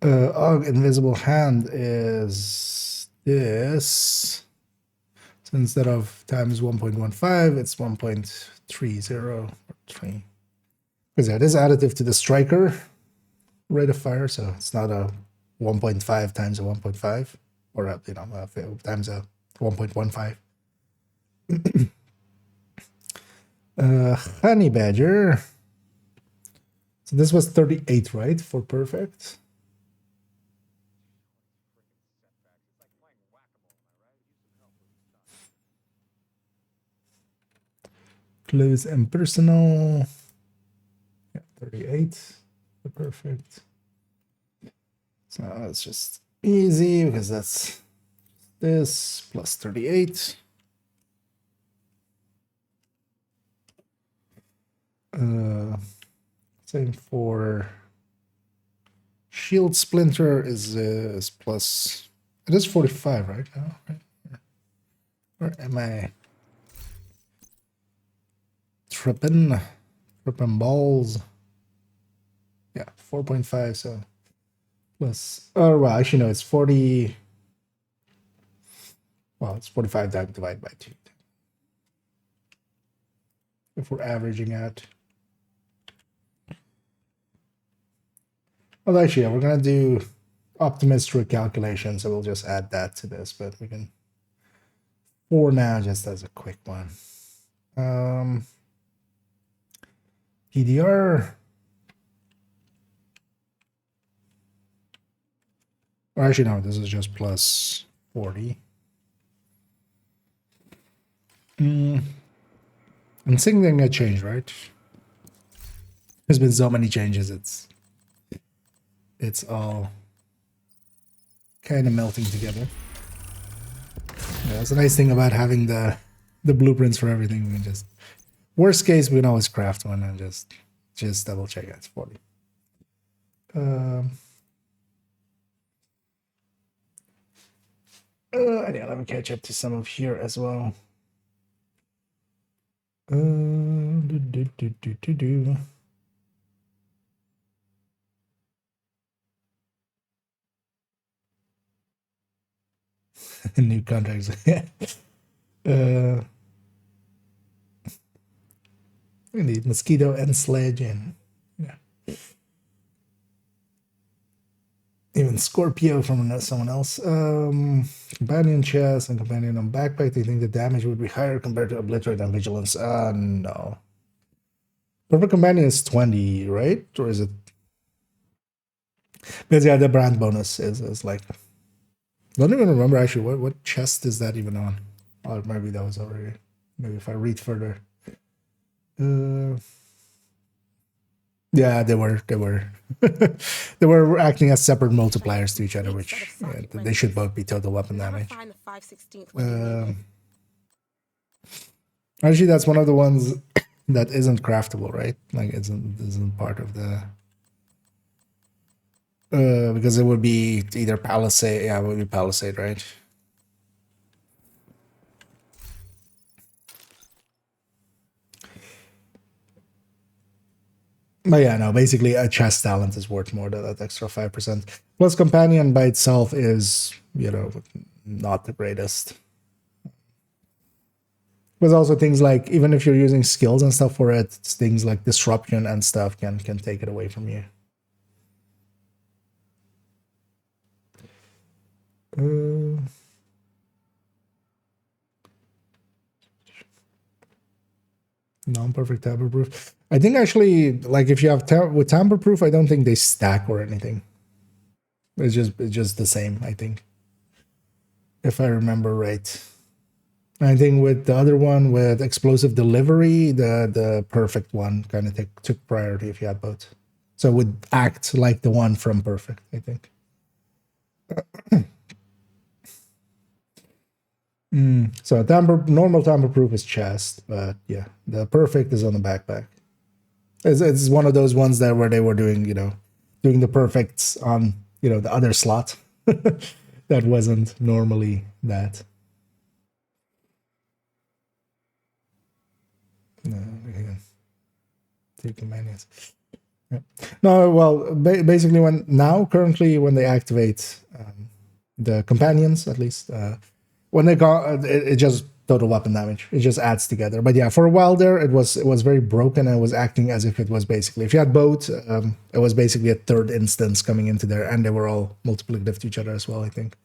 Invisible Hand is this. So instead of times 1.15, it's 1.30 or 3. Because yeah, it is additive to the striker rate of fire, so it's not a 1.5 times a 1.5, or a, times a 1.15. Honey Badger. So this was 38, right, for perfect? Close and personal. Yeah, 38 for perfect. So it's just easy because that's this plus 38. Same for Shield Splinter is plus. It is 45 right now, right? Where am I? Tripping balls. Yeah, 4.5. So plus. Oh well, actually no, it's 40. Well, it's 45 divided by 2. If we're averaging out. Well, actually, yeah, we're gonna do Optimist recalculation, so we'll just add that to this, but we can for now just as a quick one. PDR. Or actually, no, this is just plus 40. And things didn't get changed, right? There's been so many changes, it's all kind of melting together. Yeah, that's the nice thing about having the blueprints for everything. We can just, worst case, we can always craft one and just double check. It's 40. Yeah, let me catch up to some of here as well. New contracts. Indeed, mosquito and sledge, and yeah, even Scorpio from someone else. Companion chest and companion on backpack. Do you think the damage would be higher compared to obliterate and vigilance? No. Perfect companion is 20, right? Or is it? Because yeah, the brand bonus is like. Don't even remember actually what chest is that even on? Or maybe that was already. Maybe if I read further. Yeah, they were they were acting as separate multipliers to each other, which they should both be total weapon damage. Find the 5/16 when you need it. Actually, that's one of the ones that isn't craftable, right? Like isn't part of the because it would be either Palisade. Yeah, it would be Palisade, right? But yeah, no, basically a chest talent is worth more than that extra 5%. Plus companion by itself is, not the greatest. There's also things like, even if you're using skills and stuff for it, things like disruption and stuff can take it away from you. Non-perfect tamper proof. I think actually, like if you have with tamper proof, I don't think they stack or anything. It's just the same, I think, if I remember right. I think with the other one with explosive delivery, the perfect one kind of took priority if you had both. So it would act like the one from perfect, I think. So normal tamper proof is chest, but yeah, the perfect is on the backpack. It's one of those ones that where they were doing the perfects on the other slot that wasn't normally that. No, two companions. Yeah. No, well, basically currently when they activate the companions, at least when they got it just total weapon damage. It just adds together. But yeah, for a while there, it was very broken and it was acting as if it was basically, if you had both, it was basically a third instance coming into there, and they were all multiplicative to each other as well, I think.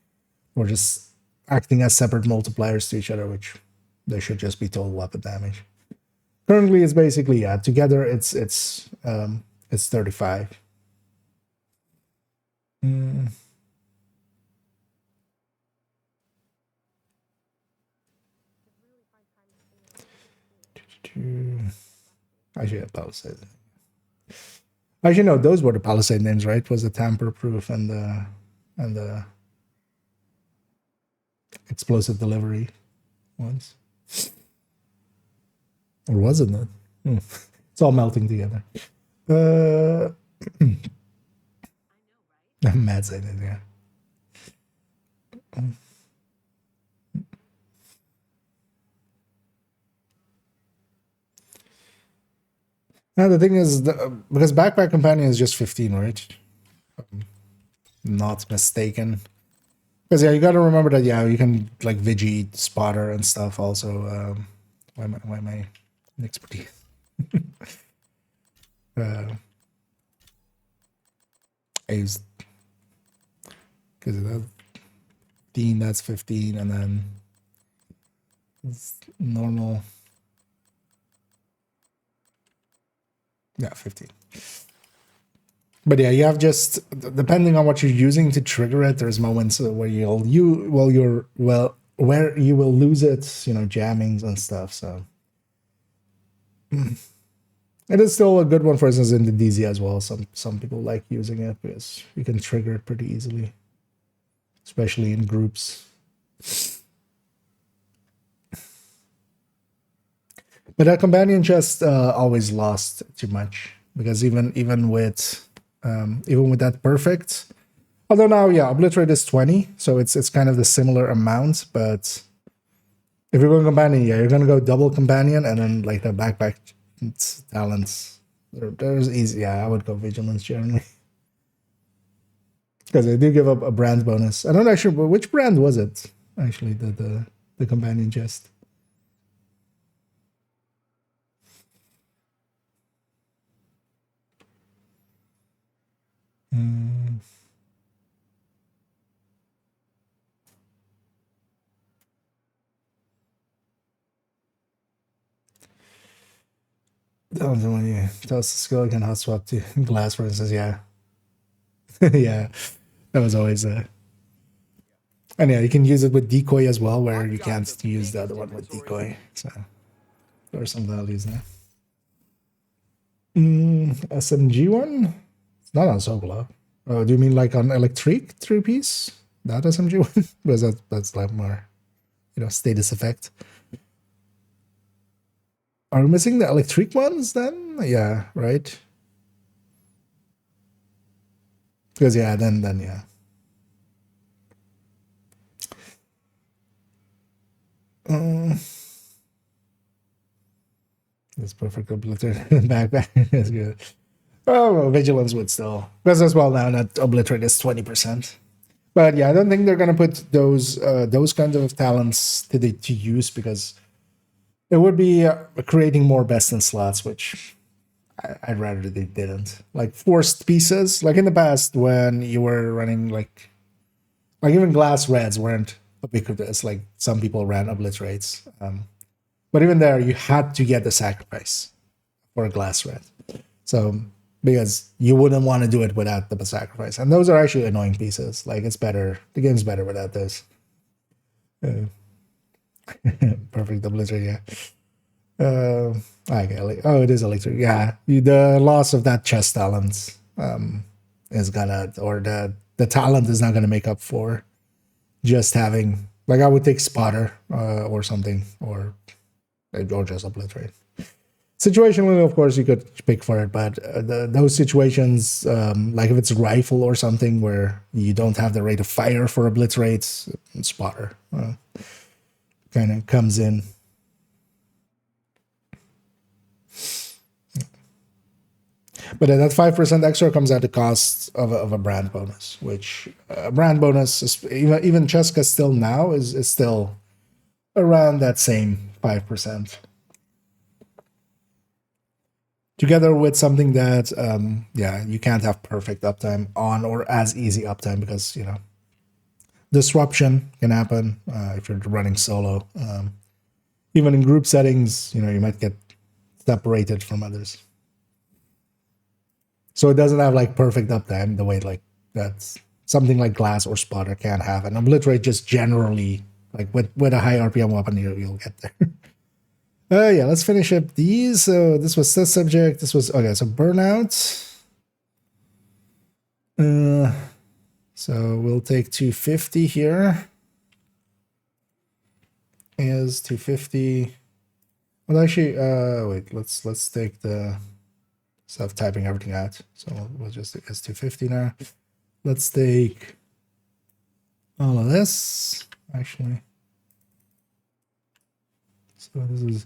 Or just acting as separate multipliers to each other, which they should just be total weapon damage. Currently, it's basically, yeah, together it's 35. I should have Palisade. Actually, no, those were the Palisade names, right? Was the tamper proof and the explosive delivery ones, or wasn't it? It's all melting together. Mad saying it, yeah. Now the thing is, because Backpack Companion is just 15, right? Not mistaken. Because yeah, you got to remember that you can like Vigi, Spotter, and stuff. Also, why am I expertise? I used because that 15. That's 15, and then it's normal. Yeah, 15. But yeah, you have just, depending on what you're using to trigger it, there's moments where you will lose it, jammings and stuff. So it is still a good one, for instance, in the DZ as well. Some people like using it because you can trigger it pretty easily, especially in groups. But that companion chest always lost too much, because even with that perfect, although now obliterate is 20, so it's kind of the similar amount. But if you're going companion, you're gonna go double companion, and then like the backpack talents, there's easy. Yeah, I would go vigilance generally because they do give up a brand bonus. I don't actually, which brand was it? actually, the companion chest. Oh, the one you toss the skull can hot swap to glass, for instance. Yeah, yeah, that was always and yeah, you can use it with decoy as well, where you can't use the other one with decoy. So there are some values there. SMG one? It's not on Solo. Oh, do you mean like on electric 3-piece? That SMG one? Because that's like more, status effect. Are we missing the electric ones then? Yeah, right? Because yeah, then yeah. It's perfect obliterate backpack. That's good. Oh, well, vigilance would still, because as well now that obliterate is 20%. But yeah, I don't think they're gonna put those kinds of talents to use, because it would be creating more best in slots, which I'd rather they didn't. Like forced pieces, like in the past when you were running like even glass reds weren't ubiquitous. Like some people ran obliterates, but even there you had to get the sacrifice for a glass red. So because you wouldn't want to do it without the sacrifice, and those are actually annoying pieces. Like it's better, the game's better without those. Perfect obliterate, yeah. Okay. Oh, it is electric. Yeah, the loss of that chest talent is gonna, or the talent is not gonna make up for just having. Like I would take spotter or something, or just obliterate. Situationally, of course, you could pick for it, but those situations, like if it's a rifle or something where you don't have the rate of fire for obliterates, spotter kind of comes in. But that 5% extra comes at the cost of a brand bonus, which a brand bonus is, even Cheska still now is still around that same 5%. Together with something that, you can't have perfect uptime on or as easy uptime, because, disruption can happen if you're running solo. Even in group settings, you might get separated from others. So it doesn't have like perfect uptime the way like that's something like glass or spotter can have. And obliterate just generally, like with a high RPM weapon, you'll get there. Yeah, let's finish up these. So this was test subject. This was, okay, so burnout. So we'll take 250 here. Is 250. Well, actually, wait, let's take the stuff typing everything out. So we'll just, it's 250 now. Let's take all of this, actually. So this is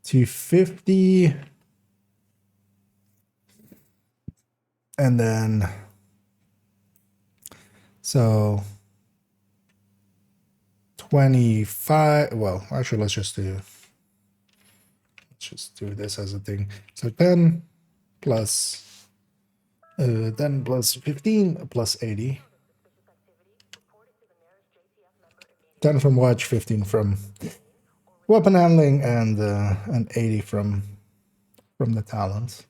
250. And then, so 25, well, actually, let's just do this as a thing. So 10 plus 10 plus 15 plus 80. 10 from watch, 15 from weapon handling, and 80 from the talent.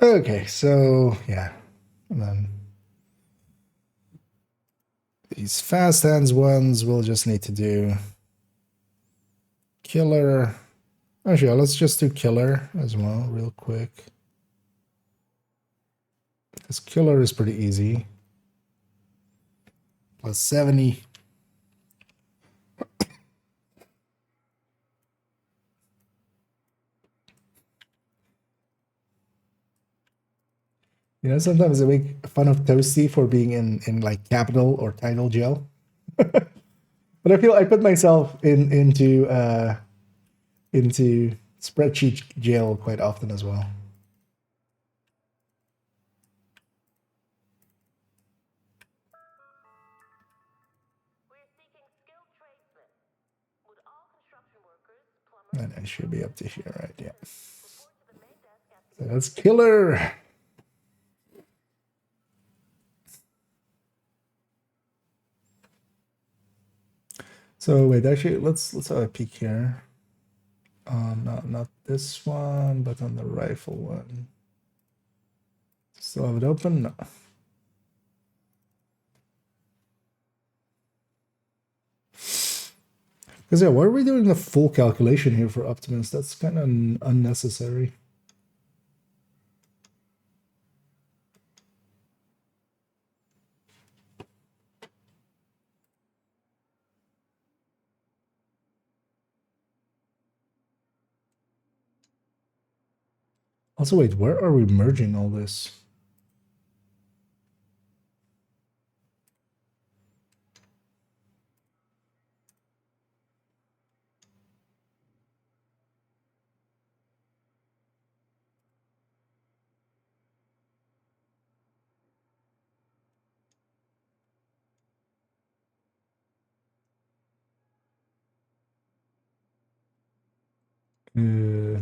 Okay, so yeah, and then these fast hands ones we'll just need to do killer. Actually, let's just do killer as well real quick, because killer is pretty easy. Plus 70. Sometimes I make fun of Toasty for being in like capital or title jail. But I feel I put myself into spreadsheet jail quite often as well. We're seeking skilled tradesmen. Would all construction workers, plumbers, And I should be up to here, right? Yeah. report to the main desk at So that's killer. So wait, actually, let's have a peek here. Not this one, but on the rifle one. Still have it open? No. Because yeah, why are we doing the full calculation here for Optimus? That's kind of unnecessary. Also, wait, where are we merging all this? Uh,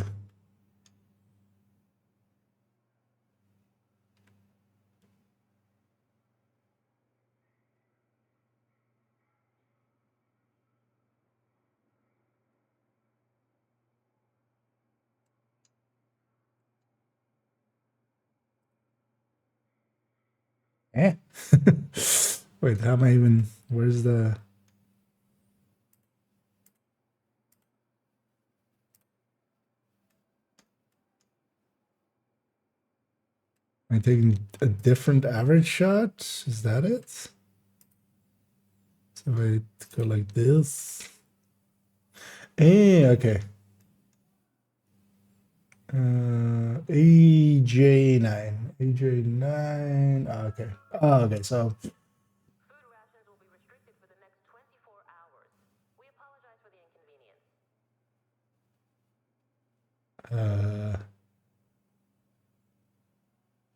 eh? Wait, how am I even? Where's the? Am I taking a different average shot? Is that it? So I go like this. Okay. AJ9. AJ9. Okay. Okay, so food rations will be restricted for the next 24 hours. We apologize for the inconvenience.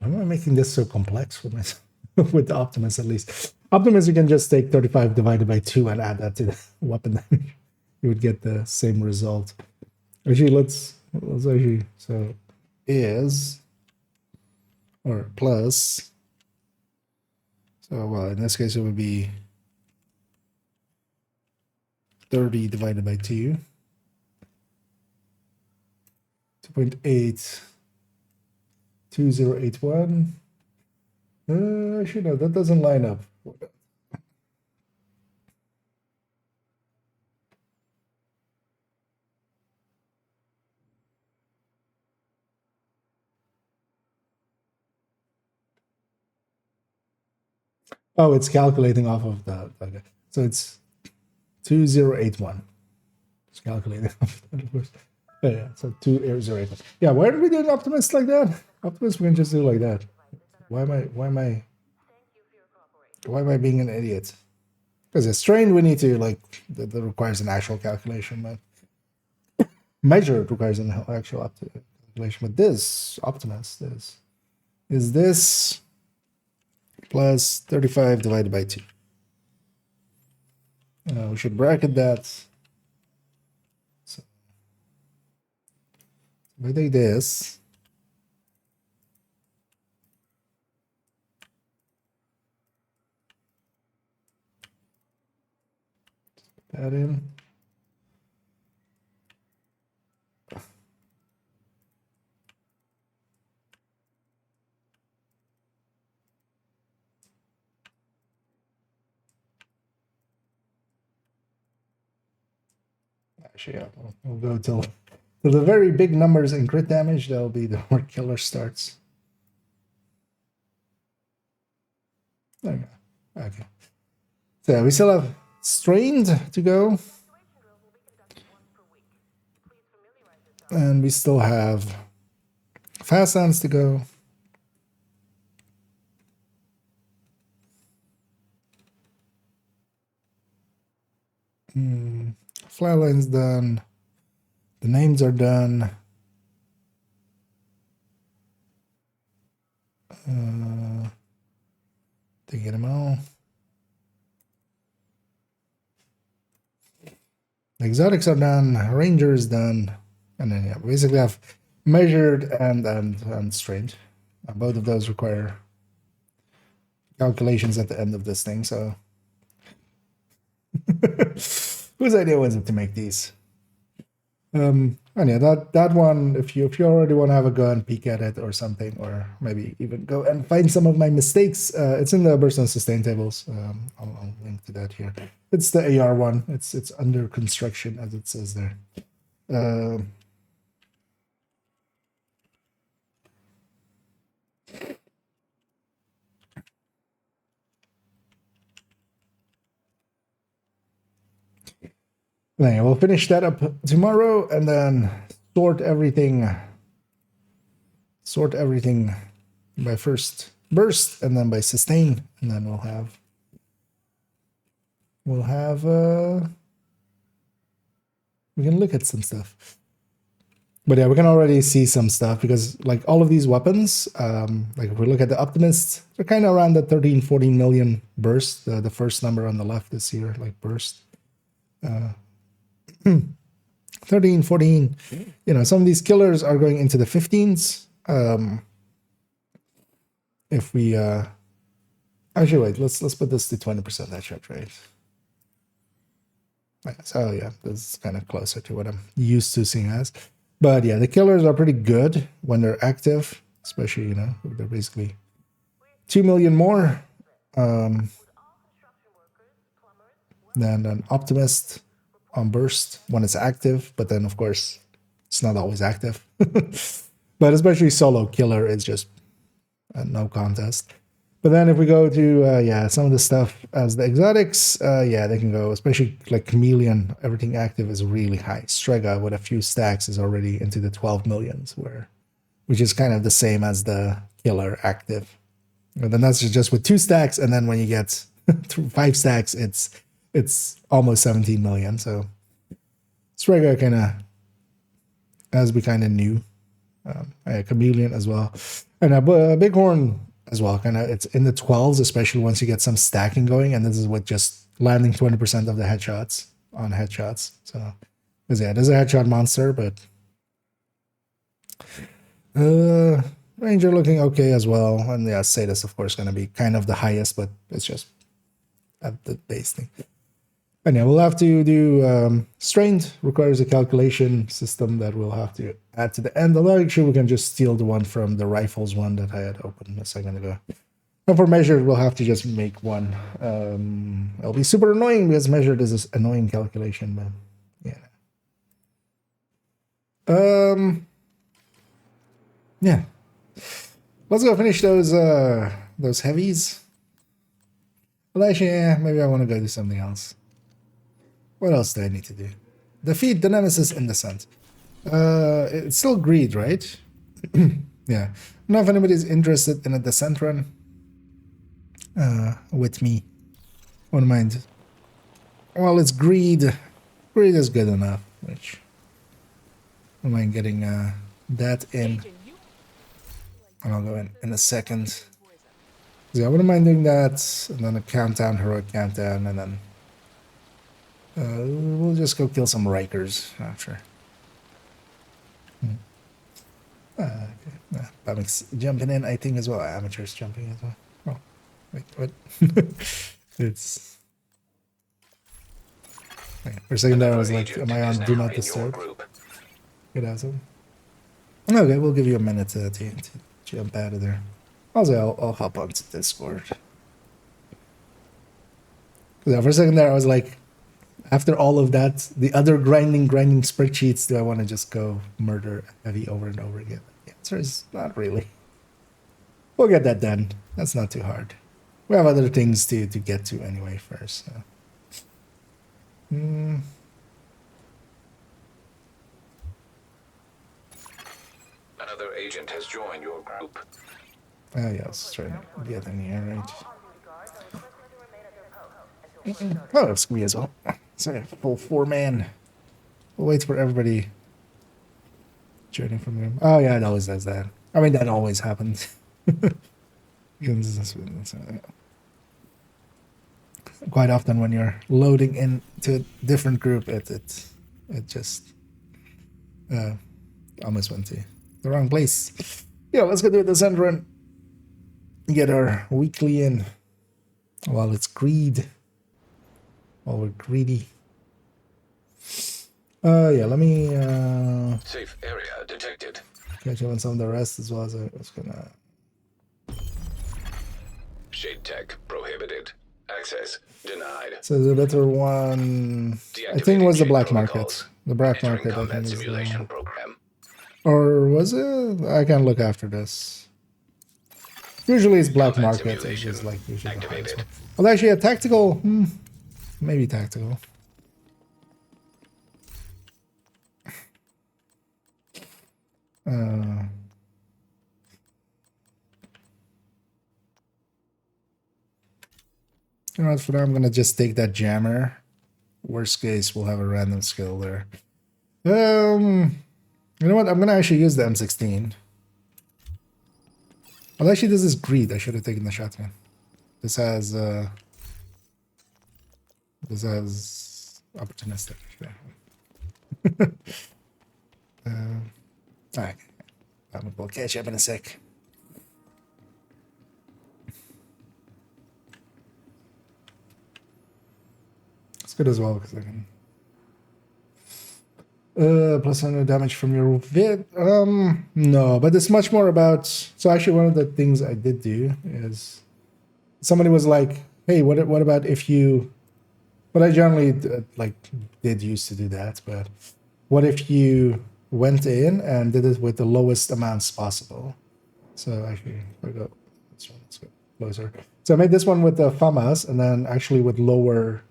why am I making this so complex for myself? With Optimus, at least. Optimus, you can just take 35 divided by 2 and add that to the weapon damage. You would get the same result. Actually, let's actually, so is, or plus, so well, in this case, it would be 30 divided by 2. 2.8, 2081. Actually, no, that doesn't line up. Oh, it's calculating off of the, okay. So it's 2081. It's calculating off that, of course. Yeah, so 2081. Yeah, why are we doing Optimus like that? Optimus, we can just do like that. Why am I being an idiot? Because it's strained, we need to, like, that requires an actual calculation, but measure it requires an actual calculation. But this Optimus, this is this plus 35 divided by 2. We should bracket that. So if I take this, put that in. Actually, yeah, we'll go till the very big numbers in crit damage. That'll be the where killer starts. There we go. Okay. So yeah, we still have strained to go. And we still have fast hands to go. Flatlines done. The names are done. They get them all. The exotics are done. Ranger is done. And then, yeah, basically I've measured and strained. Both of those require calculations at the end of this thing, so whose idea was it to make these? And yeah, that one, if you already want to have a go and peek at it or something, or maybe even go and find some of my mistakes, it's in the burst and sustain tables. I'll link to that here. It's the AR one. It's under construction, as it says there. Anyway, we'll finish that up tomorrow and then sort everything by first burst and then by sustain, and then we can look at some stuff. But yeah, we can already see some stuff because like all of these weapons, like if we look at the Optimists, they're kind of around the 13-14 million burst. The first number on the left is here, like burst. 13, 14, you know, some of these killers are going into the 15s. If we actually wait, let's put this to 20% headshot rate. So yeah, this is kind of closer to what I'm used to seeing as. But yeah, the killers are pretty good when they're active, especially, you know, they're basically 2 million more than an Optimist on burst when it's active, but then of course it's not always active. But especially solo killer is just no contest. But then if we go to yeah, some of the stuff as the exotics, yeah, they can go, especially like Chameleon, everything active is really high. Strega with a few stacks is already into the 12 millions, which is kind of the same as the killer active. And then that's just with 2 stacks, and then when you get 5 stacks, it's almost 17 million. So Strega kind of, as we kind of knew, Chameleon as well, and Bighorn as well. Kind of, it's in the 12s, especially once you get some stacking going, and this is with just landing 20% of the headshots on headshots. So, because yeah, there's a headshot monster, but Ranger looking okay as well, and yeah, Sadist of course going to be kind of the highest, but it's just at the base thing. And yeah, we'll have to do strained, requires a calculation system that we'll have to add to the end. Although actually we can just steal the one from the rifles one that I had opened a second ago. And for measured, we'll have to just make one. It'll be super annoying because measured is this annoying calculation, but yeah. Yeah. Let's go finish those heavies. Well, actually, yeah, maybe I want to go do something else. What else do I need to do? Defeat the Nemesis in Descent. It's still greed, right? Yeah. I don't know if anybody's interested in a Descent run with me. Wouldn't mind. Well, it's greed. Greed is good enough, which I don't mind getting that in. And I'll go in a second. So yeah, I wouldn't mind doing that. And then a countdown, heroic countdown, and then we'll just go kill some Rikers after. Okay. Bamix jumping in, I think, as well. Amateurs jumping as well. Oh, wait, what? It's... Okay. For a second there, I was like, am I on Do Not Disturb? Good answer. Okay, we'll give you a minute to jump out of there. Also, I'll hop onto Discord. Yeah, for a second there, I was like, after all of that, the other grinding spreadsheets, do I want to just go murder heavy over and over again? The answer is not really. We'll get that done. That's not too hard. We have other things to get to anyway first. So. Another agent has joined your group. Oh yeah, let's try to get in here, right? Oh, it's me as well. Sorry, full 4-man. We'll wait for everybody Journey from room. Oh yeah, it always does that. I mean, that always happens. Quite often when you're loading into a different group, it just almost went to the wrong place. Yeah, let's go do the Zen run. Get our weekly in while it's while we're greedy. Yeah, let me Safe area detected. catch up on some of the rest as well as I was gonna. Shade tech prohibited. Access denied. So the better one, I think, was the black market. The black Entering market, I combat think, is simulation the, program. or was it? I can look after this. Usually it's black Combat market. It's simulation just like usually the highest activated. one. Well, actually, a tactical, maybe tactical. You know what? For now, I'm gonna just take that jammer. Worst case, we'll have a random skill there. You know what? I'm gonna actually use the M16. Well, actually, this is greed. I should have taken the shotgun. This has opportunistic. Alright, we'll catch up in a sec. It's good as well because I can plus 100 damage from your vid. No, but it's much more about. So actually, one of the things I did do is somebody was like, "Hey, what about if you?" But I generally did used to do that. But what if you went in and did it with the lowest amounts possible? So actually, let's go closer. So I made this one with the FAMAS and then actually with lower,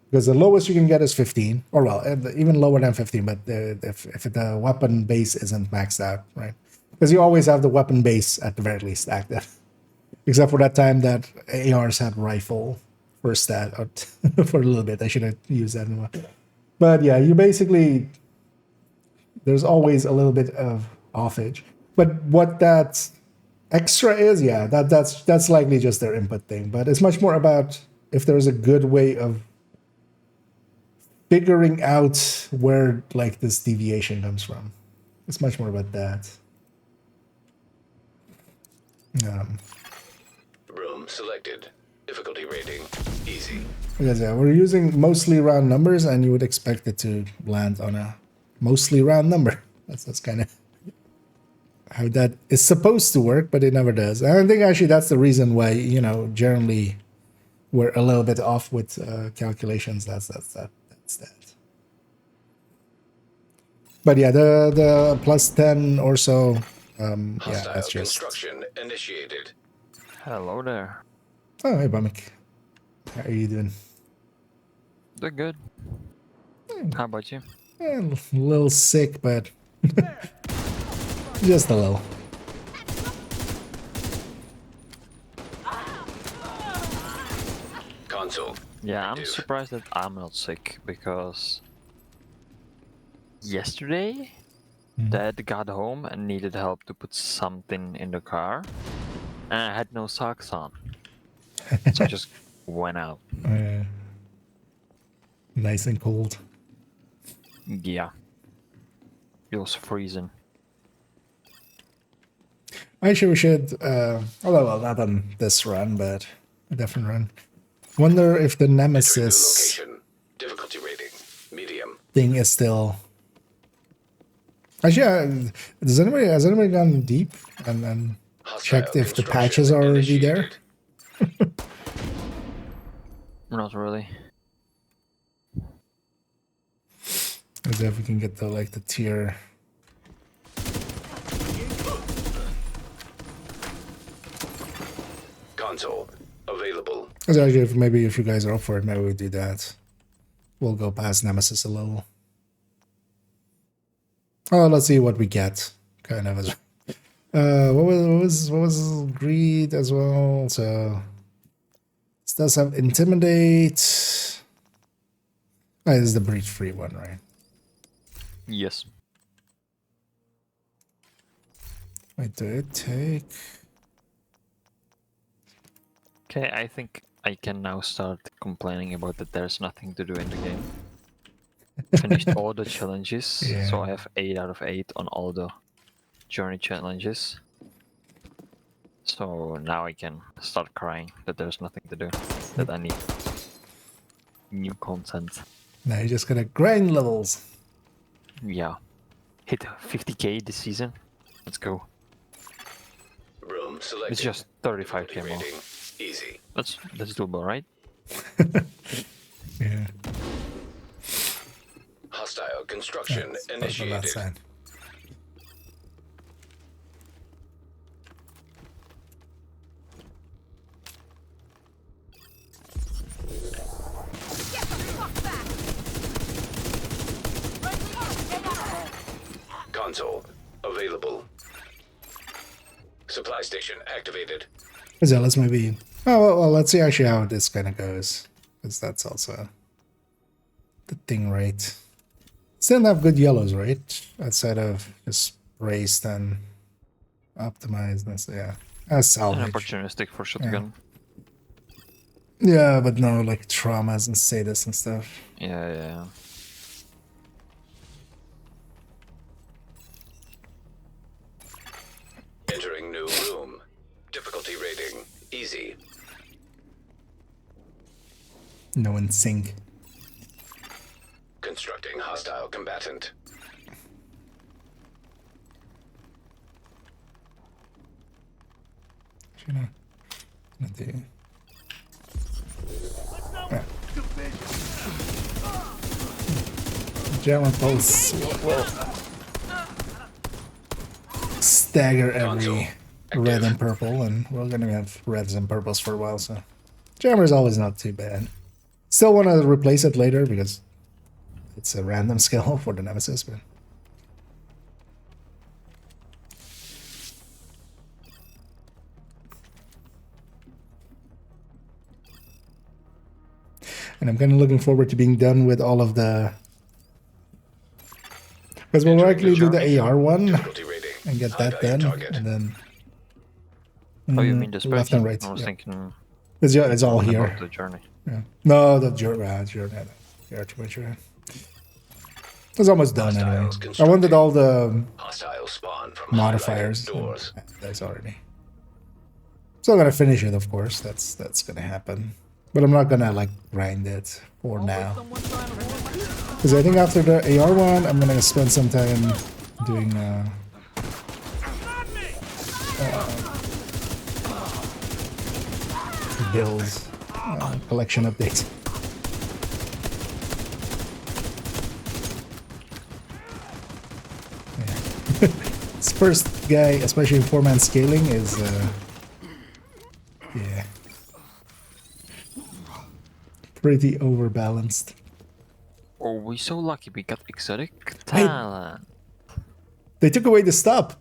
because the lowest you can get is 15, or well, even lower than 15. But if the weapon base isn't maxed out, right? Because you always have the weapon base at the very least active, except for that time that ARs had rifle for stat for a little bit. I should have used that anyway. But yeah, you basically, there's always a little bit of offage. But what that extra is, yeah, that's likely just their input thing. But it's much more about if there's a good way of figuring out where like this deviation comes from. It's much more about that. Room selected. Difficulty rating easy. Because yeah, we're using mostly round numbers, and you would expect it to land on a mostly round number. That's kind of how that is supposed to work, but it never does. And I think actually that's the reason why, generally we're a little bit off with calculations. That's that. But yeah, the plus 10 or so, yeah, Hostile that's just. construction initiated. Hello there. Oh, hey, Bamik. How are you doing? Doing good. How about you? A little sick, but just a little. Console. Yeah, I'm active. surprised that I'm not sick because yesterday Dad got home and needed help to put something in the car, and I had no socks on, so I just went out. Nice and cold. Yeah, it was freezing. Actually, we should, well, not on this run, but a different run. Wonder if the Entering new Nemesis location. Difficulty rating medium. thing is still. Actually, has anybody gone deep and checked if the patches are already there? Not really. As if we can get the tier. Console available. As actually, maybe if you guys are up for it, maybe we do that. We'll go past Nemesis a little. Oh, let's see what we get. Kind of as. What was greed as well? So this does have intimidate. Oh, this is the breach free one, right? Yes. Wait, do it take? Okay, I think I can now start complaining about that there's nothing to do in the game. Finished all the challenges, so I have 8 out of 8 on all the journey challenges. So now I can start crying that there's nothing to do, that I need new content. Now you're just gonna grind levels. Yeah. Hit 50k this season. Let's go. Room selected. It's just 35k more. Rating, easy. That's doable, right? Yeah. Hostile construction That's on that initiated. side. Console available. Supply station activated. So let's maybe. Oh well, let's see actually how this kind of goes, because that's also the thing, right? Still have good yellows, right? Outside of just raised and optimized. That's, yeah, as And salvage. opportunistic for shotgun. Yeah, but no like traumas and status and stuff. Yeah. Entering new room. Difficulty rating easy. No in sync. Constructing hostile combatant. You know, not the. Yeah. German pulse will stagger every red and purple, and we're gonna have reds and purples for a while, so jammer's always not too bad. Still want to replace it later because it's a random skill for the nemesis, but and I'm kind of looking forward to being done with all of the, because we'll likely do the AR one Difficulty rating. and get High that value done, target. and then Oh, you mean the left spread? and right. I was Yeah. thinking It's all about here. the journey. Yeah. No, the journey. Yeah, too much. It's almost done anyway. I wanted all the Hostile spawn from modifiers. highlighted doors. That's already. Still gonna finish it, of course. That's gonna happen. But I'm not gonna like grind it for now. Because I think after the AR one, I'm gonna spend some time doing builds, collection updates. Yeah. This first guy, especially in 4-man scaling, is yeah, pretty overbalanced. Oh, we so lucky we got exotic talent. They took away the stop.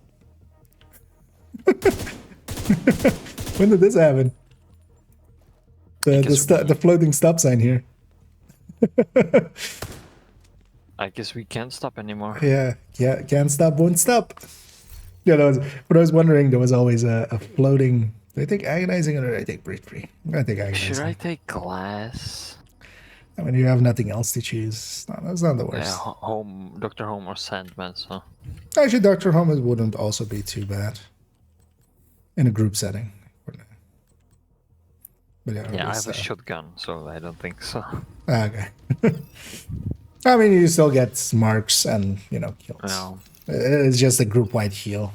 When did this happen? The floating stop sign here. I guess we can't stop anymore. Yeah, can't stop, won't stop. Yeah, but I was wondering, there was always a floating. Do I take agonizing or do I take break free? I'm gonna take agonizing. Should I take glass? I mean, you have nothing else to choose. No, that's not the Yeah, worst. home, Dr. Home or Sandman, so. Actually, Dr. Holmes wouldn't also be too bad in a group setting. But yeah, Yeah, I least, have a shotgun, so I don't think so. Okay. I mean, you still get marks and, kills. No. It's just a group-wide heal.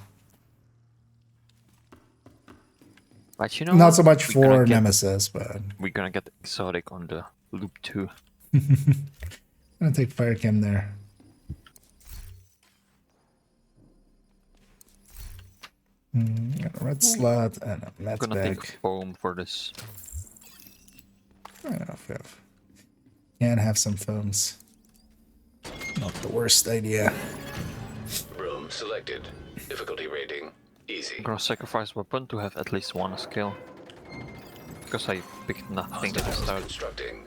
But you know Not what? so much We're gonna for get- Nemesis, but We're gonna get exotic on the loop too. I'm gonna take fire cam there. A red slot and a I'm med gonna bag. take foam for this. I don't know if we can have some foams. Not the worst idea. Room selected. Difficulty rating easy. I'm gonna sacrifice weapon to have at least one skill. Because I picked nothing at the Hostiles start. constructing.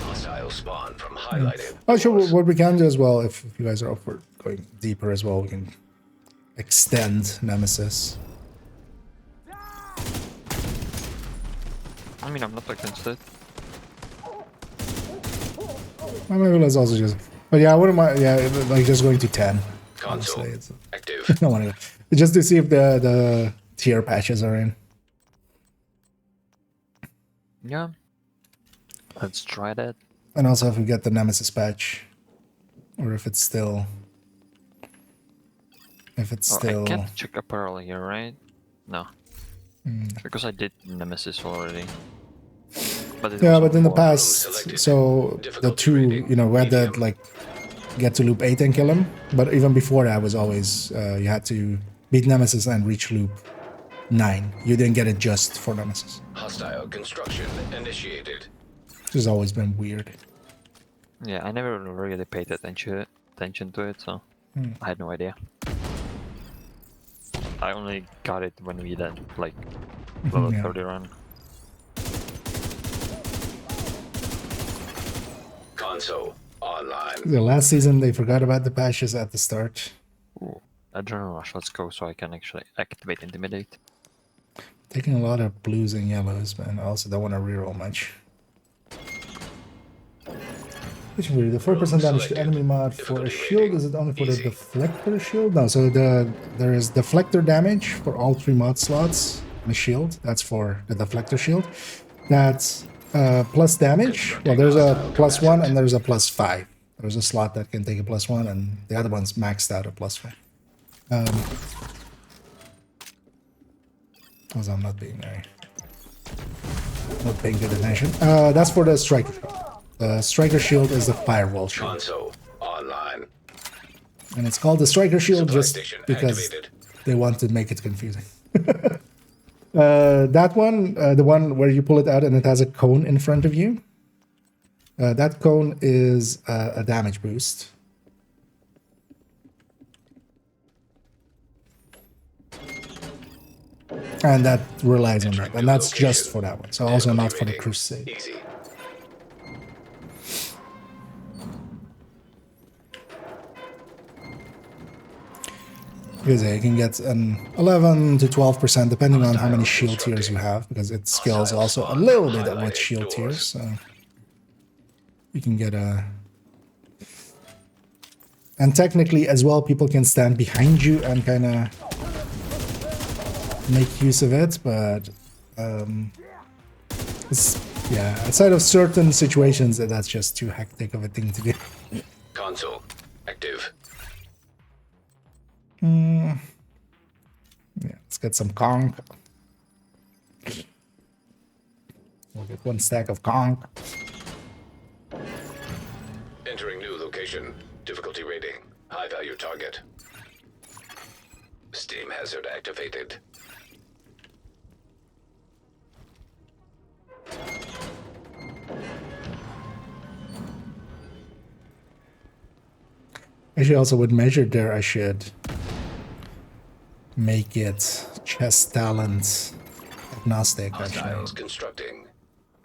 Hostile spawn from highlighted. Oh, sure. doors. What we can do as well, if you guys are up for going deeper as well, we can extend Nemesis. I mean, I'm not against it. Well, maybe let's also just. But yeah, I wouldn't mind. Yeah, like just going to 10. Console Honestly, it's, active. I don't want to. Just to see if the tier patches are in. Yeah. Let's try that. And also if we get the Nemesis patch. Or if it's still. If it's Oh, still. I can't check apparel here, right? No. Because I did Nemesis already. But it Yeah, was but in the on 4. past, selected. so the Difficulty two, rating, you know, we had that medium. like get to loop 8 and kill him. But even before that was always you had to beat Nemesis and reach loop 9. You didn't get it just for Nemesis. Hostile construction initiated. Which has always been weird. Yeah, I never really paid attention to it, so I had no idea. I only got it when we did like level Yeah. 30 run. Console online. The last season they forgot about the patches at the start. Ooh, Adrenaline Rush, let's go so I can actually activate Intimidate. Taking a lot of blues and yellows, but I also don't want to reroll much. Which weird, the 4% damage to enemy mod for a shield, is it only for the deflector shield? No, so there is deflector damage for all 3 mod slots and a shield. That's for the deflector shield. That's plus damage. Well, there's a +1 and there's a +5. There's a slot that can take a +1 and the other one's maxed out at +5. Because I'm not being very... not paying good attention. That's for the striker shield. The striker shield is the firewall shield. Console online. And it's called the striker shield Supply just station because activated. they want to make it confusing. That one, the one where you pull it out and it has a cone in front of you. That cone is a damage boost. And that relies on that. And that's just for that one. So also not for the Rating, crusade. Easy. Because you can get an 11 to 12% depending on how many shield tiers you have, because it scales also a little bit at what shield tiers. So you can get a... And technically as well, people can stand behind you and kind of make use of it, but it's, yeah, outside of certain situations, that's just too hectic of a thing to do. Console active. Yeah, let's get some conch. We'll get 1 stack of conch. Entering new location. Difficulty rating. High value target. Steam hazard activated. Actually, also with measured there, I should make it chest talent agnostic. Hostiles Actually, constructing.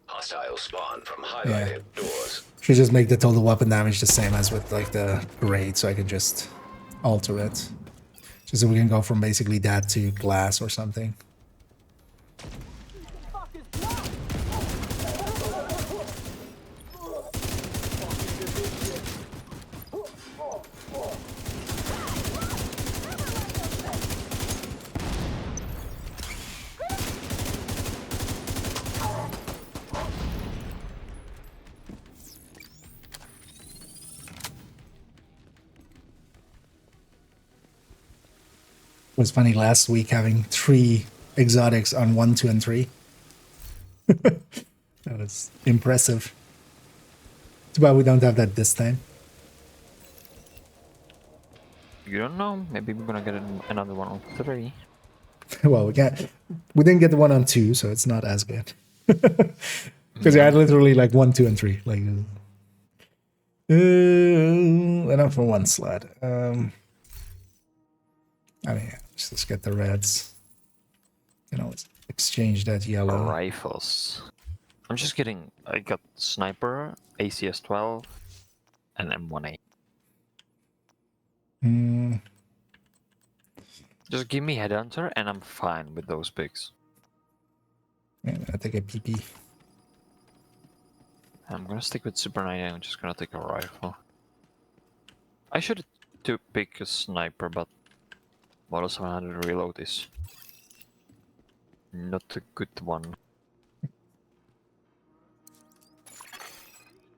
Hostile spawn from highlighted doors. should just make the total weapon damage the same as with like the grade, so I can just alter it. Just so we can go from basically that to glass or something. It was funny last week having 3 exotics on 1, 2, and 3. That was impressive. Too bad we don't have that this time. You don't know, maybe we're gonna get another one on 3. Well, we can't. We didn't get the one on 2, so it's not as good. Because you had literally like 1, 2, and 3. Like, enough for 1 slot. I mean, yeah, let's get the reds. You know, let's exchange that yellow. Rifles. I'm just getting. I got sniper, ACS 12, and M18. Just give me Headhunter and I'm fine with those picks. And I take a PP. I'm gonna stick with Super 9. I'm just gonna take a rifle. I should to pick a sniper, but Model 700 reload is not a good one.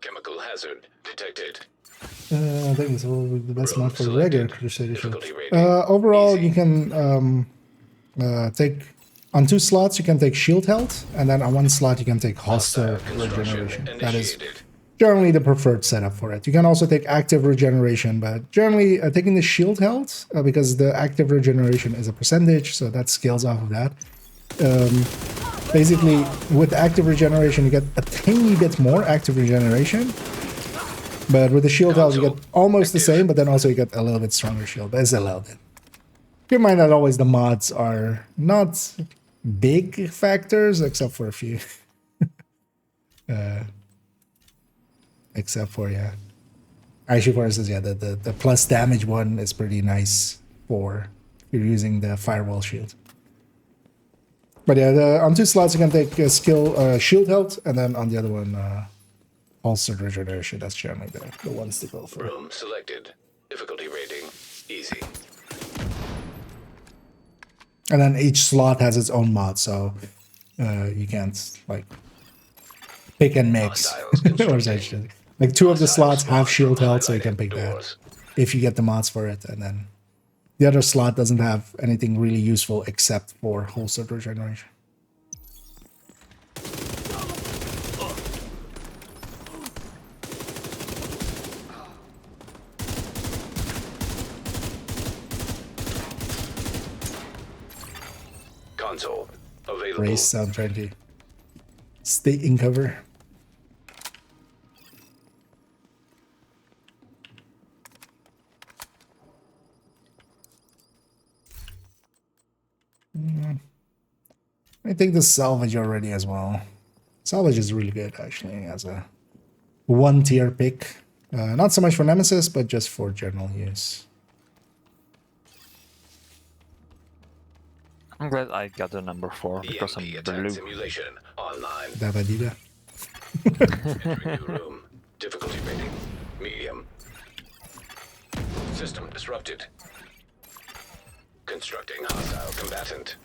Chemical hazard detected. I think it's probably the best mod for Selected. regular Crusader shield. Difficulty rating. Overall, Easy. you can take on 2 slots. You can take shield health, and then on 1 slot you can take holster regeneration. That is Initiated. generally the preferred setup for it. You can also take active regeneration, but generally taking the shield health because the active regeneration is a percentage, so that scales off of that. Basically, with active regeneration, you get a tiny bit more active regeneration. But with the shield health, you get almost the same, but then also you get a little bit stronger shield. But it's a little bit. Keep in mind that always the mods are not big factors, except for a few. Except for, yeah. Actually, for instance, yeah, the plus damage one is pretty nice for if you're using the firewall shield. But yeah, on 2 slots you can take shield health, and then on the other one, holster regeneration. That's generally the ones to go for. Room selected. Difficulty rating. Easy. And then each slot has its own mod, so you can't like pick and mix. Hostiles Or constructing. essentially, like 2 of the slots have shield health, so you can Highlighted pick that doors. if you get the mods for it. And then the other slot doesn't have anything really useful except for holster regeneration. Console available. Race sound trying to stay in cover. I think the salvage already as well. Salvage is really good actually as a 1 tier pick. Not so much for Nemesis, but just for general use. I'm glad I got the number 4 because I'm EMP attack blue. simulation online. Davadida. Entering new room. Difficulty rating. Medium. System disrupted. Constructing hostile combatant.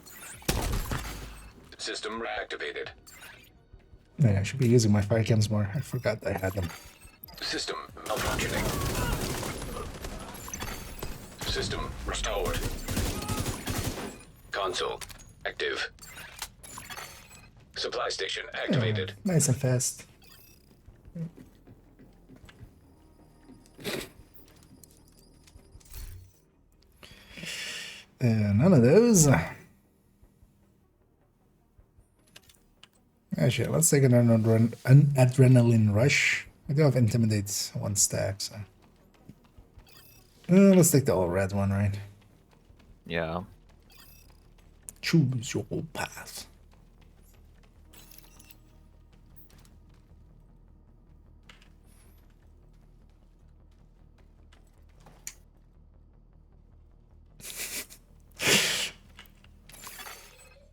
System reactivated. Yeah, I should be using my fire cams more. I forgot I had them. System malfunctioning. System restored. Console active. Supply station activated. Nice and fast. None of those. Actually, let's take an adrenaline rush. I do have intimidate 1 stack, so let's take the all red one, right? Yeah. Choose your path.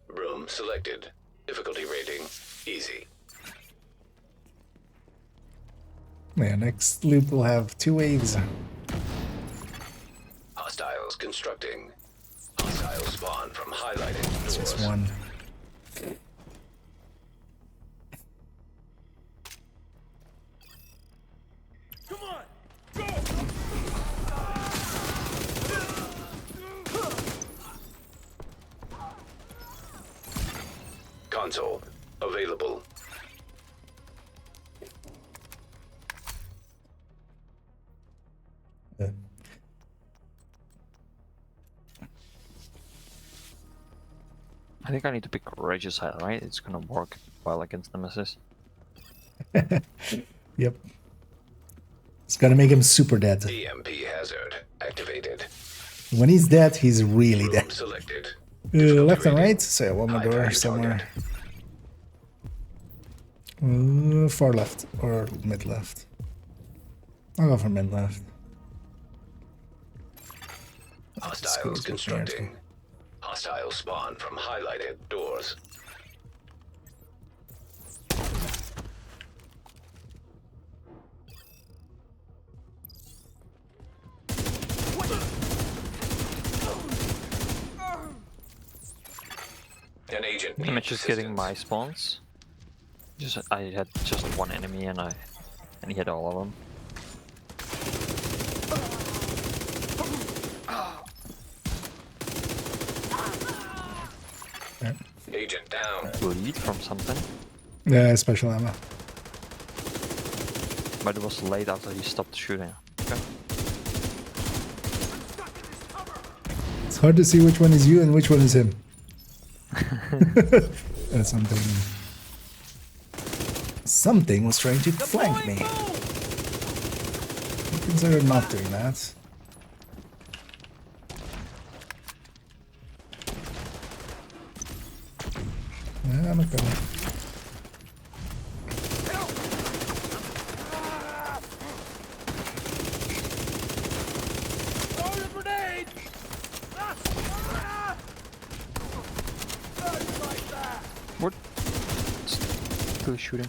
Room selected. Difficulty rating easy. Yeah, next loop will have 2 waves. Hostiles constructing. Hostile spawn from highlighted It's doors. just 1. Console available. Yeah. I think I need to pick Regicide, right? It's gonna work well against Nemesis. Yep. It's gonna make him super dead. EMP hazard activated. When he's dead, he's really Room dead. selected. Left and right, so yeah, one more High door value somewhere. Far left or mid left. I'll go for mid left. Hostiles constructing. Hostiles spawn from highlighted doors. An agent I'm needs just getting assistance. my spawns. I had just one enemy and he had all of them. Agent down. Bleed from something, Yeah, special ammo. but it was late after he stopped shooting. Okay. It's hard to see which one is you and which one is him. That's something. Something was trying to flank me. Consider not doing that. Yeah, I'm okay. What? Still shooting.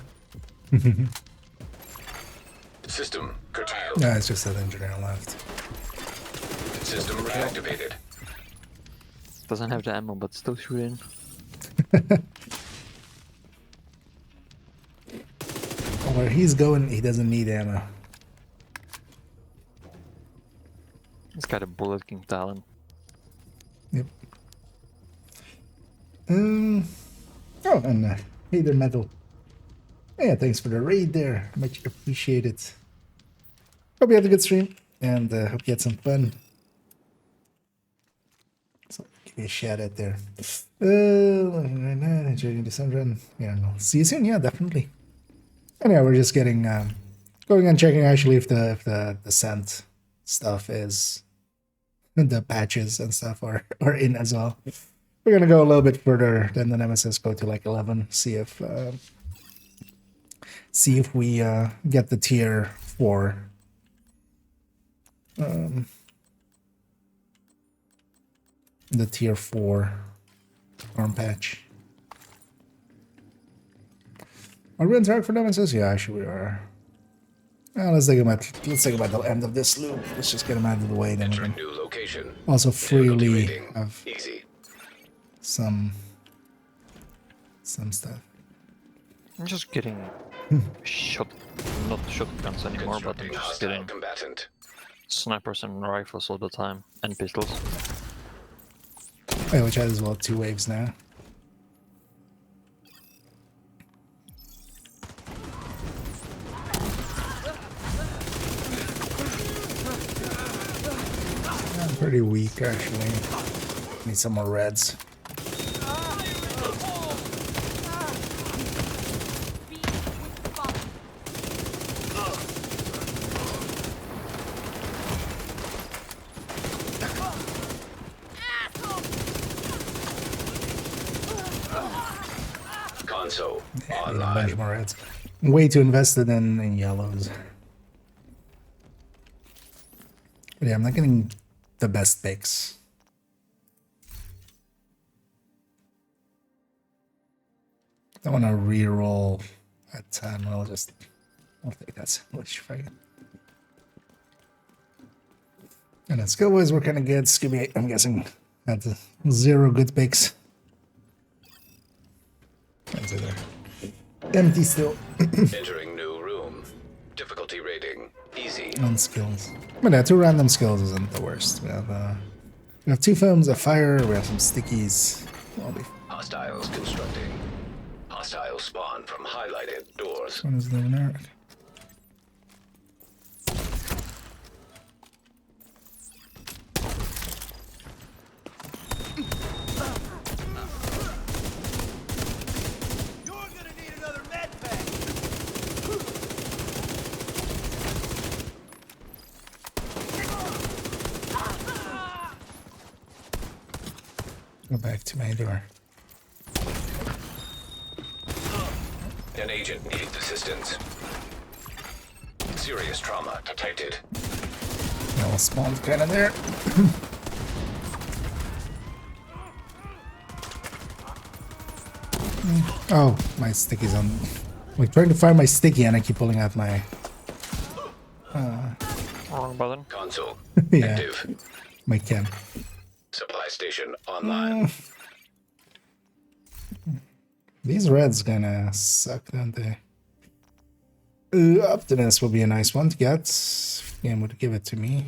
System curtailed. No, it's just that engineer left. System reactivated. Doesn't have the ammo, but still shooting. Where he's going, he doesn't need ammo. He's got a bullet king talent. Yep. Oh, and hey there, Metal. Yeah, thanks for the raid there. Much appreciated. Hope you had a good stream, and hope you had some fun. So, give me a shout out there. Enjoying the sun run. Yeah, no. See you soon. Yeah, definitely. Anyway, we're just getting going and checking actually if the scent stuff is the patches and stuff are in as well. We're gonna go a little bit further than the Nemesis, go to like 11, see if we get the tier 4. The tier 4 arm patch. Are we on track for Nemesis? Yeah, actually we are. Let's think about the end of this loop. Let's just get him out of the way, then we Entering can new location. also Difficulty freely rating. have Easy. some stuff. I'm just getting not shotguns anymore, but I'm Constructing just hostile getting combatant. snipers and rifles all the time, and pistols. Yeah, which has as well 2 waves now. I'm pretty weak actually. Need some more reds. Console Need a bunch online. more reds. I'm way too invested in yellows. But yeah, I'm not getting the best picks. I want to re-roll at 10. I'll take that sandwich if I can. And then skill wise, we're kind of good. Skibby, I'm guessing, had 0 good picks. That's it there. Empty still. Entering new room. Difficulty rating. Easy. On skills. But yeah, 2 random skills isn't the worst. We have 2 films, a fire, we have some stickies. I'll be Hostiles constructing. Hostiles spawn from highlighted doors. One is doing that. Go back to my door. An agent needs assistance. Serious trauma detected. All spawned kind of there. Oh, my sticky's on. I'm like trying to find my sticky and I keep pulling out my Wrong button. Console yeah, active. my chem. Supply station online. These reds gonna suck, don't they? Optimus will be a nice one to get. Game would give it to me.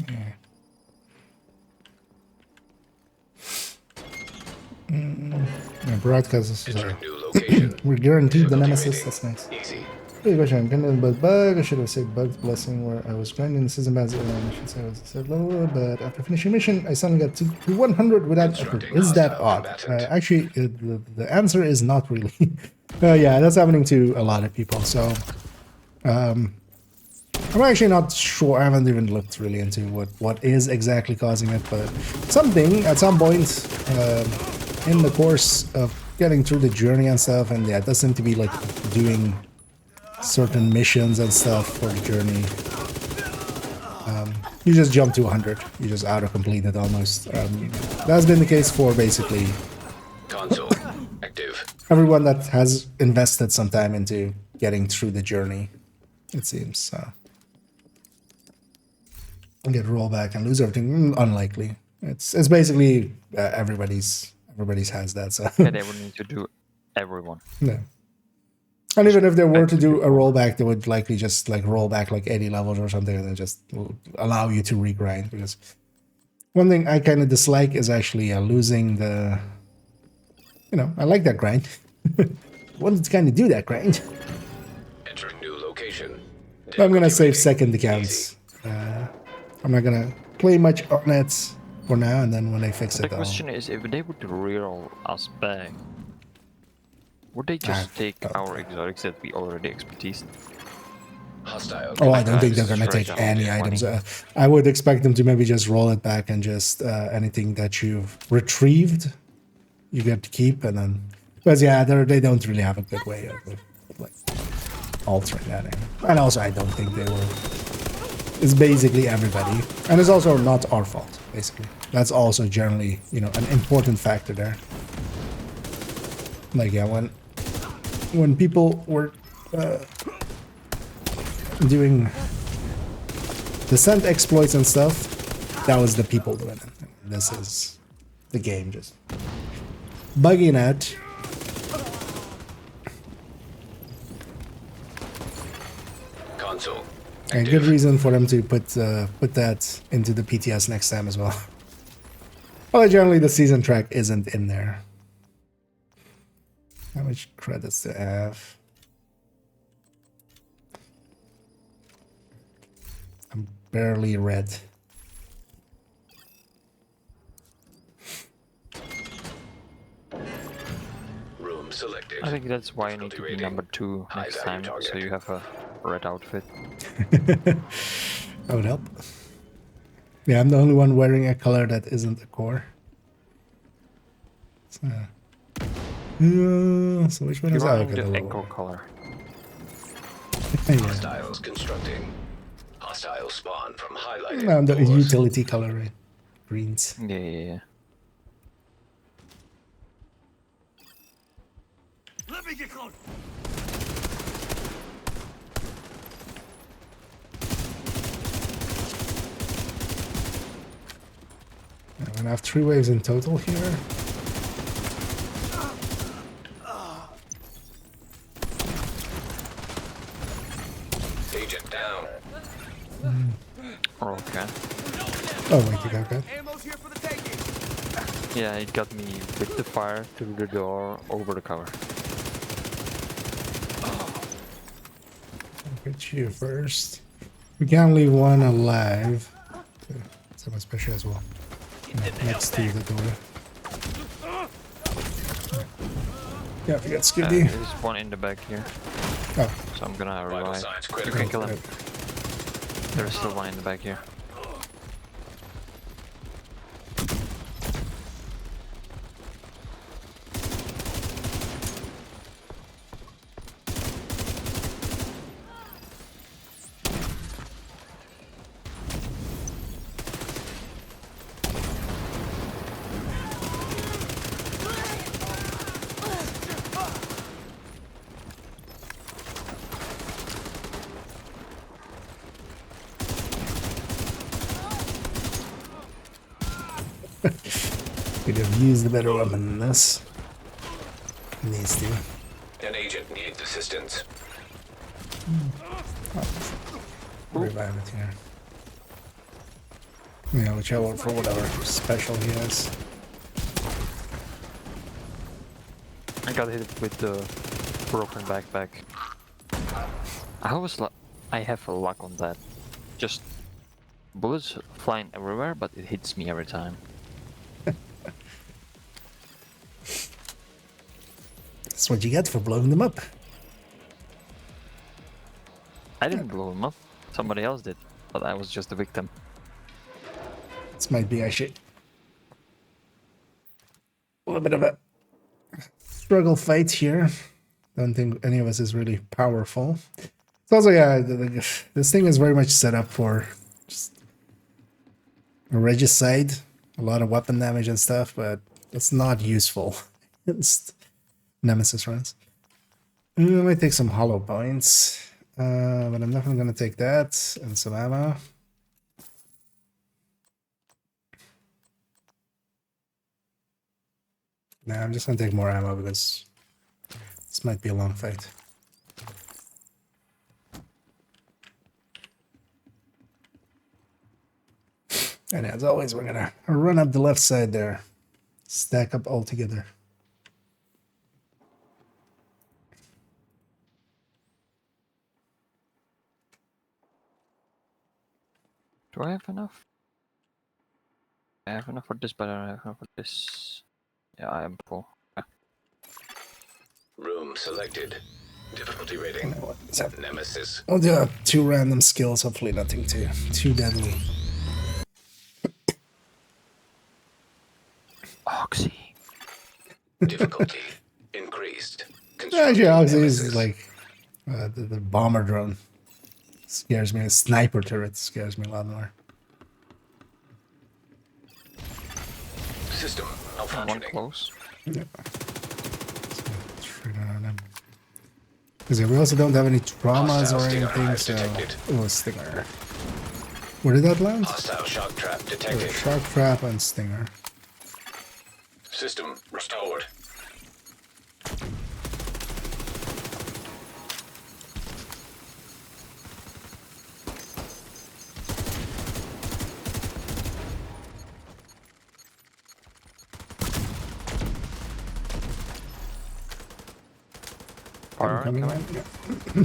Yeah. My broadcast is Entering new location. we're guaranteed the Difficulty nemesis. rating. That's nice. Easy. Good question. Kind of bug. I should have said bug's blessing where I was grinding the season pass. I should say I was at level, but after finishing mission, I suddenly got to 100 without effort. Constructing Is that hostile odd? combatant. Actually, the answer is not really. Yeah, that's happening to a lot of people. So, I'm actually not sure. I haven't even looked really into what is exactly causing it, but something at some point in the course of getting through the journey and stuff, and yeah, it does seem to be like doing certain missions and stuff for the journey. You just jump to 100. You just auto-complete it almost. That's been the case for basically Console active. everyone that has invested some time into getting through the journey, it seems. So. Get rollback and lose everything. Unlikely. It's basically everybody's has that. So Yeah, they would need to do everyone. no. And even if they were to do a rollback, they would likely just like roll back like 80 levels or something, and then just allow you to regrind. Because one thing I kind of dislike is actually losing the. You know, I like that grind. Wanted to kind of do that grind. Entering new location. But I'm gonna Difficulty save rating. second accounts. I'm not gonna play much on it for now, and then when they fix The it, question is, if they would reroll us back, would they just take our exotics that we already expertise? Hostile. Oh, I don't think they're Guys, gonna straight take down any to items. 20. I would expect them to maybe just roll it back and just anything that you've retrieved, you get to keep, and then. Because yeah, they don't really have a good way of like altering that. And also, I don't think they will. It's basically everybody, and it's also not our fault. Basically, that's also generally, you know, an important factor there. Like yeah, when people were doing descent exploits and stuff, that was the people doing it. This is the game just bugging it. Console. And good reason for them to put that into the PTS next time as well. Well, generally the season track isn't in there. How much credits do I have? I'm barely red. Room selected. I think that's why you need to be Difficulty number rating. 2 High next value time, so target. you have a red outfit. That would help. Yeah, I'm the only one wearing a color that isn't a core. So, so which one is You're that? wearing Okay, the the echo lower. color. Yeah. Hostiles constructing. Hostile spawn from highlighted. No, the doors. utility color, right? Greens. Yeah. Let me get close. I'm gonna have 3 waves in total here. Agent down. Okay. Oh wait, you got that. Ammo's here for the taking. Yeah, it got me with the fire through the door over the cover. I'll get you first. We can't leave one alive. So much special as well. Next to the door. Yeah, we got Skibby. There's one in the back here, Oh, so I'm gonna Vital revive. signs You critical. can kill him. There's still one in the back here. use the better weapon than this. Needs to. An agent needs assistance. Revive it here. Yeah, whichever for whatever special he has. I got hit with the broken backpack. I have a luck on that. Just bullets flying everywhere, but it hits me every time. That's what you get for blowing them up. I didn't blow him up. Somebody else did, but I was just the victim. This might be actually a little bit of a struggle fight here. Don't think any of us is really powerful. It's also, yeah, this thing is very much set up for just a regicide, a lot of weapon damage and stuff, but it's not useful against Nemesis runs. I might take some hollow points, but I'm definitely going to take that and some ammo. Nah, I'm just going to take more ammo because this might be a long fight. And as always, we're gonna run up the left side there. Stack up all together. Do I have enough? I have enough for this, but I don't have enough for this. Yeah, I am full. Yeah. Room selected. Difficulty rating. Nemesis. I'll do 2 random skills, hopefully nothing too deadly. Oxy. Difficulty increased. Actually, Oxy is Nemesis. like the bomber drone. Scares me. A sniper turret scares me a lot more. System One malfunctioning. close. Trigger on him. Because we also don't have any traumas Hostile or stinger anything, hive so... detected. Oh, stinger. Where did that land? Hostile shock trap Oh, detected. shark trap and stinger. System restored. Alright, Coming coming. in? Yeah.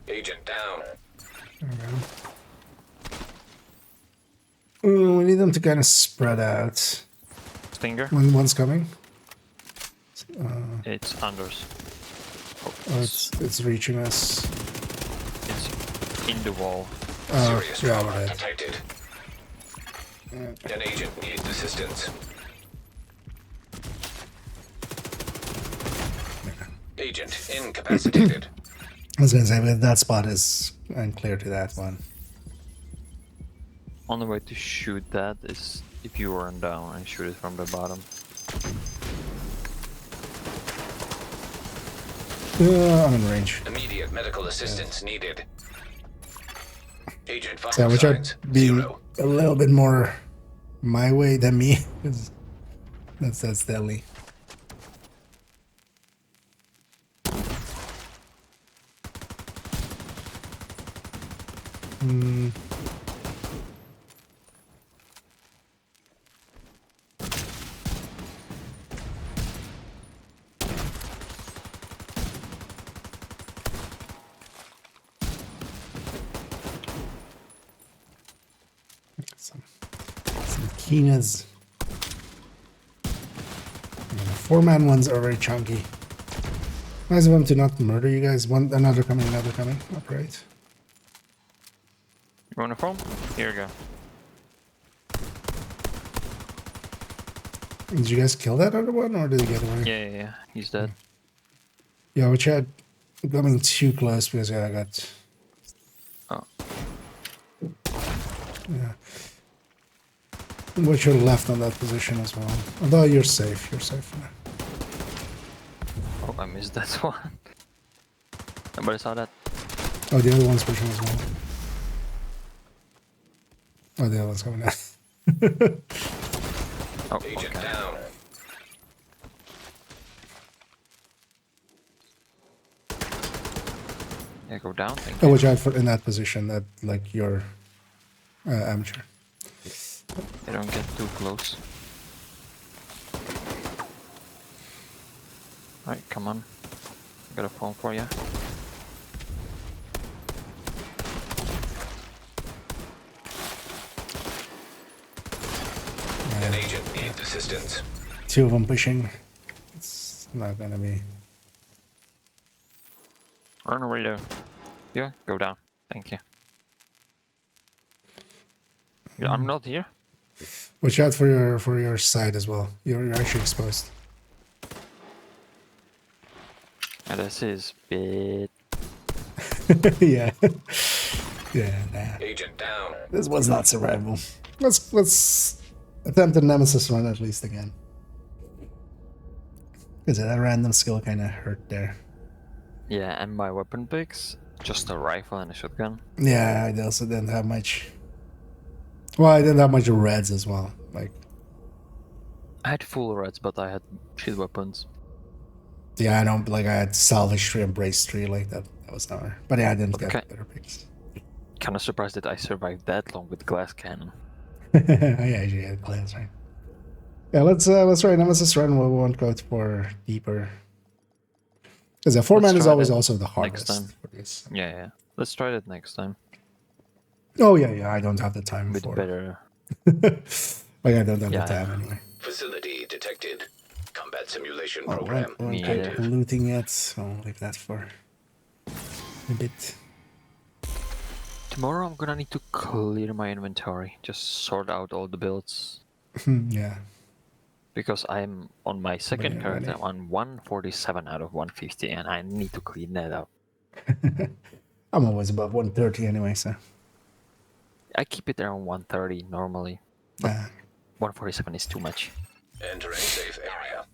Agent down. There we go. We need them to kind of spread out. Stinger. When one's coming. It's Anders. Oh, Oh, it's reaching us. it's in the wall. Oh, Serious yeah, trauma we're dead. detected. An agent needs assistance. Agent incapacitated. I was gonna say, but that spot is unclear to that one. Only way to shoot that is if you run down and shoot it from the bottom. I'm in range. Immediate medical assistance needed. Agent vital So, which are signs being 0. a little bit more my way than me. 'Cause that's deadly. Some Kinas. Yeah, the 4-man ones are very chunky. Nice of them to not murder you guys. Another coming. Upright. You want a phone? Here we go. Did you guys kill that other one, or did he get away? Yeah. He's dead. Yeah, which had coming too close because I got. Oh. Yeah. What should have left on that position as well. Although you're safe. You're safe now. Oh, I missed that one. Nobody saw that. Oh, the other one's pushing as well. Oh, the other one's coming out. Oh, Agent okay. down. Yeah, go down. Thank Oh, you. watch out for in that position that like you're amateur. I don't get too close. Alright, come on. Got a phone for you. An agent needs assistance. 2 of them pushing. It's not gonna be. Run away there. Yeah, go down. Thank you. Yeah, I'm not here. Watch out for your side as well. You're actually exposed. And this is bit. Yeah. Yeah. Nah. Agent down. This was not survivable. Let's attempt a nemesis run at least again. Because that random skill kind of hurt there. Yeah, and my weapon picks just a rifle and a shotgun. Yeah, I also didn't have much. Well, I didn't have much reds as well. Like, I had full reds, but I had shit weapons. yeah, I don't like I had salvage tree and brace tree like that. That was not. But yeah, I didn't get Okay. better picks. Kind of surprised that I survived that long with glass cannon. I actually had plans, right? Yeah, let's try nemesis run. We won't go for deeper. Because a 4-man Let's is try always that also the next hardest time. for this. Yeah, yeah. Let's try that next time. Oh yeah, I don't have the time With for. better. Like I don't have Yeah, the time yeah. anyway. Facility detected. Combat simulation Oh, program. we're Me kind either. of looting it, so I'll leave that for a bit. Tomorrow I'm gonna need to clear my inventory. Just sort out all the builds. Yeah. Because I'm on my second Yeah, character, ready. I'm on 147 out of 150, and I need to clean that up. I'm always above 130 anyway, so. I keep it around 130 normally. 147 is too much. Entering safe area.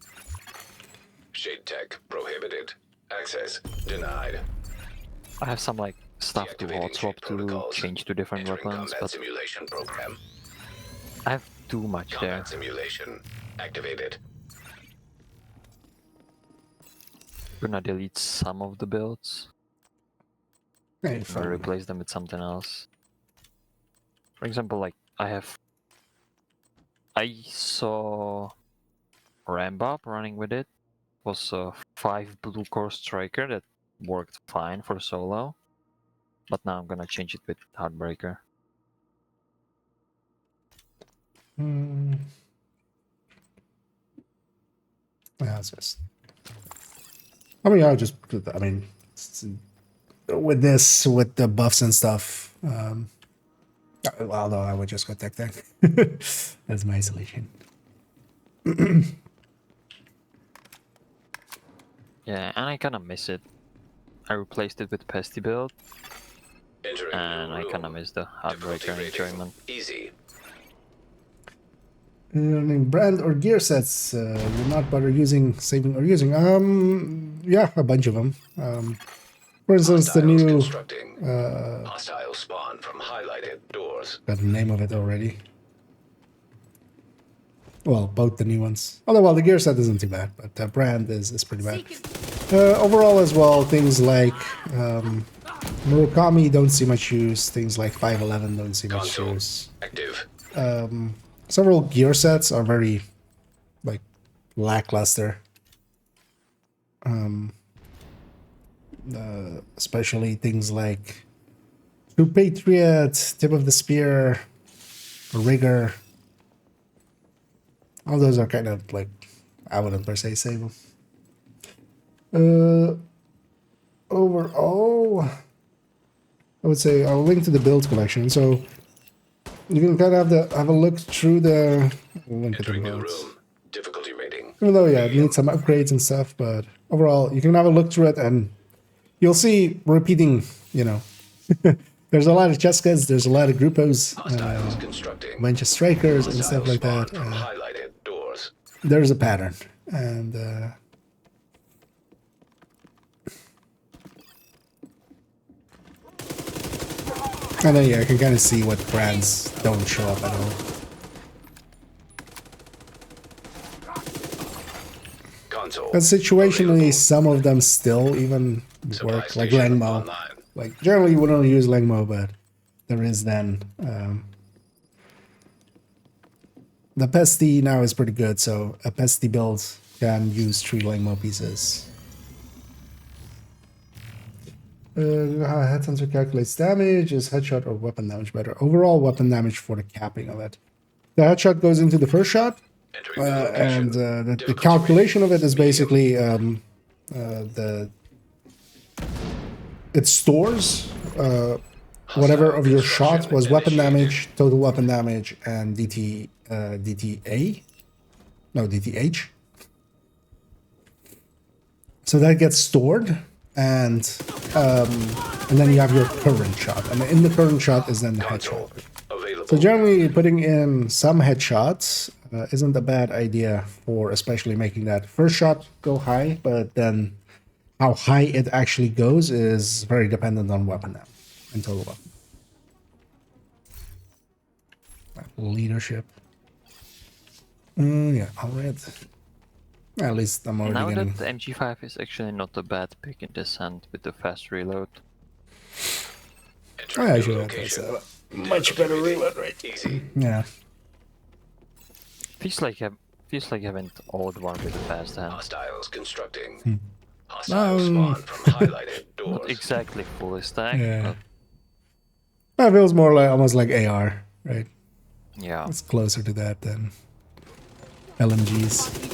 Shade tech prohibited. Access denied. I have some like stuff to Deactivating hot swap shade to protocols. change to different Entering weapons, combat but simulation program. I have too much there. Combat simulation activated. Gonna delete some of the builds Hey, and fun. replace them with something else. For example, like I saw Rambop running with it. Was a 5 blue core striker that worked fine for solo. But now I'm gonna change it with Heartbreaker. Yeah, it's just. I mean, I just. I mean, with this, with the buffs and stuff. Although I would just go tech. That's my isolation. Yeah, and I kinda miss it. I replaced it with Pesty build, Entering and new I kinda room. miss the Difficulty Heartbreaker rating enjoyment. easy. Brand or gear sets will not bother using, saving, or using. Yeah, a bunch of them. For instance, the Hostiles new. constructing. Hostile spawn from highlighted doors. Got the name of it already. Well, both the new ones. Although, well, the gear set isn't too bad, but the brand is pretty bad. Overall, as well, things like Murakami don't see much use. Things like 511 don't see much Console use. active. Several gear sets are very, like, lackluster. Especially things like True Patriot, Tip of the Spear, Rigger. All those are kind of like, I wouldn't per se save them. Overall, I would say I'll link to the build collection, so you can kind of have a look through the link to the Entering new builds. room. Difficulty rating. Even though, yeah, it needs some upgrades and stuff, but overall, you can have a look through it and you'll see repeating, you know. There's a lot of Cheskas, there's a lot of Gruppos, Hostiles constructing. a bunch of Strikers and Hostile stuff like spawn that. from highlighted doors. There's a pattern. And then, yeah, I can kind of see what brands don't show up at all. But situationally, some of them still even Supply work, like station Langmo. online. Like generally, you wouldn't use Langmo, but there is then. The Pesty now is pretty good, so a Pesty build can use 3 Langmo pieces. Headhunter calculates damage. Is headshot or weapon damage better? Overall weapon damage for the capping of it. The headshot goes into the first shot, Entering new location. and the Difficulty calculation of it is medium. basically it stores whatever of your shot was weapon damage, total weapon damage, and DTA. No, DTH. So that gets stored, and then you have your current shot, and in the current shot is then the headshot. Available. So generally, putting in some headshots isn't a bad idea for especially making that first shot go high, but then how high it actually goes is very dependent on weapon damage and total weapon. Leadership. Yeah, all right. At least I'm already Now getting... that the MG5 is actually not a bad pick in this hand with the fast reload. Entering I new should have location. much better reload rate. Easy. Yeah. Feels like having old one with a fast hand. Hostiles constructing. Hmm. Hostiles spawn from highlighted Not doors. exactly fully stacked, Yeah. but That feels more like almost like AR, right? yeah. It's closer to that than LMGs.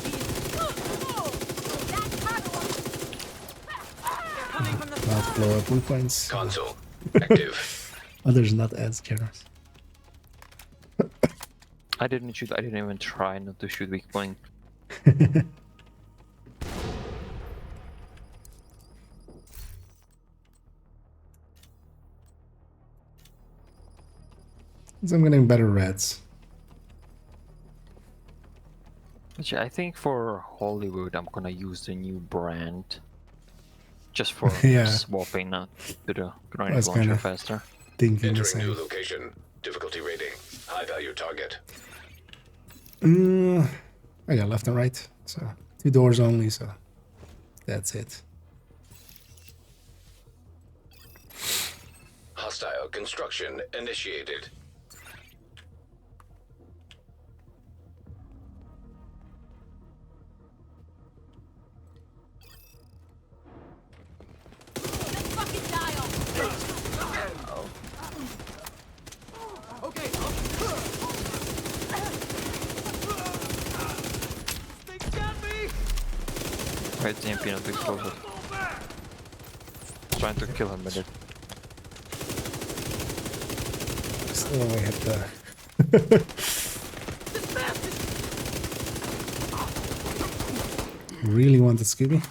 Not blow up blue points. Console active. Others not as generous. I didn't shoot. I didn't even try not to shoot weak point. So I'm getting better reds. Which I think for Hollywood, I'm gonna use the new brand. Just for Yeah. swapping to the grenade That's launcher kinda- faster. Thinking the Entering new same. location. Difficulty rating. High value target. I got left and right, so 2 doors only, so that's it. Hostile construction initiated. Okay. They got me. Right, TMP not explosive. Trying to kill him with it. Still only hit the... Really want the Scooby?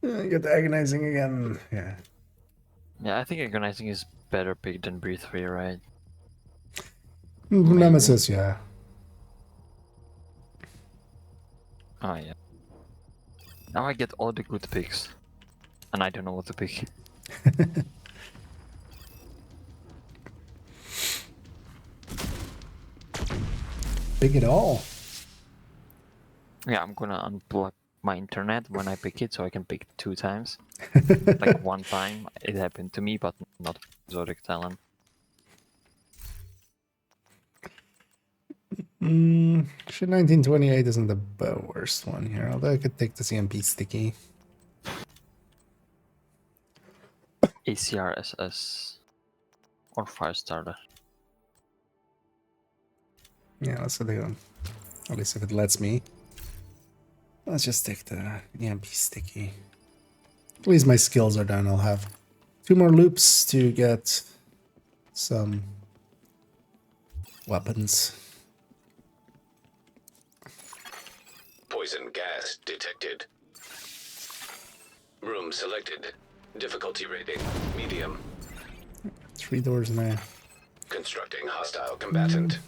Get the agonizing again. Yeah. Yeah, I think agonizing is better pick than breathe free, right? Nemesis, yeah. Oh yeah. Now I get all the good picks, and I don't know what to pick. Pick it all. Yeah, I'm gonna unplug my internet when I pick it, so I can pick 2 times. Like one time it happened to me, but not Zodiac Talon. Shit, 1928 isn't the worst one here, although I could take the CMP sticky. ACRSS or Firestarter. Yeah, that's what they do. At least if it lets me. Let's just take the EMP sticky. At least my skills are done. I'll have 2 more loops to get some weapons. Poison gas detected. Room selected. Difficulty rating. Medium. 3 doors now. Constructing hostile combatant.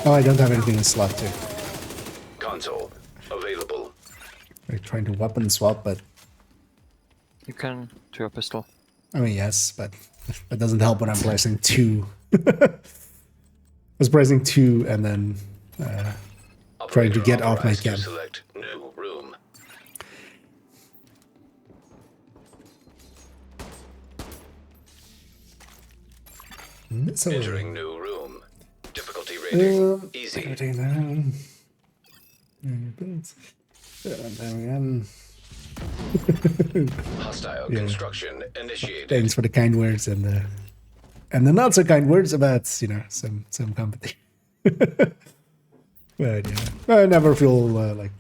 Oh, I don't have anything in slot 2. Console available. We're trying to weapon swap, but You can do a pistol. I mean, yes, but that doesn't help when I'm pressing 2. I was pressing 2 and then trying to get off my Authorized to cam. select new room. So, Entering new room. Difficulty rating easy. everything down. Again. Hostile construction initiated. Thanks for the kind words and the not so kind words about some company. But yeah, I never feel like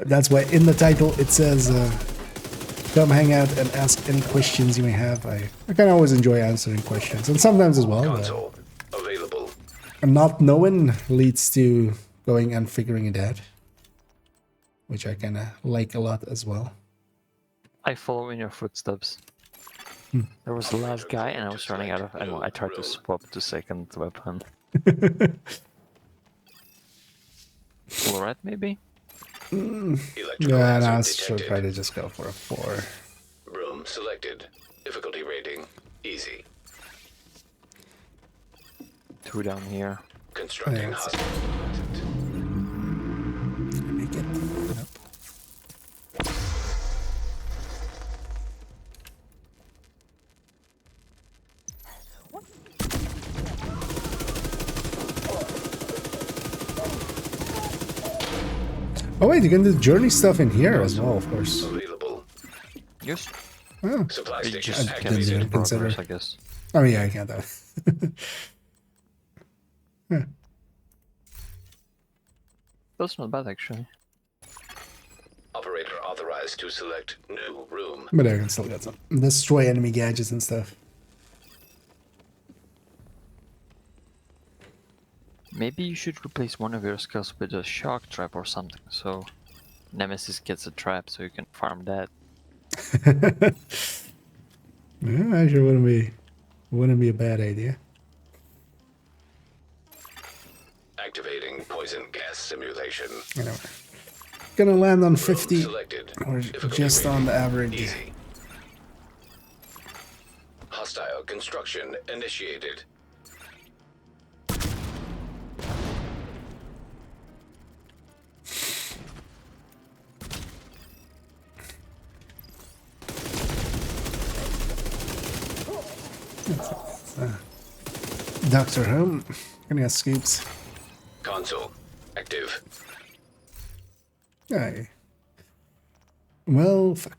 that's why in the title it says come hang out and ask any questions you may have. I kind of always enjoy answering questions, and sometimes as well. Console available. Not knowing leads to going and figuring it out, which I kind of like a lot as well. I follow in your footsteps. There was the last guy, and I was running out of ammo. I tried to swap to second weapon. Full red, maybe? Electrical Yeah, hazard no, I detected. should try to just go for a 4. Room selected. Difficulty rating easy. 2 down here. Constructing Yeah, hostile. Let me get nope. Oh wait, you can do journey stuff in here as well, of course. Available. Yes. Oh, Supply You station just didn't can't see even the progress, consider. I guess. oh yeah, I can't do it. That's not bad, actually. Operator authorized to select new room. But I can still get some. Destroy enemy gadgets and stuff. Maybe you should replace one of your skills with a shock trap or something, so Nemesis gets a trap so you can farm that. Yeah, actually wouldn't be a bad idea. Activating poison gas simulation. Anyway, gonna land on Room 50 selected. or Difficulty just on rating the average. easy. Hostile construction initiated. Doctor Home, gonna get scoops. Console active. Aye. Well, fuck.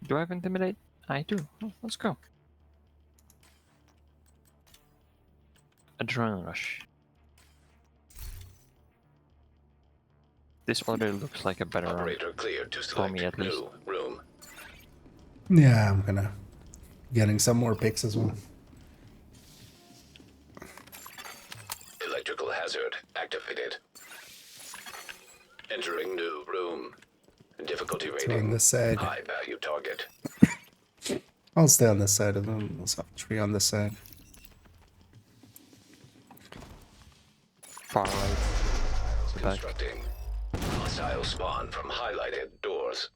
Do I have Intimidate? I do. Oh, let's go. Adrenaline Rush. This already looks like a better run. Operator cleared to For me, select at least. new room. Yeah, I'm gonna getting some more picks as well. Electrical hazard activated. Entering new room. Difficulty On rating this side, high value target. I'll stay on this side of them. Let's have a tree on this side. Far right. Back. Constructing. Hostile spawn from highlighted doors.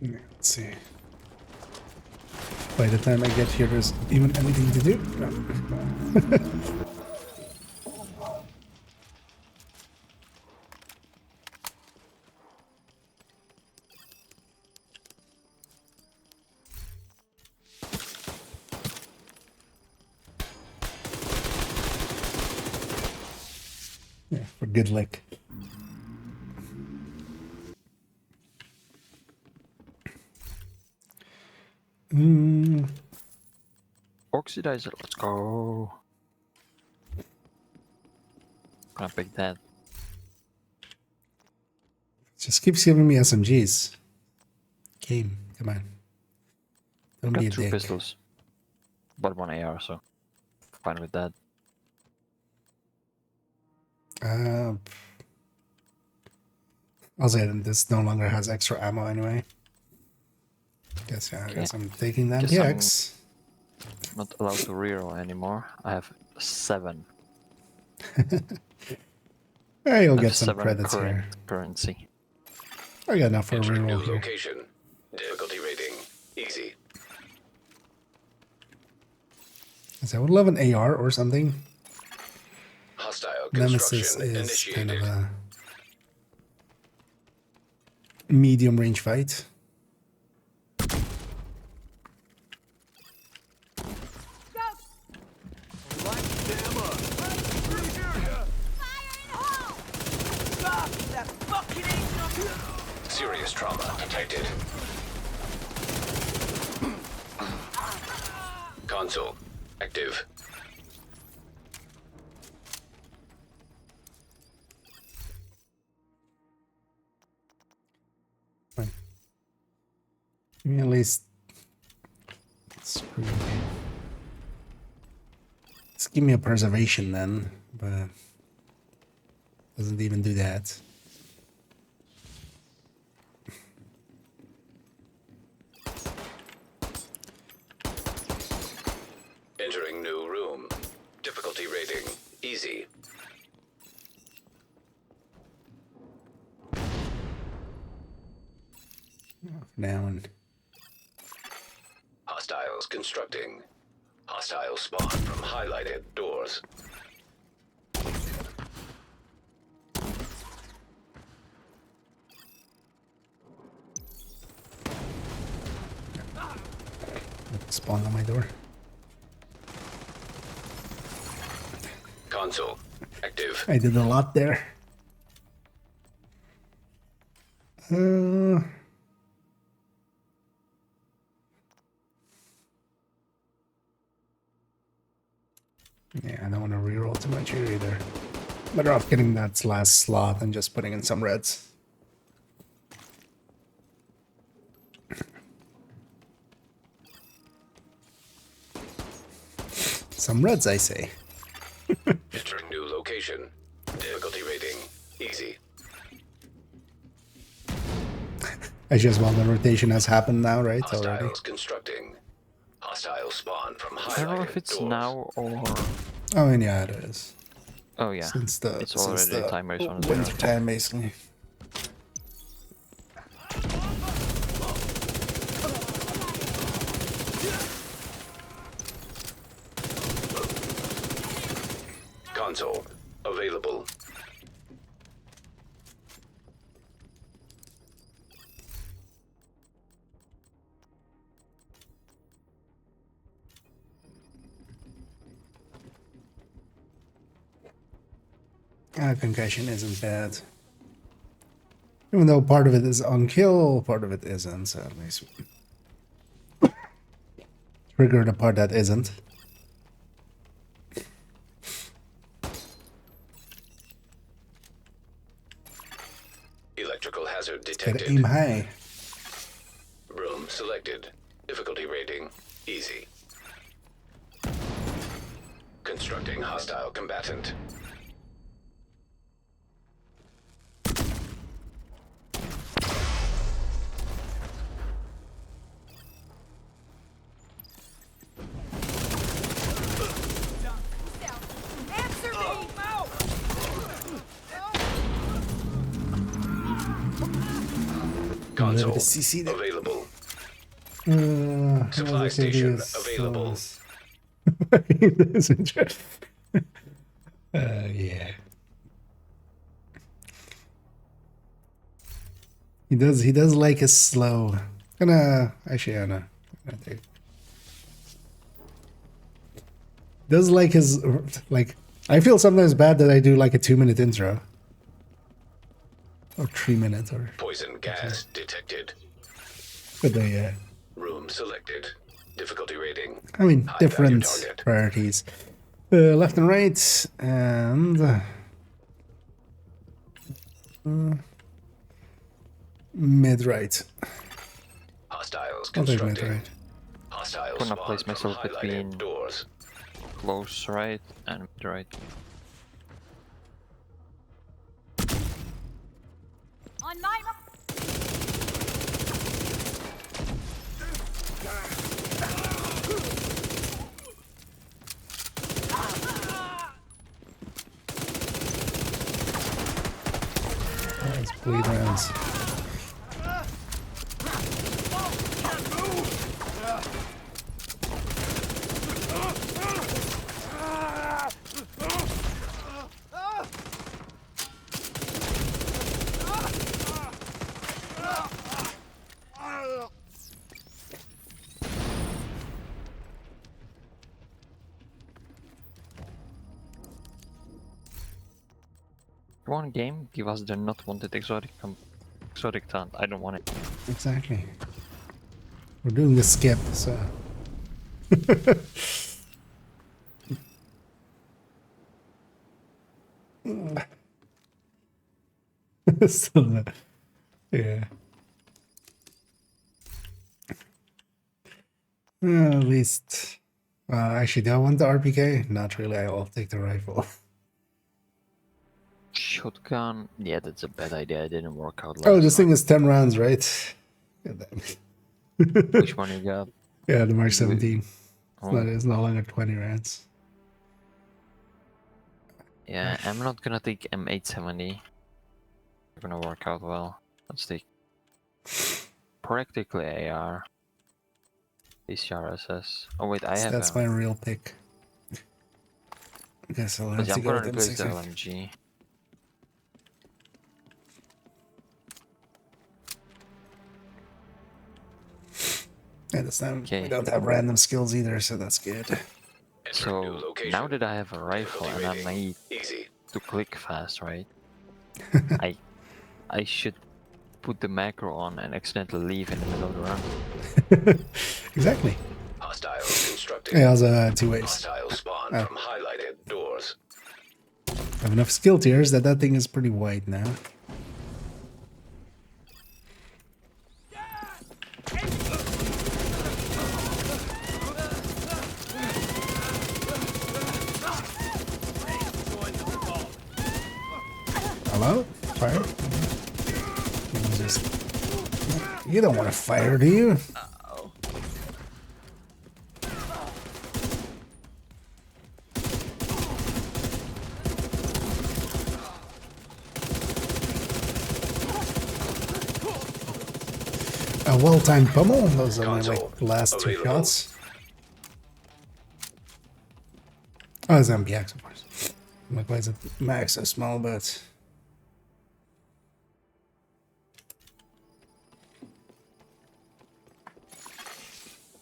Let's see. By the time I get here, there's even anything to do. No. Yeah, for good luck. Oxidizer, let's go. Gonna pick that. Just keeps giving me SMGs. Game, come on. Don't be a Got 2 dick. pistols. But 1 AR, so fine with that. I'll say that this no longer has extra ammo anyway. Guess yeah, I guess I'm taking that Guess I'm PX. not allowed to reroll anymore. I have 7. Hey, you'll I get have some 7 credits current here. currency. I got enough for a Entering new reroll here. location. Difficulty rating easy. So I would love an AR or something. Hostile Nemesis construction is kind initiated. of a medium range fight. Light them up. Through here. Stop! That fucking ain't Serious trauma detected. Console active. Fine. Give me at least. Screw you. Just give me a preservation then, but doesn't even do that. Entering new room. Difficulty rating easy. Now and Hostiles constructing. Hostile spawn from highlighted doors. spawn on my door. Console active. I did a lot there. Yeah, I don't want to reroll too much here either. Better off getting that last slot and just putting in some reds. Some reds, I say. Entering new location. Difficulty rating easy. I just well the rotation has happened now, right? Already. Hostiles constructing. Hostile spawn from highlighted I don't know if it's doors. now or... Oh, and yeah, it is. Oh yeah, Since the it's since already the timer is on 0. winter time, basically. Console available. Concussion isn't bad. Even though part of it is on kill, part of it isn't, so at least trigger the part that isn't. Electrical hazard Gotta detected. aim high. Room selected. Difficulty rating easy. Constructing hostile combatant. Answer me! Console the CC there. available. Supply station available. Yeah. He does like a slow. Actually I know. Does like his like I feel sometimes bad that I do like a 2-minute intro. Or 3 minutes or Poison gas detected. but they Room selected. Difficulty rating. I mean, High different value target. priorities. Left and right, and mid right. Hostiles I'll take mid constructing. right. Hostiles Gonna spawn place from myself highlighted between- doors. Close right and mid right. On my Nice bleed rounds. One game, give us the not wanted exotic talent. I don't want it. Exactly. We're doing the skip, so. Still not. Yeah. At least. Actually, do I want the RPK? Not really. I'll take the rifle. Shotgun, yeah, that's a bad idea. It didn't work out. Oh, last this time. thing is 10 rounds, right? God damn it. Which one you got? Yeah, the Mark 17. Oh, It's no longer 20 rounds. yeah, I'm not gonna take M870. It's gonna work out well. Let's take practically AR. PCRSS. Oh wait, I have. That's my real pick. Guess I'll have But to I'm go gonna with replace the M60. LMG. Yeah, this time Okay. we don't have random skills either, so that's good. Entering new So location. now that I have a rifle and I Difficulty need rating. Easy. to click fast, right? I should put the macro on and accidentally leave in the middle of the run. Exactly. Hostiles constructing. Yeah, also two ways. Hostiles spawn Oh. from highlighted doors. I have enough skill tiers that that thing is pretty wide now. Hello? Fire? You don't want to fire, do you? A well-timed pummel. Those are my like last two Available. shots. Oh, it's MPX, of course. My plays at max so small, but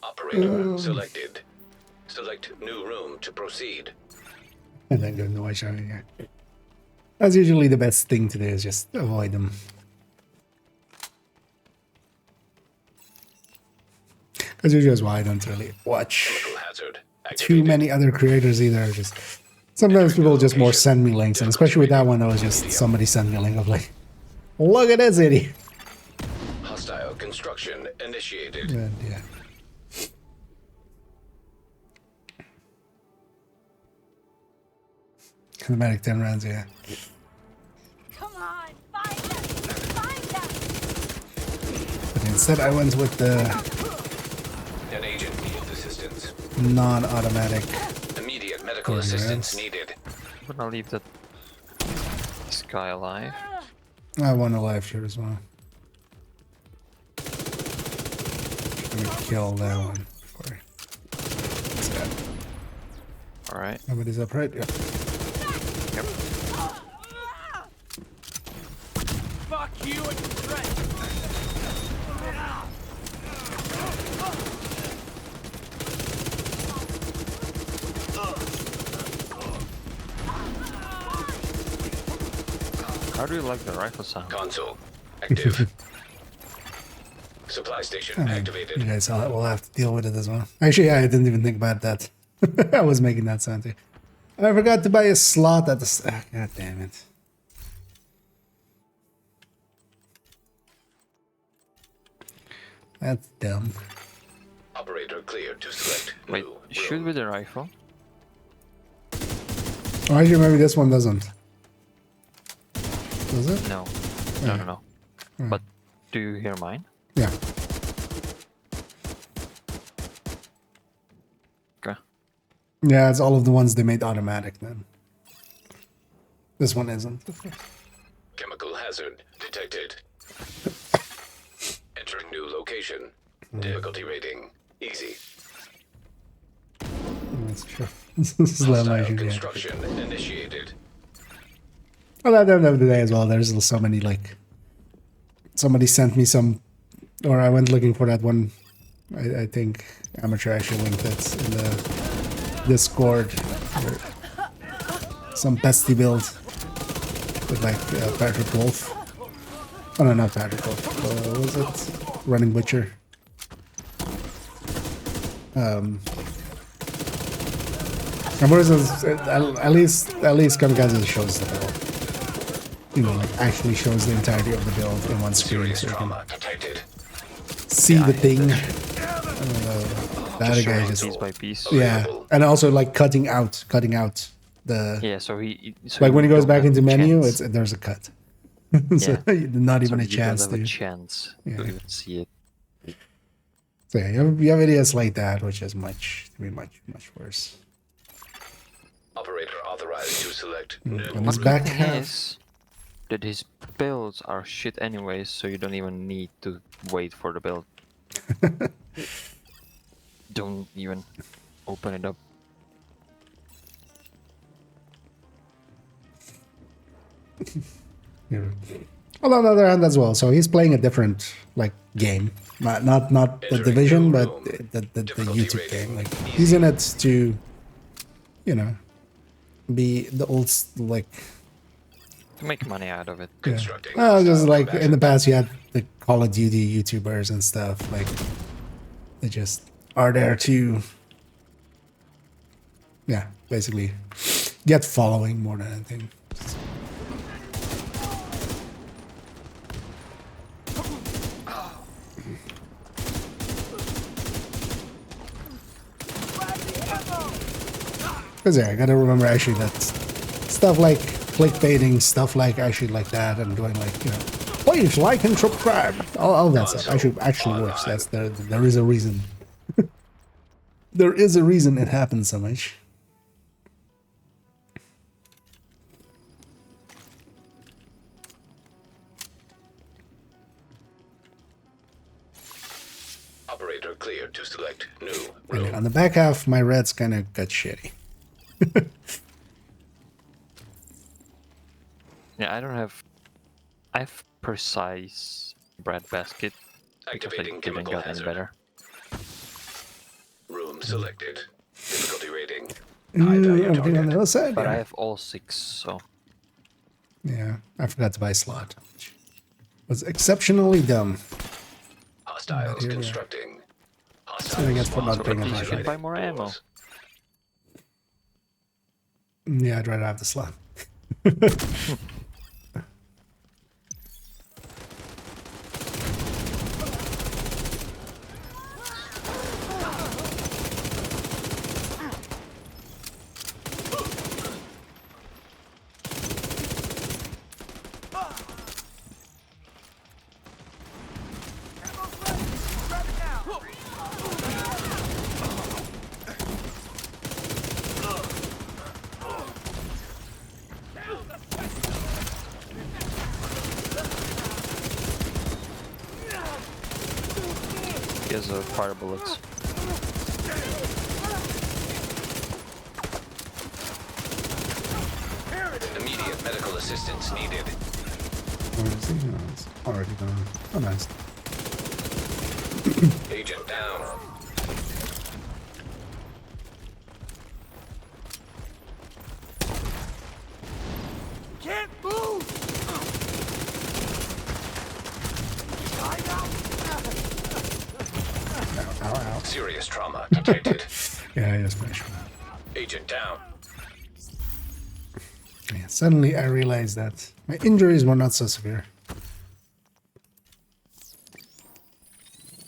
Operator selected. Select new room to proceed. and then go noise showing. Yeah. That's usually the best thing to do is just avoid them. Because usually is why I don't really watch Chemical hazard. too Activated. many other creators either. Just sometimes people just more send me links, and especially with that one, it was just somebody sent me a link of like, look at this idiot. Hostile construction initiated. And yeah. Kinematic 10 rounds, yeah. Come on, find them! Find them! But instead, I went with the An agent needs assistance. non-automatic. Immediate medical Yes. assistance needed. I'm gonna leave that this guy alive. I want a life share as well. Let me kill that one before. What's that? Alright. Nobody's up, right? Yeah. Yep. Fuck you and your friend. How do you like the rifle sound? Console active. Supply station I mean, activated. you guys will have to deal with it as well. Actually, I didn't even think about that. I was making that sound too. I forgot to buy a slot at the... God damn it. That's dumb. Operator cleared to select Wait, new shoot room. with the rifle? Oh, actually, maybe this one doesn't. Does it? No. Yeah. No. But do you hear mine? Yeah. Okay. Yeah, it's all of the ones they made automatic then. This one isn't. Chemical hazard detected. Entering new location. Difficulty rating easy. That's true. This is not my Hostile issue, yeah. construction initiated. Well, at the end of the day as well, there's so many, like... Somebody sent me some... Or I went looking for that one. I think Amateur actually linked it in the Discord. Some pesty build. With like Patrick Wolf. Oh no, not Patrick Wolf. What was it? Running Butcher. And what is this? At least Kamikaze shows the build. You know, like actually shows the entirety of the build in one screen, Serious so you can trauma detected. see the thing. The other guy Piece just by piece. yeah, and also like cutting out the Yeah, so so like when he goes don't back have into a menu, chance. there's a cut. So Yeah. not even So a you chance don't have to. a chance Yeah. to even see it. So yeah, you have idiots like that, which is much worse. Operator authorized to select new And his room. back Thing half. is that his builds are shit anyways, so you don't even need to wait for the build. Don't even open it up. Yeah. Well, on the other hand as well, so he's playing a different like game, not the Division, but the YouTube game. Like he's in it to, you know, be the old like. To make money out of it. Yeah. Constructing Well, just hostile like in the combatant. past, you had the Call of Duty YouTubers and stuff. Like they just are there to, yeah, basically get following more than anything. Because yeah, I gotta remember actually that stuff like clickbaiting, stuff like actually like that, and doing like, you know, please like and subscribe, all that stuff actually works. That's there is a reason. There is a reason it happens so much. Operator cleared to select new And room. on the back half, my reds kind of got shitty. Yeah, I have precise breadbasket because I Activating didn't chemical get any hazard. better. Room selected. Difficulty rating. Ooh, High value everything on the target. other side. But I Yeah. have all 6, so Yeah, I forgot to buy a slot. Which was exceptionally dumb. Hostiles Here we are. constructing. And I guess for not Hostiles paying at least you attention. can buy more ammo. Yeah, I'd rather have the slot. He has fire bullets. Immediate medical assistance needed. Where is he? No, it's already gone. Oh, nice. Agent down. Can't move! Serious trauma detected. Yeah, he was pretty sure. Agent down. Yeah, suddenly I realized that my injuries were not so severe.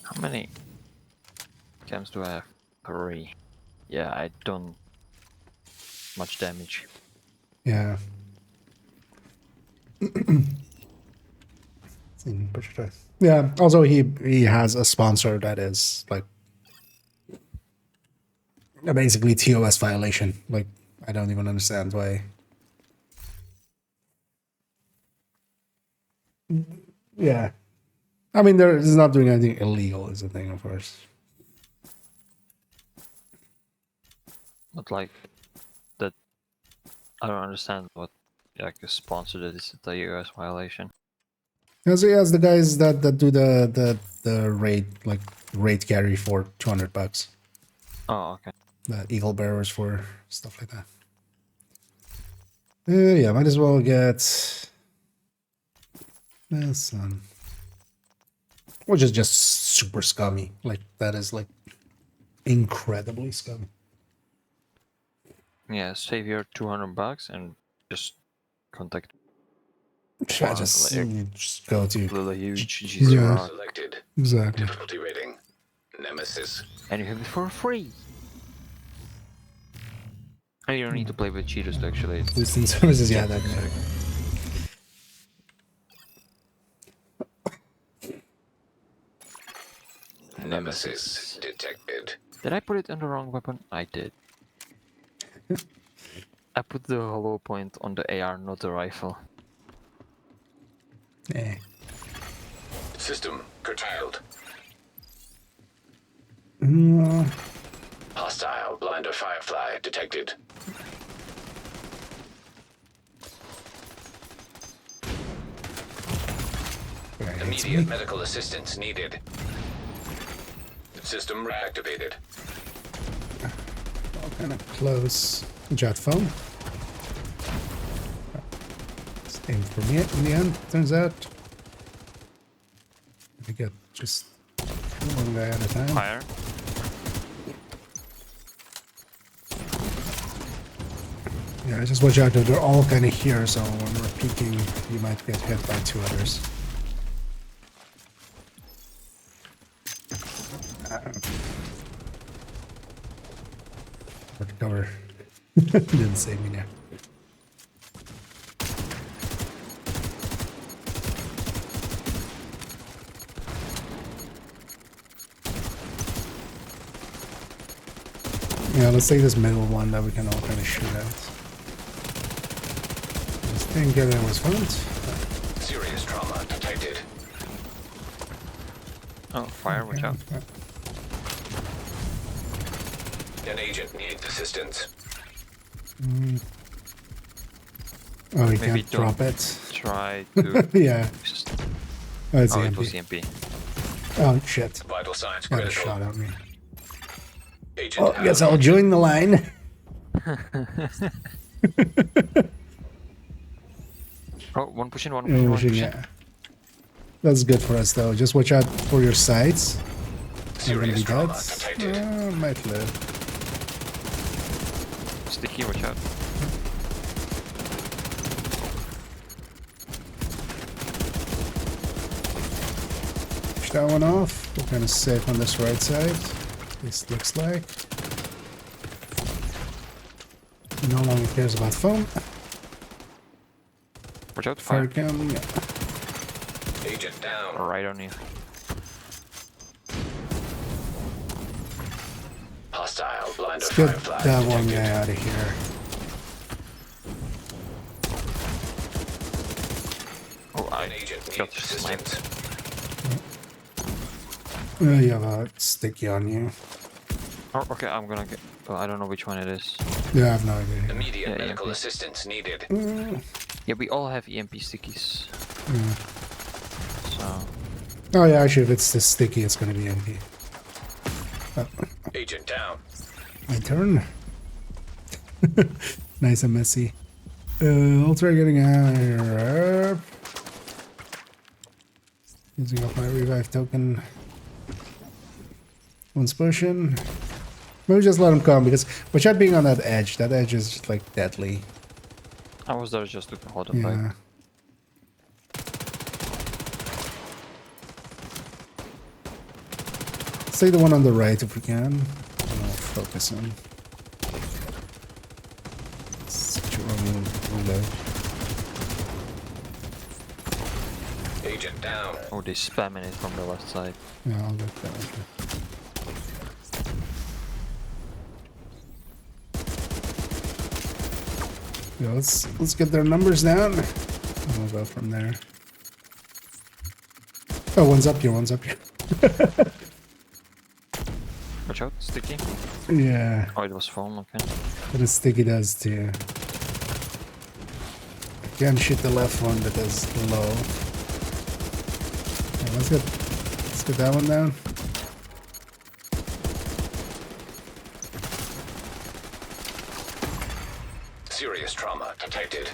How many cams do I have? 3. Yeah, I done much damage. Yeah. Yeah. Also, he has a sponsor that is like basically TOS violation. Like, I don't even understand why. Yeah. I mean, he's not doing anything illegal, is the thing, of course. But like that, I don't understand what like a sponsor that is a US violation. Yeah, so he has the guys that do the raid carry for $200. Oh, okay. The eagle bearers for stuff like that. Yeah, might as well get this one, which is just super scummy. Like that is like incredibly scummy. Yeah, save your $200 and just contact I just go to little huge Yeah. GC Selected. exactly. Difficulty rating. Nemesis. and you have it for free. And you don't need to play with cheaters to actually. Boosting services, yeah, that guy. Nemesis detected. Did I put it on the wrong weapon? I did. I put the hollow point on the AR, not the rifle. Eh. System curtailed. Hostile blinder firefly detected. Immediate medical assistance needed. System reactivated. Kind of close. Jet phone. It's aimed for me in the end, turns out. We get just one guy at a time. Fire. Yeah, just watch out, they're all kind of here, so when we're peeking, you might get hit by 2 others. Cover. Didn't save me there. Yeah, let's take this middle one that we can all kind of shoot at. This thing getting was found. Serious trauma detected. Oh, fire, watch out. An agent needs assistance. Oh, you Maybe can't drop it. Try to. Yeah. Just... Oh, it's Oh, the it was MP. EMP. Oh, shit. Vital signs Got a critical. shot at me. Agent Oh, guess out. I'll join the line. Oh, one pushing, one pushing, one pushing. Yeah. That's good for us, though. Just watch out for your sides. I'm gonna Serious be trauma dead. detected. Might live. Sticky, watch out. Push that one off. We're kind of safe on this right side. This looks like. He no longer cares about phone. Watch out, Fire fire. cam. Yeah. Agent down. Right on you. Hostile blinder Let's get firefly that one detected. guy out of here. Oh, I An agent got needs sniped. assistance. You have a sticky on you. Oh, okay, I'm gonna get. Oh, I don't know which one it is. Yeah, I have no idea. Immediate Yeah, medical EMP. assistance needed. Yeah, we all have EMP stickies. So. Oh yeah, actually, if it's this sticky, it's gonna be empty. Oh, Agent down. my turn. Nice and messy. I'll try getting out of here. Using up my revive token. One's pushing. Maybe just let him come because without being on that edge is just like deadly. I was there just to hold him Yeah. back. Say the one on the right if we can. I'll focus on. Such a wrong reload. Agent down. Oh, they spamming it from the left side. Yeah, I'll get that. Yeah, let's get their numbers down. And we'll go from there. Oh, one's up here, one's up here. Watch out, sticky. Yeah, Oh, it was phone, okay. but the sticky does too. Can't shoot the left one because low. Yeah, let's get that one down. Serious trauma detected.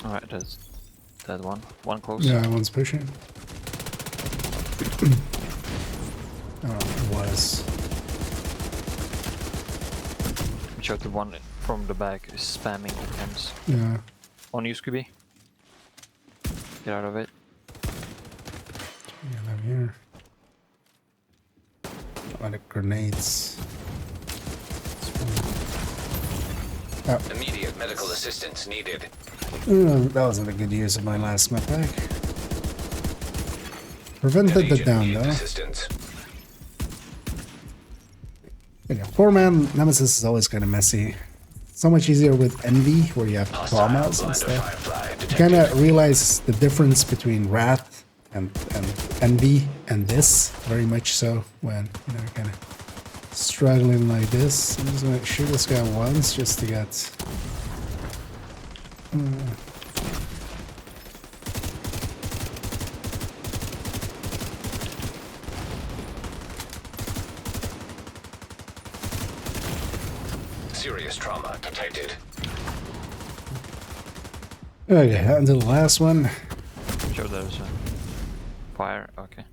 Alright, that's that one. One close. Yeah, one's pushing. Oh, it was. Watch out, the one from the back is spamming the cams. Yeah. On you, Scooby. Get out of it. Yeah, I'm here. A lot of grenades. Oh, Immediate medical assistance needed. that wasn't a good use of my last med pack. Prevented the Agent down needs though. assistance. Yeah, 4-man Nemesis is always kind of messy. So much easier with Envy, where you have traumas and stuff. You kind of realize the difference between Wrath and Envy and this, very much so, when, you know, kind of struggling like this. I'm just gonna shoot this guy once just to get... Serious trauma detected. Okay, on to the last one. Sure, there's a fire. Okay.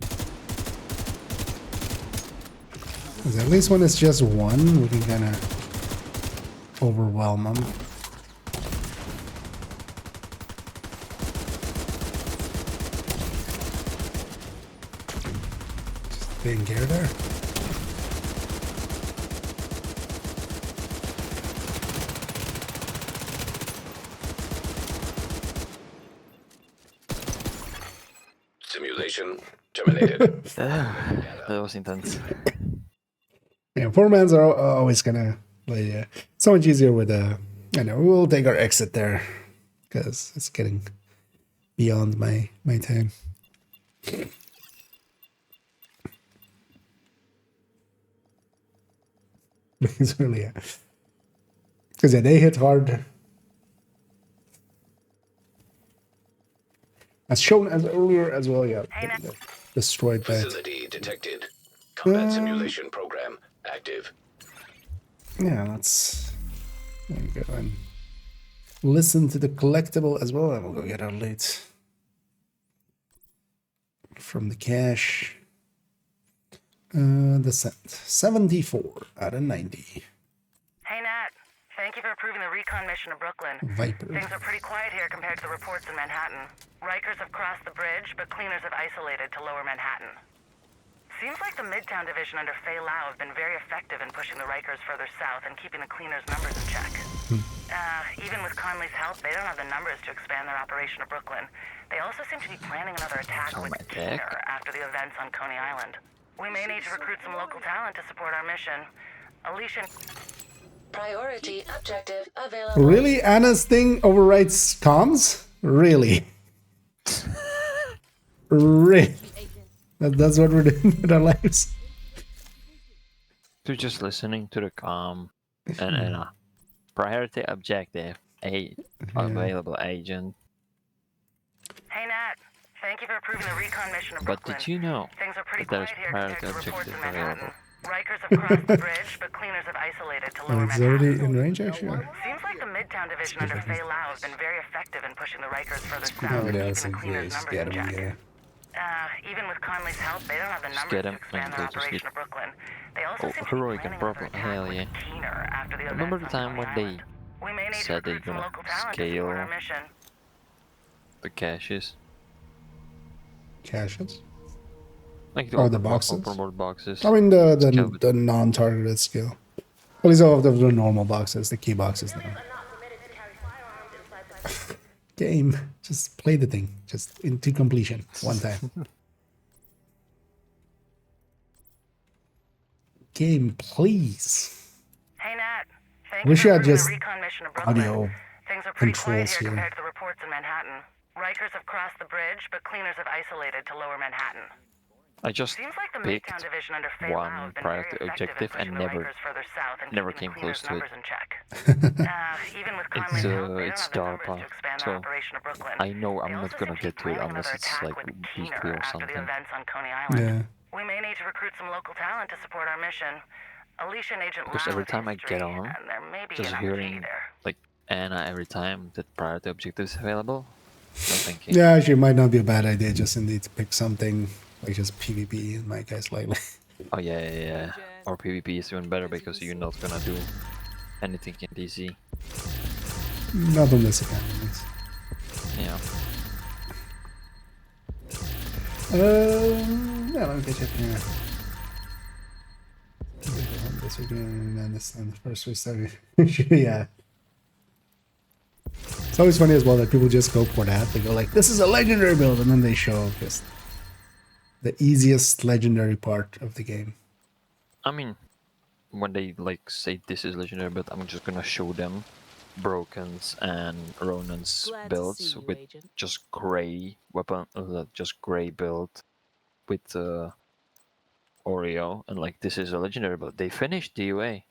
'Cause at least when it's just one, we can kind of overwhelm them. Just being gear there. Simulation terminated. That was intense. Yeah, 4-mans are always gonna play so much easier with I know we'll take our exit there because it's getting beyond my time. It's really because yeah, they hit hard. As shown as earlier as well, yeah. Destroyed that. Facility detected. Combat simulation program active. Yeah, let's there we go and listen to the collectible as well, and we'll go get our loot from the cache. Descent 74 out of 90. Hey, Nat. Thank you for approving the recon mission to Brooklyn. Viper. Things are pretty quiet here compared to the reports in Manhattan. Rikers have crossed the bridge, but cleaners have isolated to lower Manhattan. Seems like the Midtown division under Fei Lau have been very effective in pushing the Rikers further south and keeping the cleaners' numbers in check. Even with Conley's help, they don't have the numbers to expand their operation to Brooklyn. They also seem to be planning another attack Oh with my Keener dick. after the events on Coney Island. We may need to recruit some local talent to support our mission. Alicia... Priority objective available. Really? Anna's thing overwrites comms? Really? Really? That's what we're doing with our lives. To just listening to the comm and priority objective available agent. Hey, Nat. Thank you for approving the recon mission to But Brooklyn. did you know Things are pretty that there's quiet here compared priority to reports objective in Manhattan. available? Rikers have crossed the bridge, but cleaners have isolated to lower And it's already Manhattan. in range, actually. Seems like the Midtown division under Fei Lau have been very effective in pushing the Rikers further south Oh, and yeah, keeping so the cleaners' just numbers get in him, check. yeah. Even with Conley's help, they don't have the Just numbers get to him expand and their go to operation sleep. to Brooklyn. They also Oh, seem to be heroic planning and another purple. attack Hell with yeah. Keener after the Remember events the on time Coney when they Island. We may need to said they're recruit some gonna local talent to support our scale mission. the caches? Caches? Like Oh, the open boxes? world boxes. I mean Scale with the non-targeted skill. Well, these are all the normal boxes, the key boxes now. Game, just play the thing, just into completion one time. Game, please. Hey, Nat. Thank Wish you you for had approving just the recon mission to Brooklyn. audio Things are pretty quiet controls here here. compared to the reports in Manhattan. Rikers have crossed the bridge, but cleaners have isolated to lower Manhattan. I just Seems like the picked Midtown division under Faye Lau one have been very priority effective in objective pushing and the Rikers further south and never keeping came the cleaners' close to it. numbers in check. Even with Conley's It's help, they don't it's have the star numbers path, to expand their so operation to Brooklyn. I know They I'm also not gonna seem to be get to it planning unless another it's attack like with weekly Keener or after the something. events on Coney Island. Yeah. We may need to recruit some local talent to support our mission. Alicia and Agent Because Lau every have time I history, get on, and there may be just an hearing opportunity there. like Anna every time that priority objective is available. No thinking. Yeah, actually, it might not be a bad idea just indeed to pick something like just PvP in my case lately. Oh yeah. Or PvP is even better because you're not gonna do anything in DC. Not on this account, at least. Yeah. Yeah, let me catch up here. This weekend and this on the first we started. Yeah. It's always funny as well that people just go for that. They go like, "This is a legendary build," and then they show just the easiest legendary part of the game. I mean, when they like say this is legendary, but I'm just gonna show them Broken's and Ronan's Glad to builds see you, with Agent. just gray weapon, just gray build with Oreo, and like this is a legendary build. They finished DUA.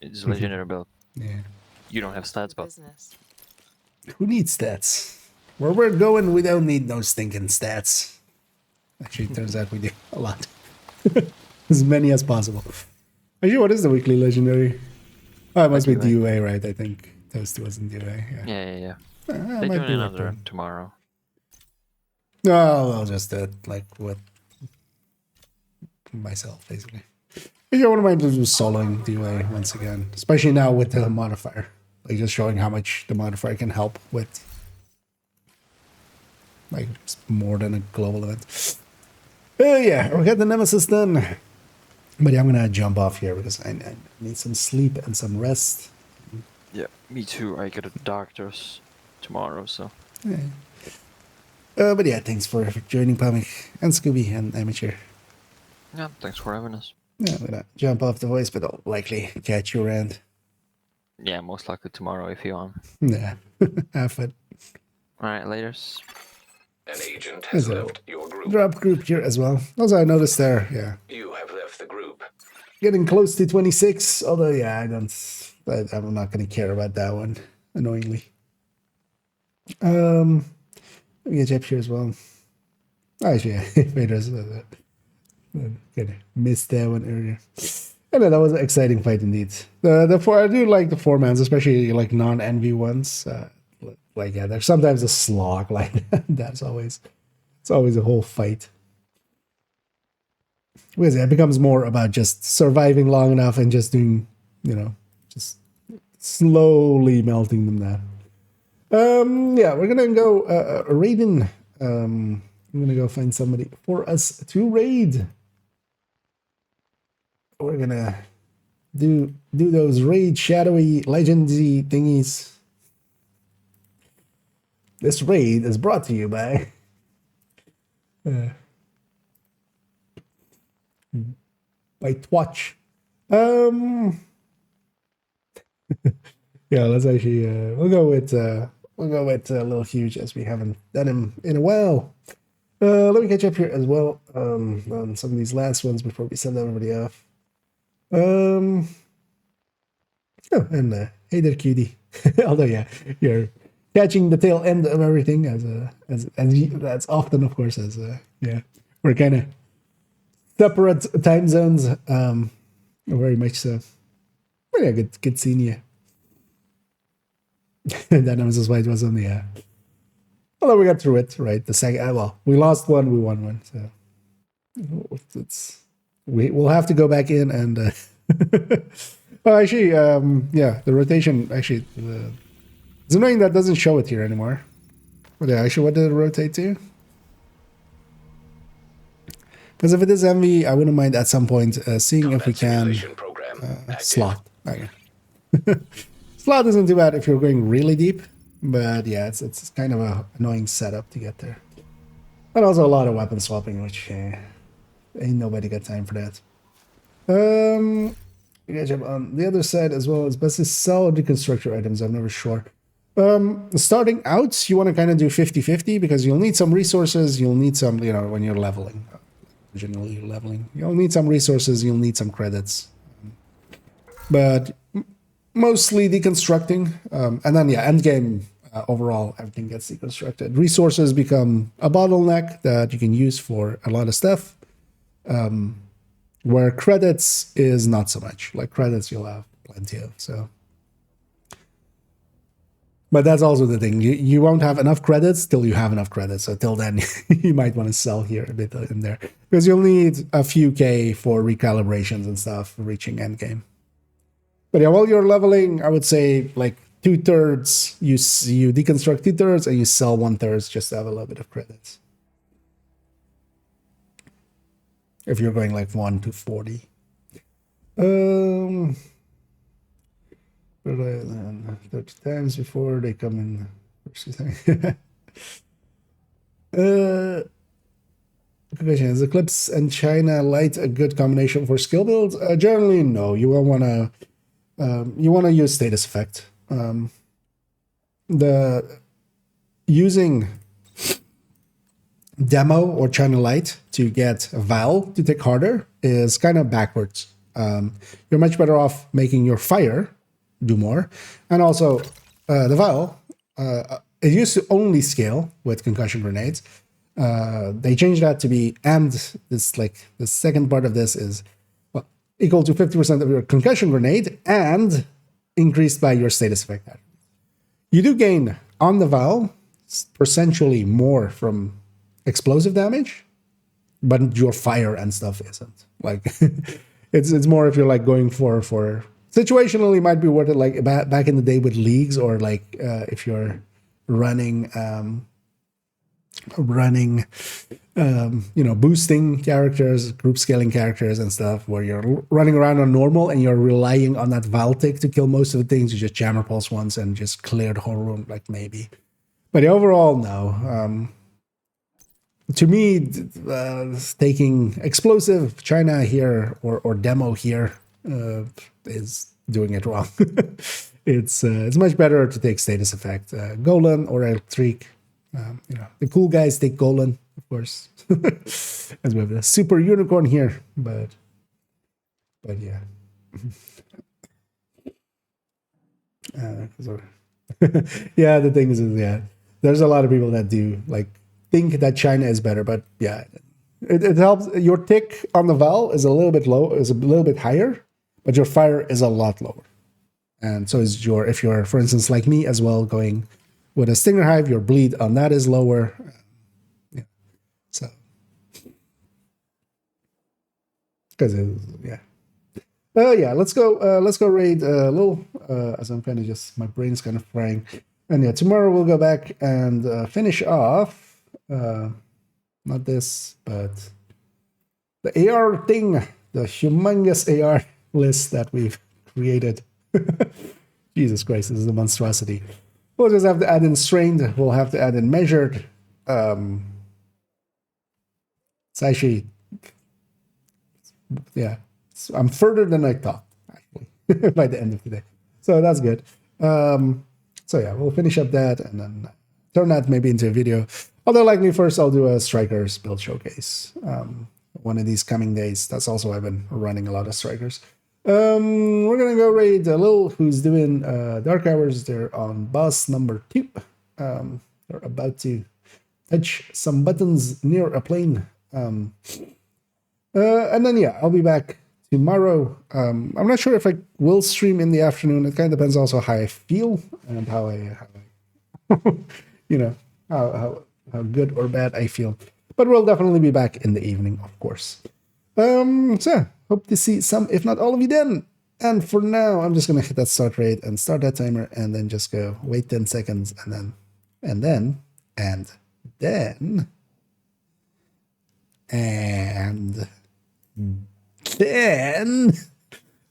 It's a legendary build. Yeah. You don't have stats, but Business. Who needs stats? Where we're going, we don't need no stinking stats. Actually, it turns out we do a lot. As many as possible. Actually, what is the weekly legendary? Oh, it must be DUA, right? I think Toast wasn't DUA. Yeah. yeah. It They might do be another weekly. tomorrow. No, I'll just do it like with myself, basically. I wouldn't mind just soloing DUA once again, especially now with the modifier. Like just showing how much the modifier can help with, like, it's more than a global event. Yeah, we got the Nemesis done. But yeah, I'm gonna jump off here because I need some sleep and some rest. Yeah, me too. I get a doctor's tomorrow, so. But yeah, thanks for joining Pamik and Scooby and Amateur. Yeah, thanks for having us. Yeah, I'm gonna jump off the voice, but I'll likely catch you around. Yeah, most likely tomorrow if you're on. Yeah, have fun. Alright, laters. An agent has So, left your group. drop group here as well. Also, I noticed there, yeah, You have left the group. getting close to 26. Although, yeah, I'm not gonna care about that one, annoyingly. Let me get Jeff here as well. Actually, yeah, Vader's kind of missed that one earlier. And that was an exciting fight indeed. I do like the 4-mans, especially like non-envy ones. Like yeah, there's sometimes a slog like that. It's always a whole fight. Because it becomes more about just surviving long enough and just doing, just slowly melting them down. Yeah, we're gonna go raiding. I'm gonna go find somebody for us to raid. We're gonna do those raid shadowy legendy thingies. This raid is brought to you by Twatch. Yeah, let's actually we'll go with Lil Huge, as we haven't done him in a while. Let me catch up here as well on some of these last ones before we send everybody off. Oh, and hey there, cutie. Although yeah, you're catching the tail end of everything as often, of course, as yeah, we're kind of separate time zones. Very much so. But yeah, good seeing you. That Nemesis White was on the Although we got through it, right? The second, well, we lost one, we won one. So we'll have to go back in and. Well, actually, yeah, the rotation actually. It's annoying that doesn't show it here anymore. But yeah, actually, what did it rotate to? Because if it is envy, I wouldn't mind at some point seeing if we can slot. Okay. Slot isn't too bad if you're going really deep, but yeah, it's kind of a annoying setup to get there. And also a lot of weapon swapping, which ain't nobody got time for that. You guys have on the other side as well. It's best to sell or deconstruct your items. I'm never sure. Starting out, you want to kind of do 50-50 because you'll need some resources. You'll need some, you know, when you're leveling. Originally, you're leveling. You'll need some resources. You'll need some credits. But mostly deconstructing. And then, yeah, end game, overall, everything gets deconstructed. Resources become a bottleneck that you can use for a lot of stuff. Where credits is not so much. Like credits you'll have plenty of, so. But that's also the thing. You won't have enough credits till you have enough credits. So till then, you might want to sell here a bit in there. Because you'll need a few K for recalibrations and stuff reaching endgame. But yeah, while you're leveling, I would say like 2/3, you deconstruct 2/3 and you sell 1/3 just to have a little bit of credits. If you're going like 1 to 40. But 30 times before they come in. Question, is Eclipse and China Light a good combination for skill builds? Generally, no. You will want to use status effect. Using Demo or China Light to get Val to tick harder is kind of backwards. You're much better off making your fire do more. And also, the Val, it used to only scale with concussion grenades. They changed that to be, and this, like, the second part of this is equal to 50% of your concussion grenade and increased by your status effect. You do gain on the Val percentually more from explosive damage, but your fire and stuff isn't. Like it's more if you're like going for situationally might be worth it, like back in the day with leagues, or like if you're running boosting characters, group scaling characters and stuff, where you're running around on normal and you're relying on that Val tick to kill most of the things. You just jammer pulse once and just clear the whole room, like maybe. But overall, no. To me, taking explosive China here or demo here is doing it wrong. It's much better to take status effect. Golan or Eltric. The cool guys take Golan, of course. As we have the super unicorn here, but yeah. Yeah, the thing is, yeah, there's a lot of people that do like think that China is better, but yeah, it helps. Your tick on the Val is a little bit low, is a little bit higher, but your fire is a lot lower. And so is if you're, for instance, like me as well, going with a Stinger Hive, your bleed on that is lower. Yeah. So, because yeah. Yeah, let's go raid a little, as I'm kind of just, my brain's kind of frying. And yeah, tomorrow we'll go back and finish off, not this, but the AR thing, the humongous AR list that we've created. Jesus Christ, this is a monstrosity. We'll just have to add in strained, we'll have to add in measured. It's actually, yeah, I'm further than I thought, actually, by the end of the day. So that's good. So yeah, we'll finish up that and then turn that maybe into a video. Although likely first I'll do a Strikers build showcase one of these coming days. That's also, I've been running a lot of Strikers. We're gonna go raid Lil, who's doing Dark Hours. They're on boss number 2. They're about to touch some buttons near a plane. And then yeah, I'll be back tomorrow. I'm not sure if I will stream in the afternoon. It kind of depends also how I feel and how I how good or bad I feel. But we'll definitely be back in the evening, of course. So hope to see some, if not all of you then. And for now, I'm just gonna hit that start rate and start that timer, and then just go wait 10 seconds, and then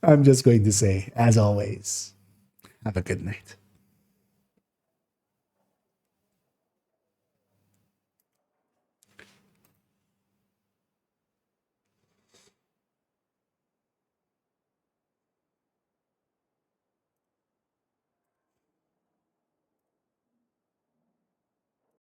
I'm just going to say, as always, have a good night.